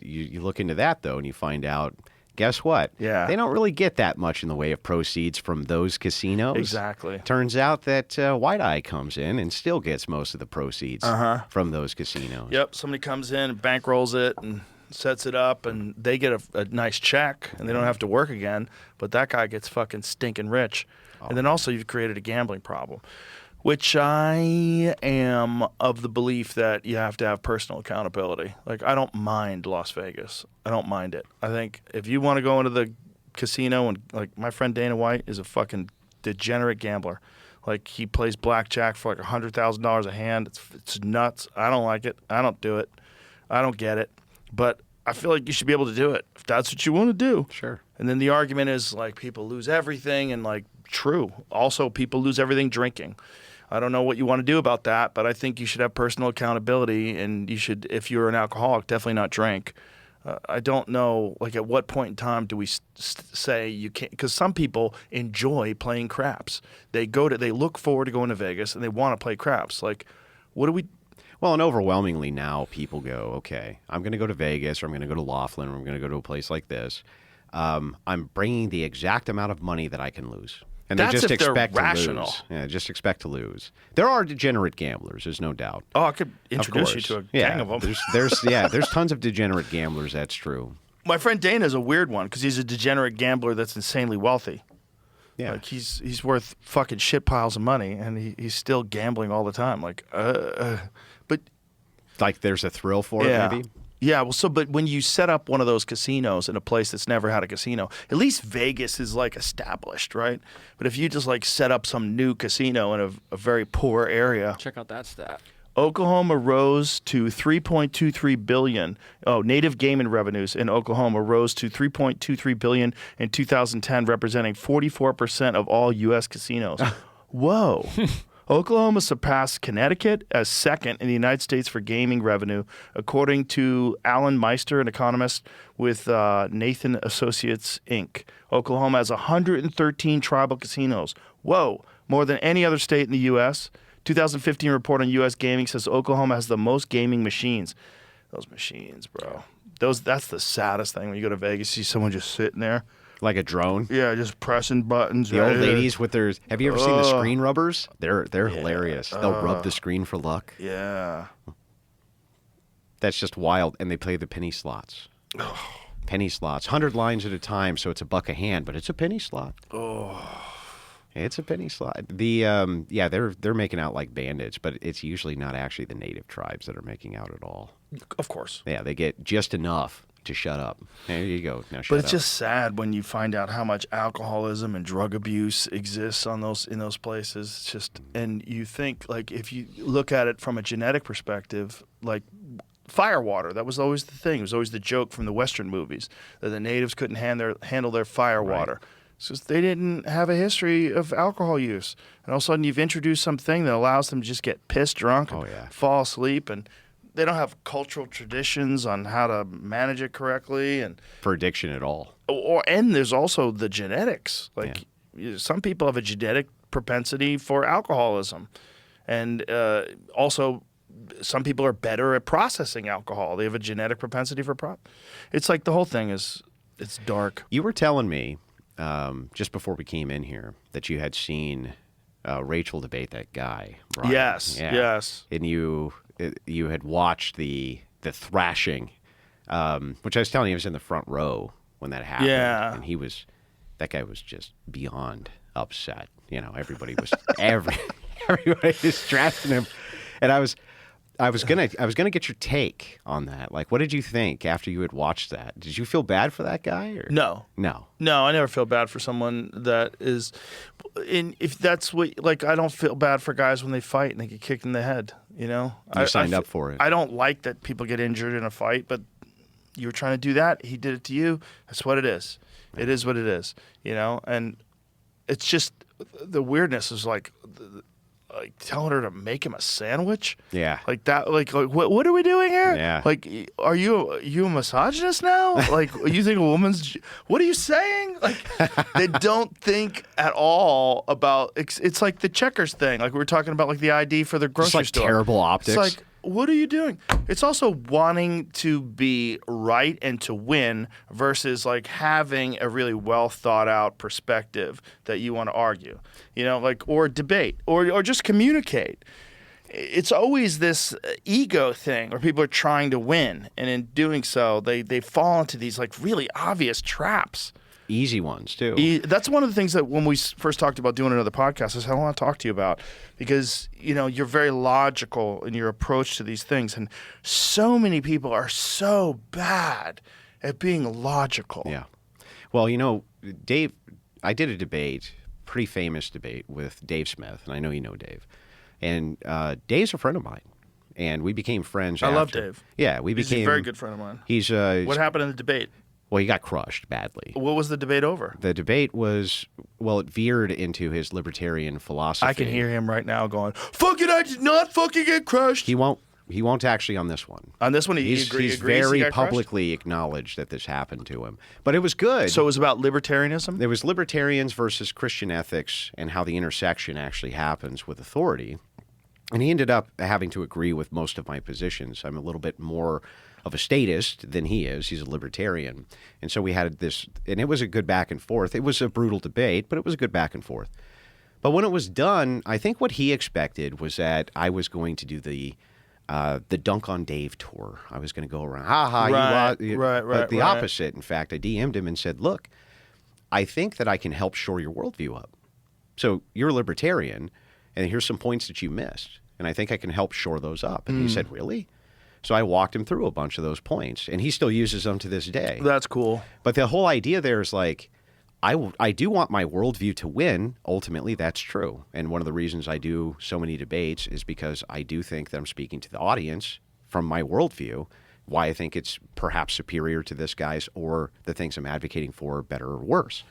You look into that, though, and you find out, guess what? Yeah. They don't really get that much in the way of proceeds from those casinos. Exactly. Turns out that White Eye comes in and still gets most of the proceeds from those casinos. Yep. Somebody comes in, bankrolls it, and sets it up, and they get a nice check, and they don't have to work again. But that guy gets fucking stinking rich. And then also you've created a gambling problem, which I am of the belief that you have to have personal accountability. Like, I don't mind Las Vegas. I don't mind it. I think if you want to go into the casino and, like, my friend Dana White is a fucking degenerate gambler. Like, he plays blackjack for like $100,000 a hand. It's nuts. I don't like it. I don't do it. I don't get it. But I feel like you should be able to do it if that's what you want to do. Sure. And then the argument is, like, people lose everything, and, like, true. Also, people lose everything drinking. I don't know what you want to do about that, but I think you should have personal accountability, and you should, if you're an alcoholic, definitely not drink. I don't know, like, at what point in time do we say you can't? Because some people enjoy playing craps. They look forward to going to Vegas, and they want to play craps. Like, what do we? Well, and overwhelmingly now people go, okay, I'm going to go to Vegas, or I'm going to go to Laughlin, or I'm going to go to a place like this. I'm bringing the exact amount of money that I can lose. And That's they just if they're expect rational. to lose. Yeah, just expect to lose. There are degenerate gamblers, there's no doubt. Oh, I could Of introduce you course. to a gang of them. There's tons of degenerate gamblers, that's true. My friend Dana is a weird one because he's a degenerate gambler that's insanely wealthy. Yeah. Like, he's worth fucking shit piles of money, and he's still gambling all the time. Like, but Like there's a thrill for yeah. it, maybe? Yeah, well, but when you set up one of those casinos in a place that's never had a casino, at least Vegas is, like, established, right? But if you just, like, set up some new casino in a very poor area, Check out that stat. Oklahoma rose to $3.23 billion. Oh, native gaming revenues in Oklahoma rose to $3.23 billion in 2010, representing 44% of all U.S. casinos. Whoa. Oklahoma surpassed Connecticut as second in the United States for gaming revenue, according to Alan Meister, an economist with Nathan Associates, Inc. Oklahoma has 113 tribal casinos. Whoa, more than any other state in the U.S. 2015 report on U.S. gaming says Oklahoma has the most gaming machines. Those machines, bro. That's the saddest thing when you go to Vegas, see someone just sitting there. Like a drone. Yeah, just pressing buttons. The right old here. ladies with their. Have you ever seen the screen rubbers? They're hilarious. They'll rub the screen for luck. Yeah. That's just wild. And they play the penny slots. Penny slots, 100 lines at a time, so it's $1 a hand, but it's a penny slot. Oh. It's a penny slot. They're making out like bandits, but it's usually not actually the native tribes that are making out at all. Of course. Yeah, they get just enough to shut up. There you go. Now shut But it's up. just sad when you find out how much alcoholism and drug abuse exists in those places. It's just, and you think, like, if you look at it from a genetic perspective, like fire water, that was always the thing. It was always the joke from the Western movies that the natives couldn't handle their fire water. It's just they didn't have a history of alcohol use. And all of a sudden you've introduced something that allows them to just get pissed drunk and fall asleep, and they don't have cultural traditions on how to manage it correctly, and for addiction at all. And there's also the genetics. Like some people have a genetic propensity for alcoholism, and also some people are better at processing alcohol. They have a genetic propensity for It's like the whole thing it's dark. You were telling me just before we came in here that you had seen Rachel debate that guy, Brian. Yes. And you had watched the thrashing, which I was telling you, I was in the front row when that happened. Yeah. And that guy was just beyond upset. You know, everybody was everybody was drafting him, and I was gonna get your take on that. Like, what did you think after you had watched that? Did you feel bad for that guy? Or? No, I never feel bad for someone that is. If that's what, like, I don't feel bad for guys when they fight and they get kicked in the head. You know, You signed up for it. I don't like that people get injured in a fight, but you were trying to do that. He did it to you. That's what it is. It is what it is. You know, and it's just the weirdness is like telling her to make him a sandwich. Yeah. Like that. Like what are we doing here? Yeah. Like, are you a misogynist now? Like, you think a woman's? What are you saying? Like, they don't think at all about. It's like the checkers thing. Like we were talking about, like the ID for the grocery like store. terrible optics. It's like, what are you doing? It's also wanting to be right and to win versus like having a really well thought out perspective that you want to argue, you know, like, or debate or just communicate. It's always this ego thing where people are trying to win. And in doing so, they fall into these like really obvious traps. Easy ones, too. That's one of the things that when we first talked about doing another podcast, I said, I want to talk to you about, because, you know, you're very logical in your approach to these things. And so many people are so bad at being logical. Yeah. Well, you know, Dave, I did a debate, pretty famous debate with Dave Smith, and I know you know Dave. And Dave's a friend of mine, and we became friends I after. love Dave. Yeah, we became... He's a very good friend of mine. He's What happened in the debate? Well, he got crushed badly. What was the debate over? The debate was, well, it veered into his libertarian philosophy. I can hear him right now going, "Fuck it, I did not fucking get crushed." He won't actually on this one. On this one, He's agrees very he got crushed? publicly acknowledged that this happened to him. But it was good. So it was about libertarianism? There was libertarians versus Christian ethics and how the intersection actually happens with authority. And he ended up having to agree with most of my positions. I'm a little bit more of a statist than he is. He's a libertarian. And so we had this, and it was a good back and forth. It was a brutal debate, but it was a good back and forth. But when it was done, I think what he expected was that I was going to do the Dunk on Dave tour. I was going to go around, but the opposite. In fact, I DM'd him and said, look, I think that I can help shore your worldview up. So you're a libertarian, and here's some points that you missed. And I think I can help shore those up. And he said, really? So I walked him through a bunch of those points, and he still uses them to this day. That's cool. But the whole idea there is like, I do want my worldview to win. Ultimately, that's true. And one of the reasons I do so many debates is because I do think that I'm speaking to the audience from my worldview, why I think it's perhaps superior to this guy's, or the things I'm advocating for better or worse.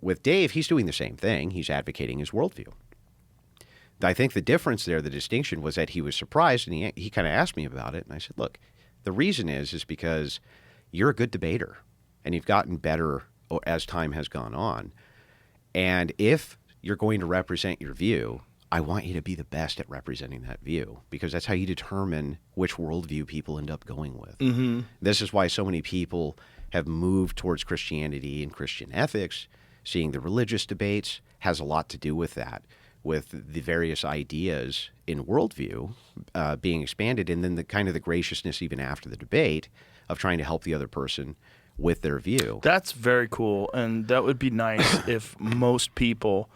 With Dave, he's doing the same thing. He's advocating his worldview. I think the difference there, the distinction, was that he was surprised, and he kind of asked me about it. And I said, look, the reason is because you're a good debater, and you've gotten better as time has gone on. And if you're going to represent your view, I want you to be the best at representing that view, because that's how you determine which worldview people end up going with. Mm-hmm. This is why so many people have moved towards Christianity and Christian ethics, seeing the religious debates has a lot to do with that, with the various ideas in worldview being expanded, and then the kind of the graciousness even after the debate of trying to help the other person with their view. That's very cool, and that would be nice if most people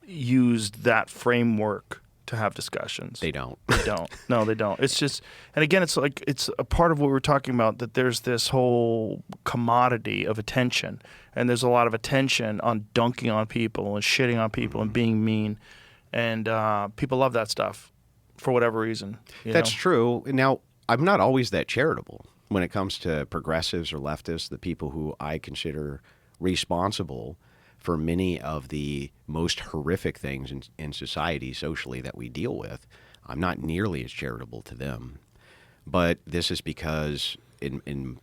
used that framework to have discussions. They don't. They don't. No, they don't. It's just, and again, it's like it's a part of what we're talking about, that there's this whole commodity of attention, and there's a lot of attention on dunking on people and shitting on people and being mean, and people love that stuff for whatever reason. That's true. Now, I'm not always that charitable when it comes to progressives or leftists, the people who I consider responsible for many of the most horrific things in society socially that we deal with. I'm not nearly as charitable to them. But this is because in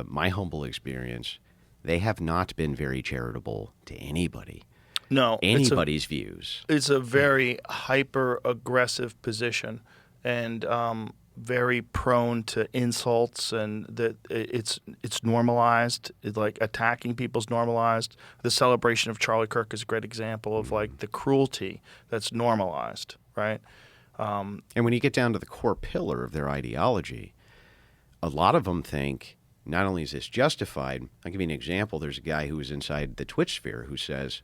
my humble experience, they have not been very charitable to anybody. No. Anybody's views. It's a very hyper-aggressive position, and very prone to insults, and that it's normalized. It's like attacking people's normalized. The celebration of Charlie Kirk is a great example of like the cruelty that's normalized, right? And when you get down to the core pillar of their ideology, a lot of them think not only is this justified, I'll give you an example. There's a guy who was inside the Twitch sphere who says,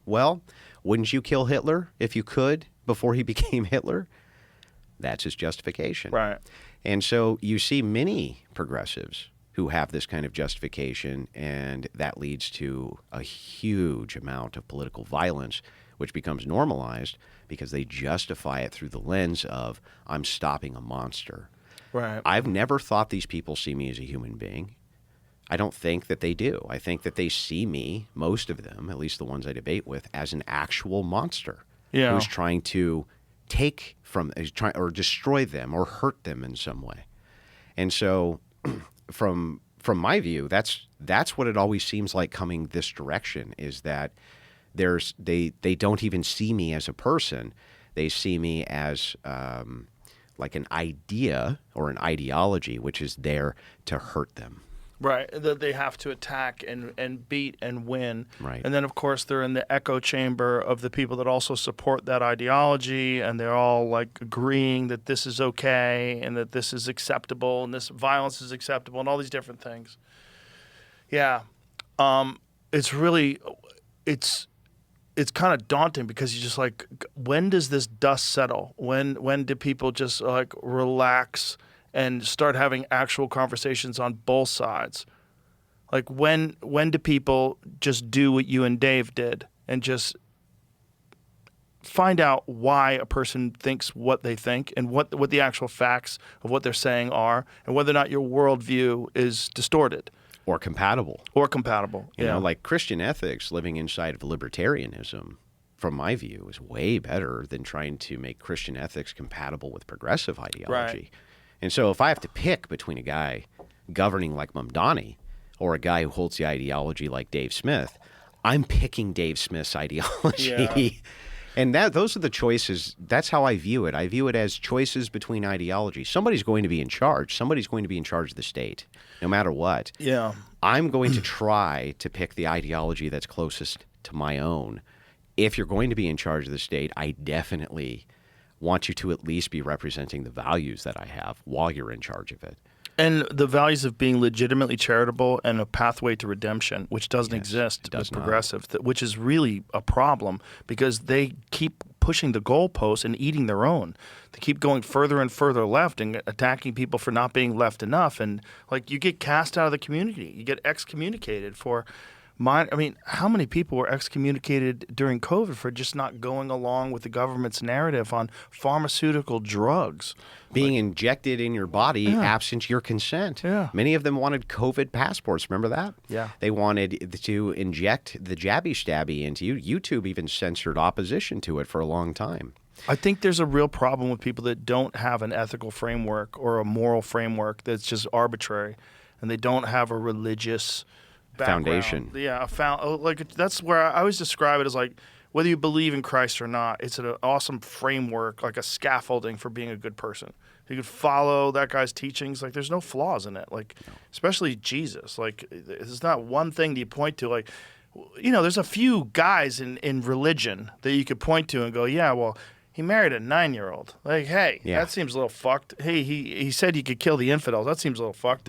well, wouldn't you kill Hitler if you could before he became Hitler? That's his justification. Right. And so you see many progressives who have this kind of justification, and that leads to a huge amount of political violence, which becomes normalized because they justify it through the lens of, I'm stopping a monster. Right. I've never thought these people see me as a human being. I don't think that they do. I think that they see me, most of them, at least the ones I debate with, as an actual monster who's trying to take from or destroy them or hurt them in some way. And so from my view, that's what it always seems like coming this direction, is that they don't even see me as a person. They see me as like an idea or an ideology which is there to hurt them. Right, that they have to attack and beat and win. Right. And then, of course, they're in the echo chamber of the people that also support that ideology, and they're all, like, agreeing that this is okay and that this is acceptable and this violence is acceptable and all these different things. Yeah. It's really – it's kind of daunting because you're just like, when does this dust settle? When do people just, like, relax – and start having actual conversations on both sides? Like, when do people just do what you and Dave did and just find out why a person thinks what they think and what the actual facts of what they're saying are, and whether or not your worldview is distorted. Or compatible. You know, like Christian ethics living inside of libertarianism, from my view, is way better than trying to make Christian ethics compatible with progressive ideology. Right. And so if I have to pick between a guy governing like Mamdani or a guy who holds the ideology like Dave Smith, I'm picking Dave Smith's ideology. Yeah. And those are the choices. That's how I view it. I view it as choices between ideologies. Somebody's going to be in charge. Somebody's going to be in charge of the state, no matter what. Yeah. I'm going to try to pick the ideology that's closest to my own. If you're going to be in charge of the state, I definitely want you to at least be representing the values that I have while you're in charge of it. And the values of being legitimately charitable and a pathway to redemption, which doesn't exist with progressive, which is really a problem because they keep pushing the goalposts and eating their own. They keep going further and further left and attacking people for not being left enough. And, like, you get cast out of the community. You get excommunicated for how many people were excommunicated during COVID for just not going along with the government's narrative on pharmaceutical drugs? Being injected in your body absent your consent. Yeah. Many of them wanted COVID passports. Remember that? Yeah. They wanted to inject the jabby-stabby into you. YouTube even censored opposition to it for a long time. I think there's a real problem with people that don't have an ethical framework or a moral framework that's just arbitrary, and they don't have a religious background. Foundation. Yeah, that's where I always describe it as like whether you believe in Christ or not, it's an awesome framework, like a scaffolding for being a good person. You could follow that guy's teachings. Like, there's no flaws in it. Like, especially Jesus. Like, there's not one thing that you point to. Like, you know, there's a few guys in religion that you could point to and go, yeah, well, he married a 9-year-old. Like, hey, that seems a little fucked. Hey, he said he could kill the infidels. That seems a little fucked.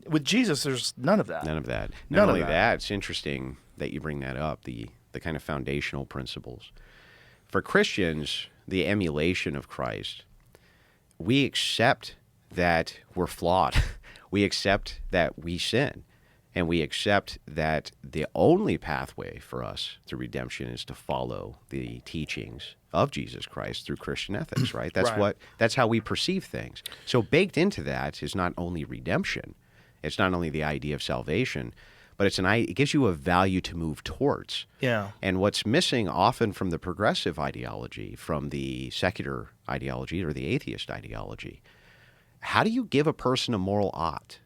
With Jesus, there's none of that. None of that. None Not of only that. that, it's interesting that you bring that up, the kind of foundational principles. For Christians, the emulation of Christ, we accept that we're flawed. We accept that we sin. And we accept that the only pathway for us to redemption is to follow the teachings of Jesus Christ through Christian ethics, right? That's how we perceive things. So baked into that is not only redemption, it's not only the idea of salvation, but it gives you a value to move towards. Yeah. And what's missing often from the progressive ideology, from the secular ideology or the atheist ideology, how do you give a person a moral ought?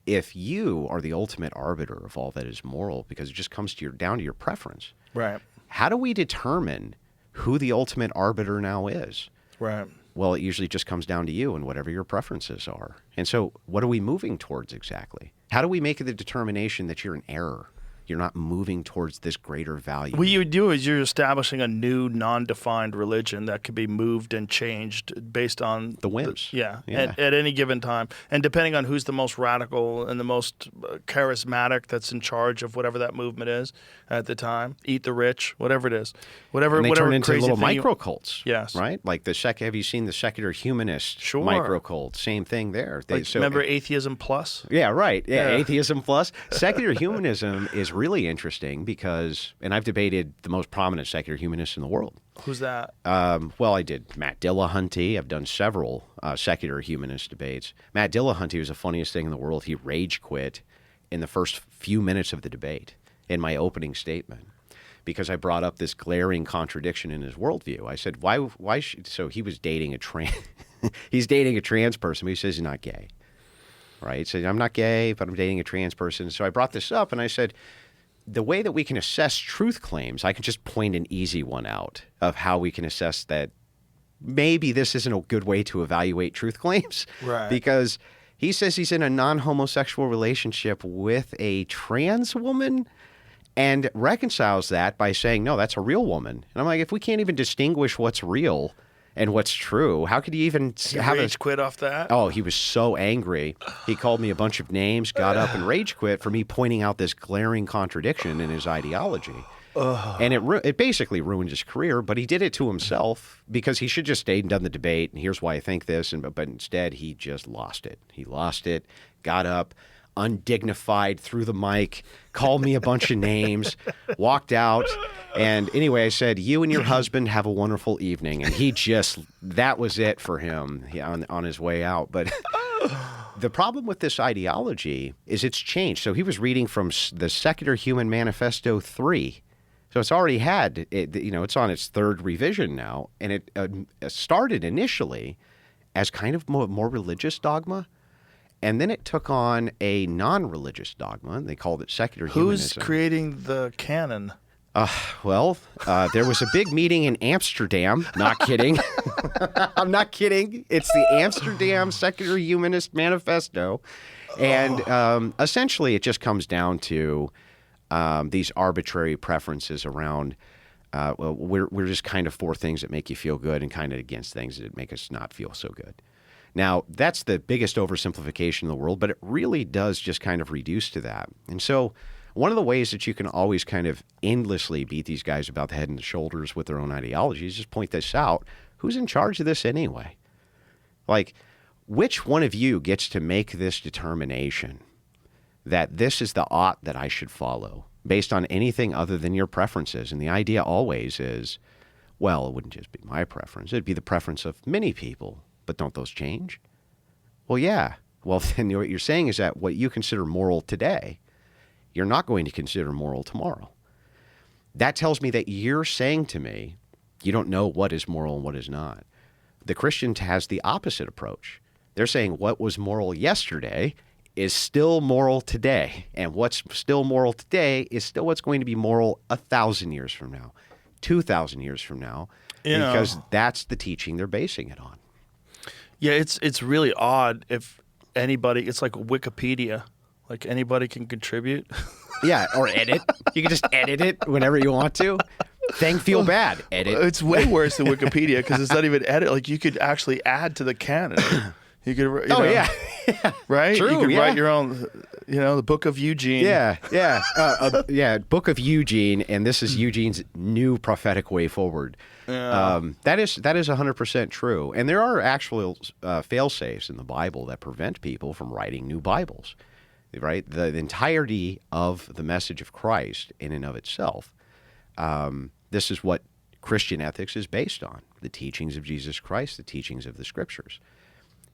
If you are the ultimate arbiter of all that is moral, because it just comes down to your preference. Right. How do we determine who the ultimate arbiter now is? Right. Well, it usually just comes down to you and whatever your preferences are. And so what are we moving towards exactly? How do we make the determination that you're in error? You're not moving towards this greater value. What you do is you're establishing a new, non-defined religion that could be moved and changed based on The whims. At any given time. And depending on who's the most radical and the most charismatic that's in charge of whatever that movement is at the time, eat the rich, whatever it is. Whatever, And they whatever turn into crazy little thing micro cults. Yes. Right? Like have you seen the secular humanist Sure. micro cult? Same thing there. Remember Atheism Plus? Yeah, right. Yeah, Atheism plus. Secular humanism is really interesting because, and I've debated the most prominent secular humanists in the world. Who's that? Well, I did Matt Dillahunty. I've done several secular humanist debates. Matt Dillahunty was the funniest thing in the world. He rage quit in the first few minutes of the debate in my opening statement because I brought up this glaring contradiction in his worldview. I said, why should, so he was dating he's dating a trans person, but he says he's not gay. Right? He said, I'm not gay, but I'm dating a trans person. So I brought this up and I said, the way that we can assess truth claims, I can just point an easy one out of how we can assess that maybe this isn't a good way to evaluate truth claims. Right. Because he says he's in a non-homosexual relationship with a trans woman and reconciles that by saying, no, that's a real woman. And I'm like, if we can't even distinguish what's real and what's true, how could you even have rage quit off that? Oh, he was so angry. He called me a bunch of names, got up and rage quit for me pointing out this glaring contradiction in his ideology. And it basically ruined his career, but he did it to himself because he should just stayed and done the debate. And here's why I think this. But instead, he just lost it. He lost it, got up, undignified, threw the mic, called me a bunch of names, walked out. And anyway, I said, you and your husband have a wonderful evening. And that was it for him on his way out. But the problem with this ideology is it's changed. So he was reading from the Secular Human Manifesto 3. So it's already it's on its third revision now. And it started initially as kind of more religious dogma. And then it took on a non-religious dogma, and they called it secular Who's humanism. creating the canon? There was a big meeting in Amsterdam. Not kidding. I'm not kidding. It's the Amsterdam Secular Humanist Manifesto. And essentially it just comes down to these arbitrary preferences around, we're just kind of for things that make you feel good and kind of against things that make us not feel so good. Now, that's the biggest oversimplification in the world, but it really does just kind of reduce to that. And so one of the ways that you can always kind of endlessly beat these guys about the head and the shoulders with their own ideology is just point this out. Who's in charge of this anyway? Like, which one of you gets to make this determination that this is the ought that I should follow based on anything other than your preferences? And the idea always is, well, it wouldn't just be my preference. It'd be the preference of many people. But don't those change? Well, yeah. Well, then what you're saying is that what you consider moral today, you're not going to consider moral tomorrow. That tells me that you're saying to me, you don't know what is moral and what is not. The Christian has the opposite approach. They're saying what was moral yesterday is still moral today. And what's still moral today is still what's going to be moral 1,000 years from now, 2,000 years from now, You know. because that's the teaching they're basing it on. Yeah, it's really odd if anybody. It's like Wikipedia. Like anybody can contribute. Yeah, or edit. You can just edit it whenever you want to. Feel bad. Edit. It's way worse than Wikipedia because it's not even edit. Like you could actually add to the canon. You could. You know, yeah. right. True, You could yeah. write your own. You know, the Book of Eugene. Yeah. Book of Eugene, and this is Eugene's new prophetic way forward. That is 100% true, and there are actual fail-safes in the Bible that prevent people from writing new Bibles. Right, the entirety of the message of Christ, in and of itself, this is what Christian ethics is based on: the teachings of Jesus Christ, the teachings of the Scriptures.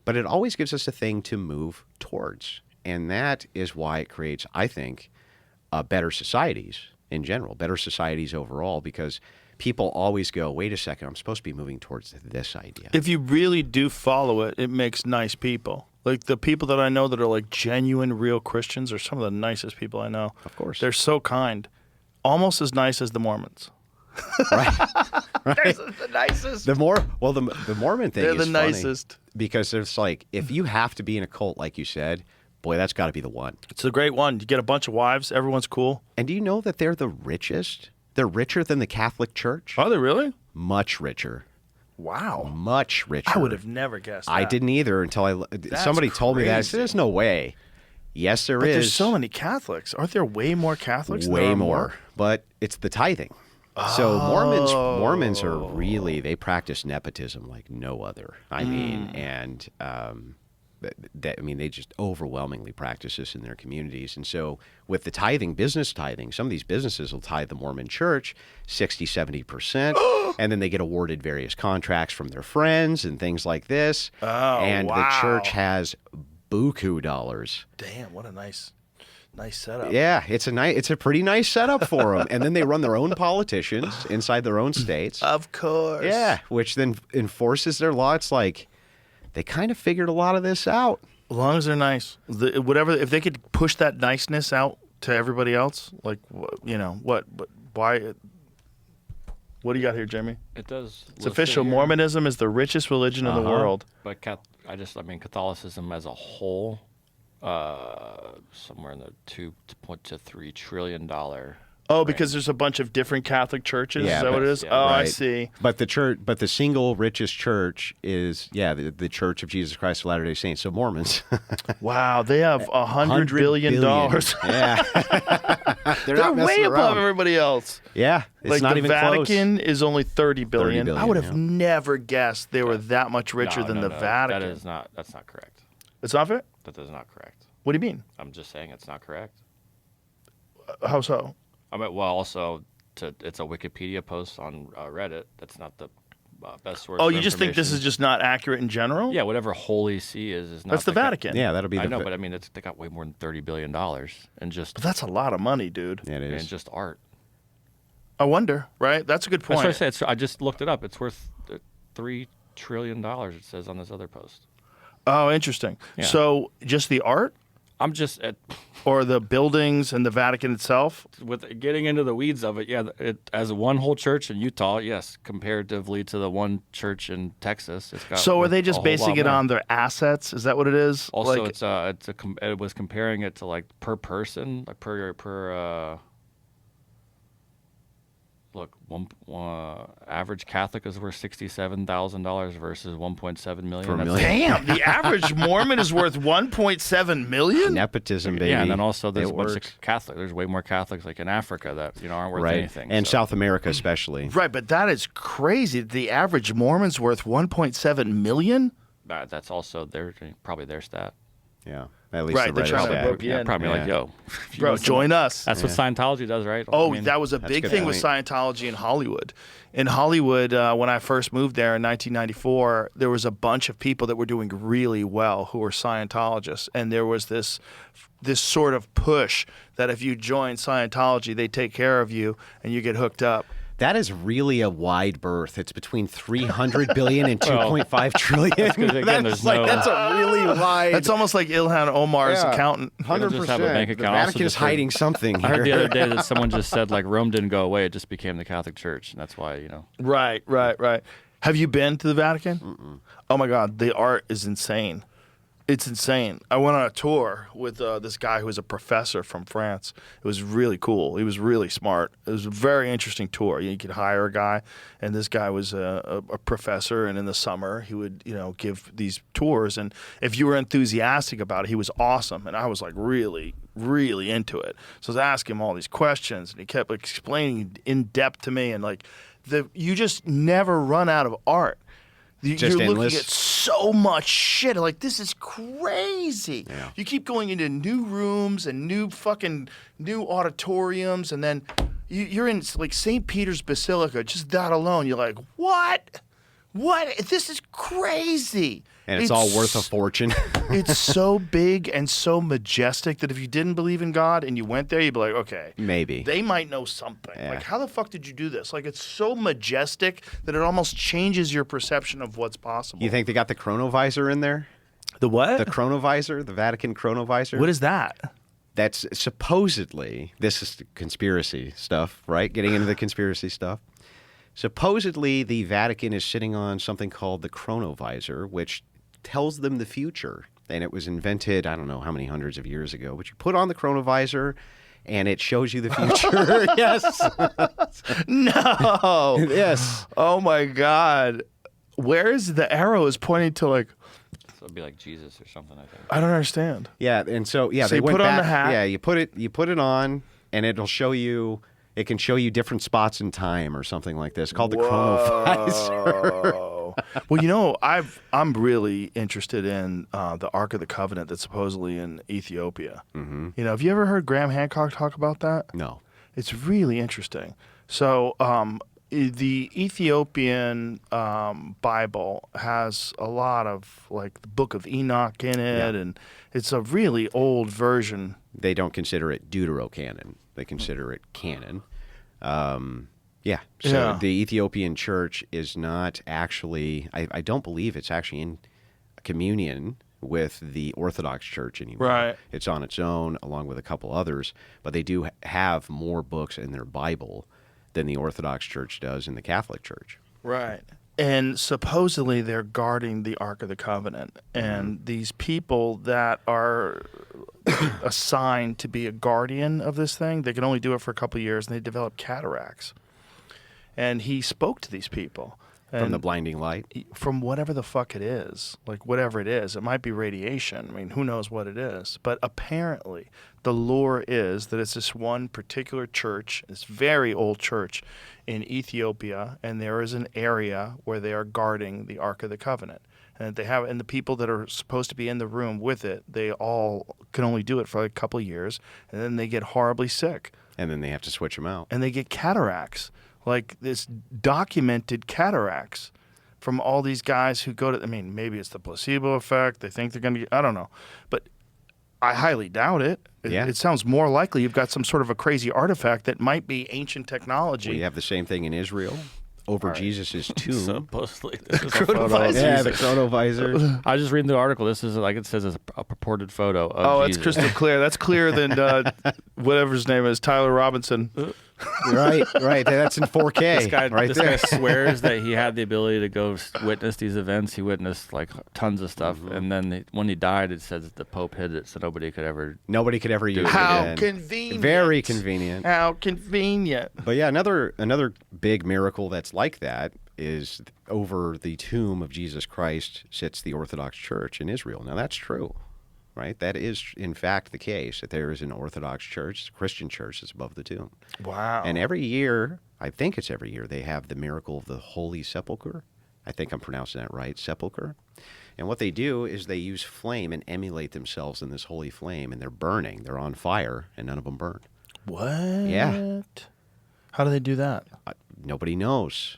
But it always gives us a thing to move towards. And that is why it creates, I think, better societies in general, better societies overall, because people always go, wait a second, I'm supposed to be moving towards this idea. If you really do follow it, it makes nice people. Like the people that I know that are like genuine, real Christians are some of the nicest people I know. Of course. They're so kind. Almost as nice as the Mormons. Right. They're the nicest. The Mormon thing They're is the funny nicest. because it's like, if you have to be in a cult, like you said, boy, that's got to be the one. It's a great one. You get a bunch of wives. Everyone's cool. And do you know that they're the richest? They're richer than the Catholic Church. Are they really? Much richer. Wow. Much richer. I would have never guessed that. I didn't either until somebody told me that. I crazy. said, there's no way. Yes, there But is. there's so many Catholics. Aren't there way more Catholics? than there Way are more. But it's the tithing. So Mormons are really, they practice nepotism like no other. I mean, and they just overwhelmingly practice this in their communities. And so with the tithing, business tithing, some of these businesses will tithe the Mormon church 60, 70%, and then they get awarded various contracts from their friends and things like this. Oh, and wow. the church has buku dollars. Damn, what a nice setup. Yeah, it's a pretty nice setup for them. And then they run their own politicians inside their own states. Of course. Yeah, which then enforces their law. It's like they kind of figured a lot of this out. As long as they're nice. If they could push that niceness out to everybody else, like, what? But why? What do you got here, Jamie? It does. It's official. Mormonism is the richest religion in the world. But Catholicism as a whole, somewhere in the $2.3 trillion. Oh, because there's a bunch of different Catholic churches? Yeah, is that what it is? yeah, Oh, I right. see. But the single richest church is the Church of Jesus Christ of Latter-day Saints. So Mormons. Wow, they have $100 billion. Yeah, They're not messing way above around. everybody else. Yeah, it's Like not the even Vatican is only $30 billion. billion, I would have yeah. never guessed they were that much richer than the Vatican. That's not correct. It's not fair? That is not correct. What do you mean? I'm just saying it's not correct. How so? I mean, well, also, it's a Wikipedia post on Reddit. That's not the best source. Oh, for you just think this is information. just not accurate in general? Yeah, whatever Holy See is not. That's the Vatican. Yeah, that'll be. I know, but I mean, they got way more than $30 billion and just But that's a lot of money, dude. Yeah, it is. and just art. I wonder, right? That's a good point. That's what I said. I just looked it up. It's worth $3 trillion. It says on this other post. Oh, interesting. Yeah. So just the art I'm just or the buildings and the Vatican itself? with getting into the weeds of it. Yeah, as one whole church in Utah, yes, comparatively to the one church in Texas, it's got. So are they just a whole basing lot it more. on their assets? Is that what it is? Also, Like, it was comparing it to like per person, like per. Look, average Catholic is worth $67,000 versus $1.7 million. For a That's- million. damn, the average Mormon is worth $1.7 million? Nepotism, baby. Yeah, and then also there's It a bunch works. of Catholics. There's way more Catholics like in Africa that aren't worth right, anything. and so. South America especially. Right, but that is crazy. The average Mormon's worth $1.7 million? That's also probably their stat. Yeah, at least Right, the they're Reddit trying to stat. rope you in. Probably like, Yeah. yo, if you Bro, listen- join us. That's what Scientology does, right? Oh, I mean, that was a that's big good thing with point. Scientology in Hollywood. In Hollywood, when I first moved there in 1994, there was a bunch of people that were doing really well who were Scientologists, and there was this sort of push that if you join Scientology, they take care of you and you get hooked up. That is really a wide berth. It's between 300 billion and 2.5 trillion. again, there's no- that's a really wide. That's almost like Ilhan Omar's accountant. 100%. Just have a bank The account. Also Vatican is just heard- hiding something I heard the here. other day that someone just said like Rome didn't go away; it just became the Catholic Church, and that's why Right. Have you been to the Vatican? Mm-mm. Oh my God, the art is insane. It's insane. I went on a tour with this guy who was a professor from France. It was really cool. He was really smart. It was a very interesting tour. You could hire a guy, and this guy was a professor, and in the summer he would, give these tours. And if you were enthusiastic about it, he was awesome. And I was like really, really into it. So I was asking him all these questions, and he kept explaining in depth to me. And you just never run out of art. You're endless. looking at so much shit. Like, this is crazy. Yeah. You keep going into new rooms and new auditoriums, and then you're in like St. Peter's Basilica. Just that alone, you're like, what? What? This is crazy. And it's all worth a fortune. It's so big and so majestic that if you didn't believe in God and you went there, you'd be like, okay, Maybe. they might know something. Yeah. Like, how the fuck did you do this? Like, it's so majestic that it almost changes your perception of what's possible. You think they got the chronovisor in there? the what? The chronovisor, the Vatican chronovisor? What is that? That's supposedly, this is the conspiracy stuff, right? Getting into the conspiracy stuff. Supposedly, the Vatican is sitting on something called the chronovisor, which tells them the future. And it was invented, I don't know how many hundreds of years ago, but you put on the chronovisor and it shows you the future. Yes. No. Yes. Oh my God. Where is the arrow is pointing to, like, So it'd be like Jesus or something, I think. I don't understand. Yeah, and so So they you went put on back. the hat. Yeah, you put it on, and it'll show you. It can show you different spots in time or something like this, called the chronovisor. Whoa. Well, I'm really interested in the Ark of the Covenant that's supposedly in Ethiopia. Mm-hmm. Have you ever heard Graham Hancock talk about that? No. It's really interesting. So the Ethiopian Bible has a lot of, like, the Book of Enoch in it, and it's a really old version. They don't consider it deuterocanon. They consider it canon. Yeah. So Yeah. the Ethiopian church is not actually, I don't believe it's actually in communion with the Orthodox Church anymore. Right. It's on its own along with a couple others, but they do have more books in their Bible than the Orthodox Church does in the Catholic Church. Right. And supposedly they're guarding the Ark of the Covenant. And these people that are assigned to be a guardian of this thing, they can only do it for a couple of years, and they develop cataracts. And he spoke to these people. From the And blinding light. from whatever the fuck it is, like whatever it is. It might be radiation. I mean, who knows what it is. But apparently the lore is that it's this one particular church, this very old church in Ethiopia, and there is an area where they are guarding the Ark of the Covenant. And the people that are supposed to be in the room with it, they all can only do it for like a couple of years, and then they get horribly sick. And then they have to switch them out. And they get cataracts, like this documented cataracts from all these guys who go to, I mean, maybe it's the placebo effect. They think they're going to get, I don't know. But I highly doubt it. Yeah. It sounds more likely you've got some sort of a crazy artifact that might be ancient technology. We have the same thing in Israel over Jesus' tomb. Supposedly, this is a photo. Of Yeah, the Jesus. chronovisor. I was just reading the article. This is like it says it's a purported photo of Oh, Jesus. it's crystal clear. That's clearer than whatever his name is, Tyler Robinson. right. That's in 4K. This guy, right this there. guy swears that he had the ability to go witness these events. He witnessed like tons of stuff, and then when he died, it says that the Pope hid it so nobody could ever. Nobody could ever use it How again. convenient. Very convenient. How convenient. But yeah, another big miracle that's like that is over the tomb of Jesus Christ sits the Orthodox Church in Israel. Now that's true, right? That is in fact the case, that there is an Orthodox Church, a Christian church that's above the tomb. Wow. And every year, I think it's every year, they have the miracle of the Holy Sepulchre. I think I'm pronouncing that right, sepulchre. And what they do is they use flame and emulate themselves in this holy flame, and they're burning. They're on fire, and none of them burn. What? Yeah. How do they do that? Nobody knows.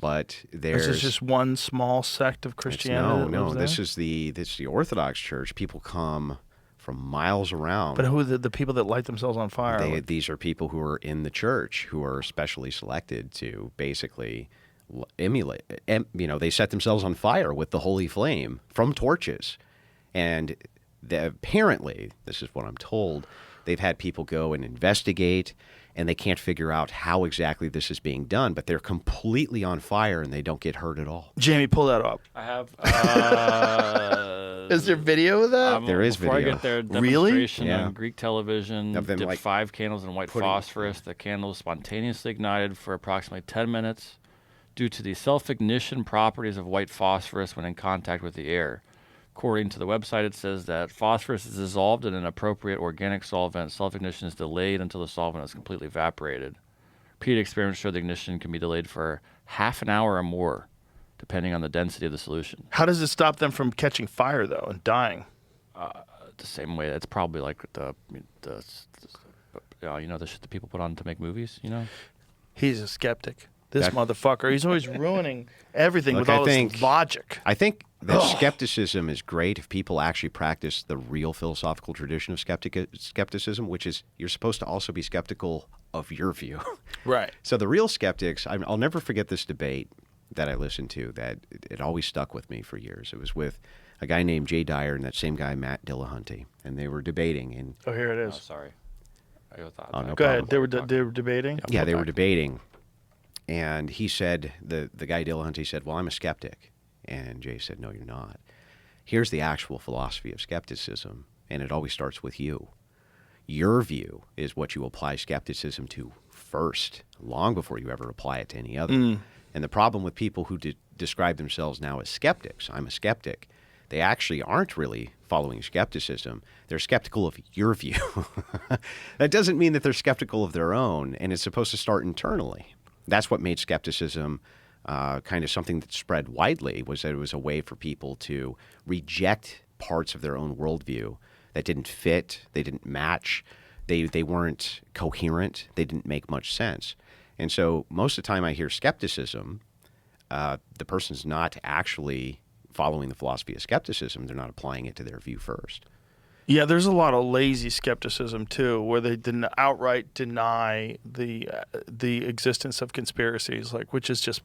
But there's This is just one small sect of Christianity. No. This is the Orthodox Church. People come from miles around. But who are the people that light themselves on fire? These are people who are in the church who are specially selected to basically emulate. They set themselves on fire with the holy flame from torches. And apparently, this is what I'm told, they've had people go and investigate, and they can't figure out how exactly this is being done, but they're completely on fire and they don't get hurt at all. Jamie, pull that up. I have. Is there video of that? There is before video. I get there, Really? demonstration Yeah. on Greek television. Of them, dipped like, 5 candles in white phosphorus. The candles spontaneously ignited for approximately 10 minutes due to the self-ignition properties of white phosphorus when in contact with the air. According to the website, it says that phosphorus is dissolved in an appropriate organic solvent. Self-ignition is delayed until the solvent is completely evaporated. Repeated experiments show the ignition can be delayed for half an hour or more, depending on the density of the solution. How does it stop them from catching fire, though, and dying? The same way, it's probably like the shit that people put on to make movies, He's a skeptic. This That- motherfucker. He's always ruining everything Look, with all this logic. I think that skepticism is great if people actually practice the real philosophical tradition of skepticism, which is you're supposed to also be skeptical of your view. Right. So the real skeptics, I'll never forget this debate that I listened to that it always stuck with me for years. It was with a guy named Jay Dyer and that same guy, Matt Dillahunty, and they were debating. And Oh, here it Oh, is. sorry. no Go ahead. problem. They were debating. Yeah, they were debating. And he said, the guy Dillahunty said, well, I'm a skeptic. And Jay said, no, you're not. Here's the actual philosophy of skepticism, and it always starts with you. Your view is what you apply skepticism to first, long before you ever apply it to any other. And the problem with people who describe themselves now as skeptics, I'm a skeptic, they actually aren't really following skepticism. They're skeptical of your view. That doesn't mean that they're skeptical of their own, and it's supposed to start internally. That's what made skepticism kind of something that spread widely, was that it was a way for people to reject parts of their own worldview that didn't fit, they didn't match, they weren't coherent, they didn't make much sense. And so most of the time I hear skepticism, the person's not actually following the philosophy of skepticism. They're not applying it to their view first. Yeah, there's a lot of lazy skepticism too, where they outright deny the existence of conspiracies, which is just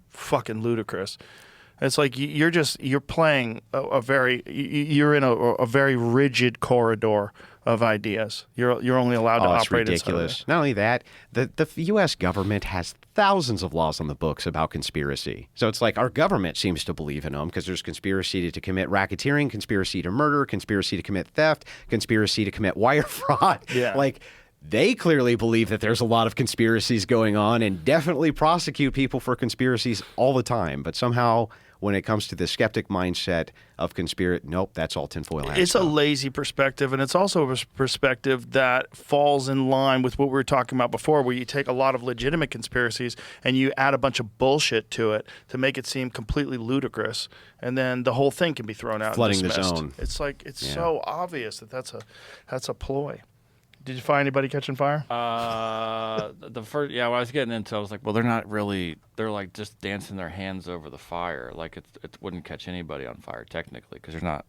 fucking ludicrous. It's like you're playing you're in a very rigid corridor of ideas. You're only allowed to It's operate ridiculous. inside of Not only that, the U.S. government has thousands of laws on the books about conspiracy. So it's like our government seems to believe in them because there's conspiracy to commit racketeering, conspiracy to murder, conspiracy to commit theft, conspiracy to commit wire fraud. Yeah. They clearly believe that there's a lot of conspiracies going on and definitely prosecute people for conspiracies all the time. But somehow, when it comes to the skeptic mindset of conspiracy, nope, that's all tinfoil hat It's a stuff. lazy perspective, and it's also a perspective that falls in line with what we were talking about before, where you take a lot of legitimate conspiracies and you add a bunch of bullshit to it to make it seem completely ludicrous, and then the whole thing can be thrown out Flooding and the dismissed. zone. It's like so obvious that that's a ploy. Did you find anybody catching fire? The first, when I was getting into, I was like, well, they're not really. They're like just dancing their hands over the fire. Like it wouldn't catch anybody on fire technically because you're not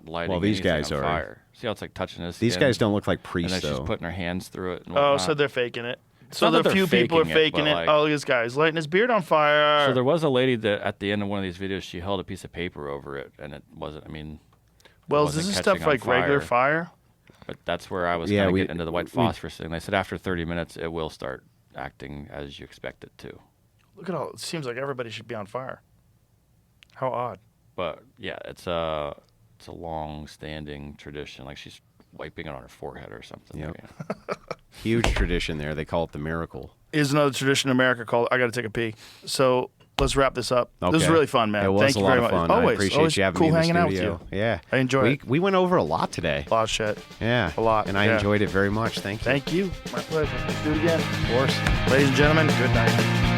lighting. Well, these anything guys on are. fire. See how it's like touching his. These skin? guys don't look like And priests, then she's though. putting her hands through it. And Oh, whatnot. so they're faking it. So not that the few they're people are faking faking it, it. but, like- Oh, this guy's lighting his beard on fire. So there was a lady that at the end of one of these videos, she held a piece of paper over it, and it wasn't. I mean, well, it is wasn't this stuff catching on like regular fire? But that's where I was Yeah, kind of we- getting into the white phosphorus thing. They said after 30 minutes, it will start acting as you expect it to. Look at all. It seems like everybody should be on fire. How odd. But yeah, it's a long-standing tradition. Like she's wiping it on her forehead or something. Yep. Huge tradition there. They call it the miracle. Is another tradition in America called I got to take a pee. So let's wrap this up. This was Okay. really fun, man. It was Thank a you lot very of much. fun. Always, I appreciate always you having cool me in the hanging out with studio. you. Yeah. I enjoy it. We went over a lot today. A lot of shit. Yeah. A lot, And I yeah. enjoyed it very much. Thank you. Thank you. My pleasure. Let's do it again. Of course. Ladies and gentlemen, good night.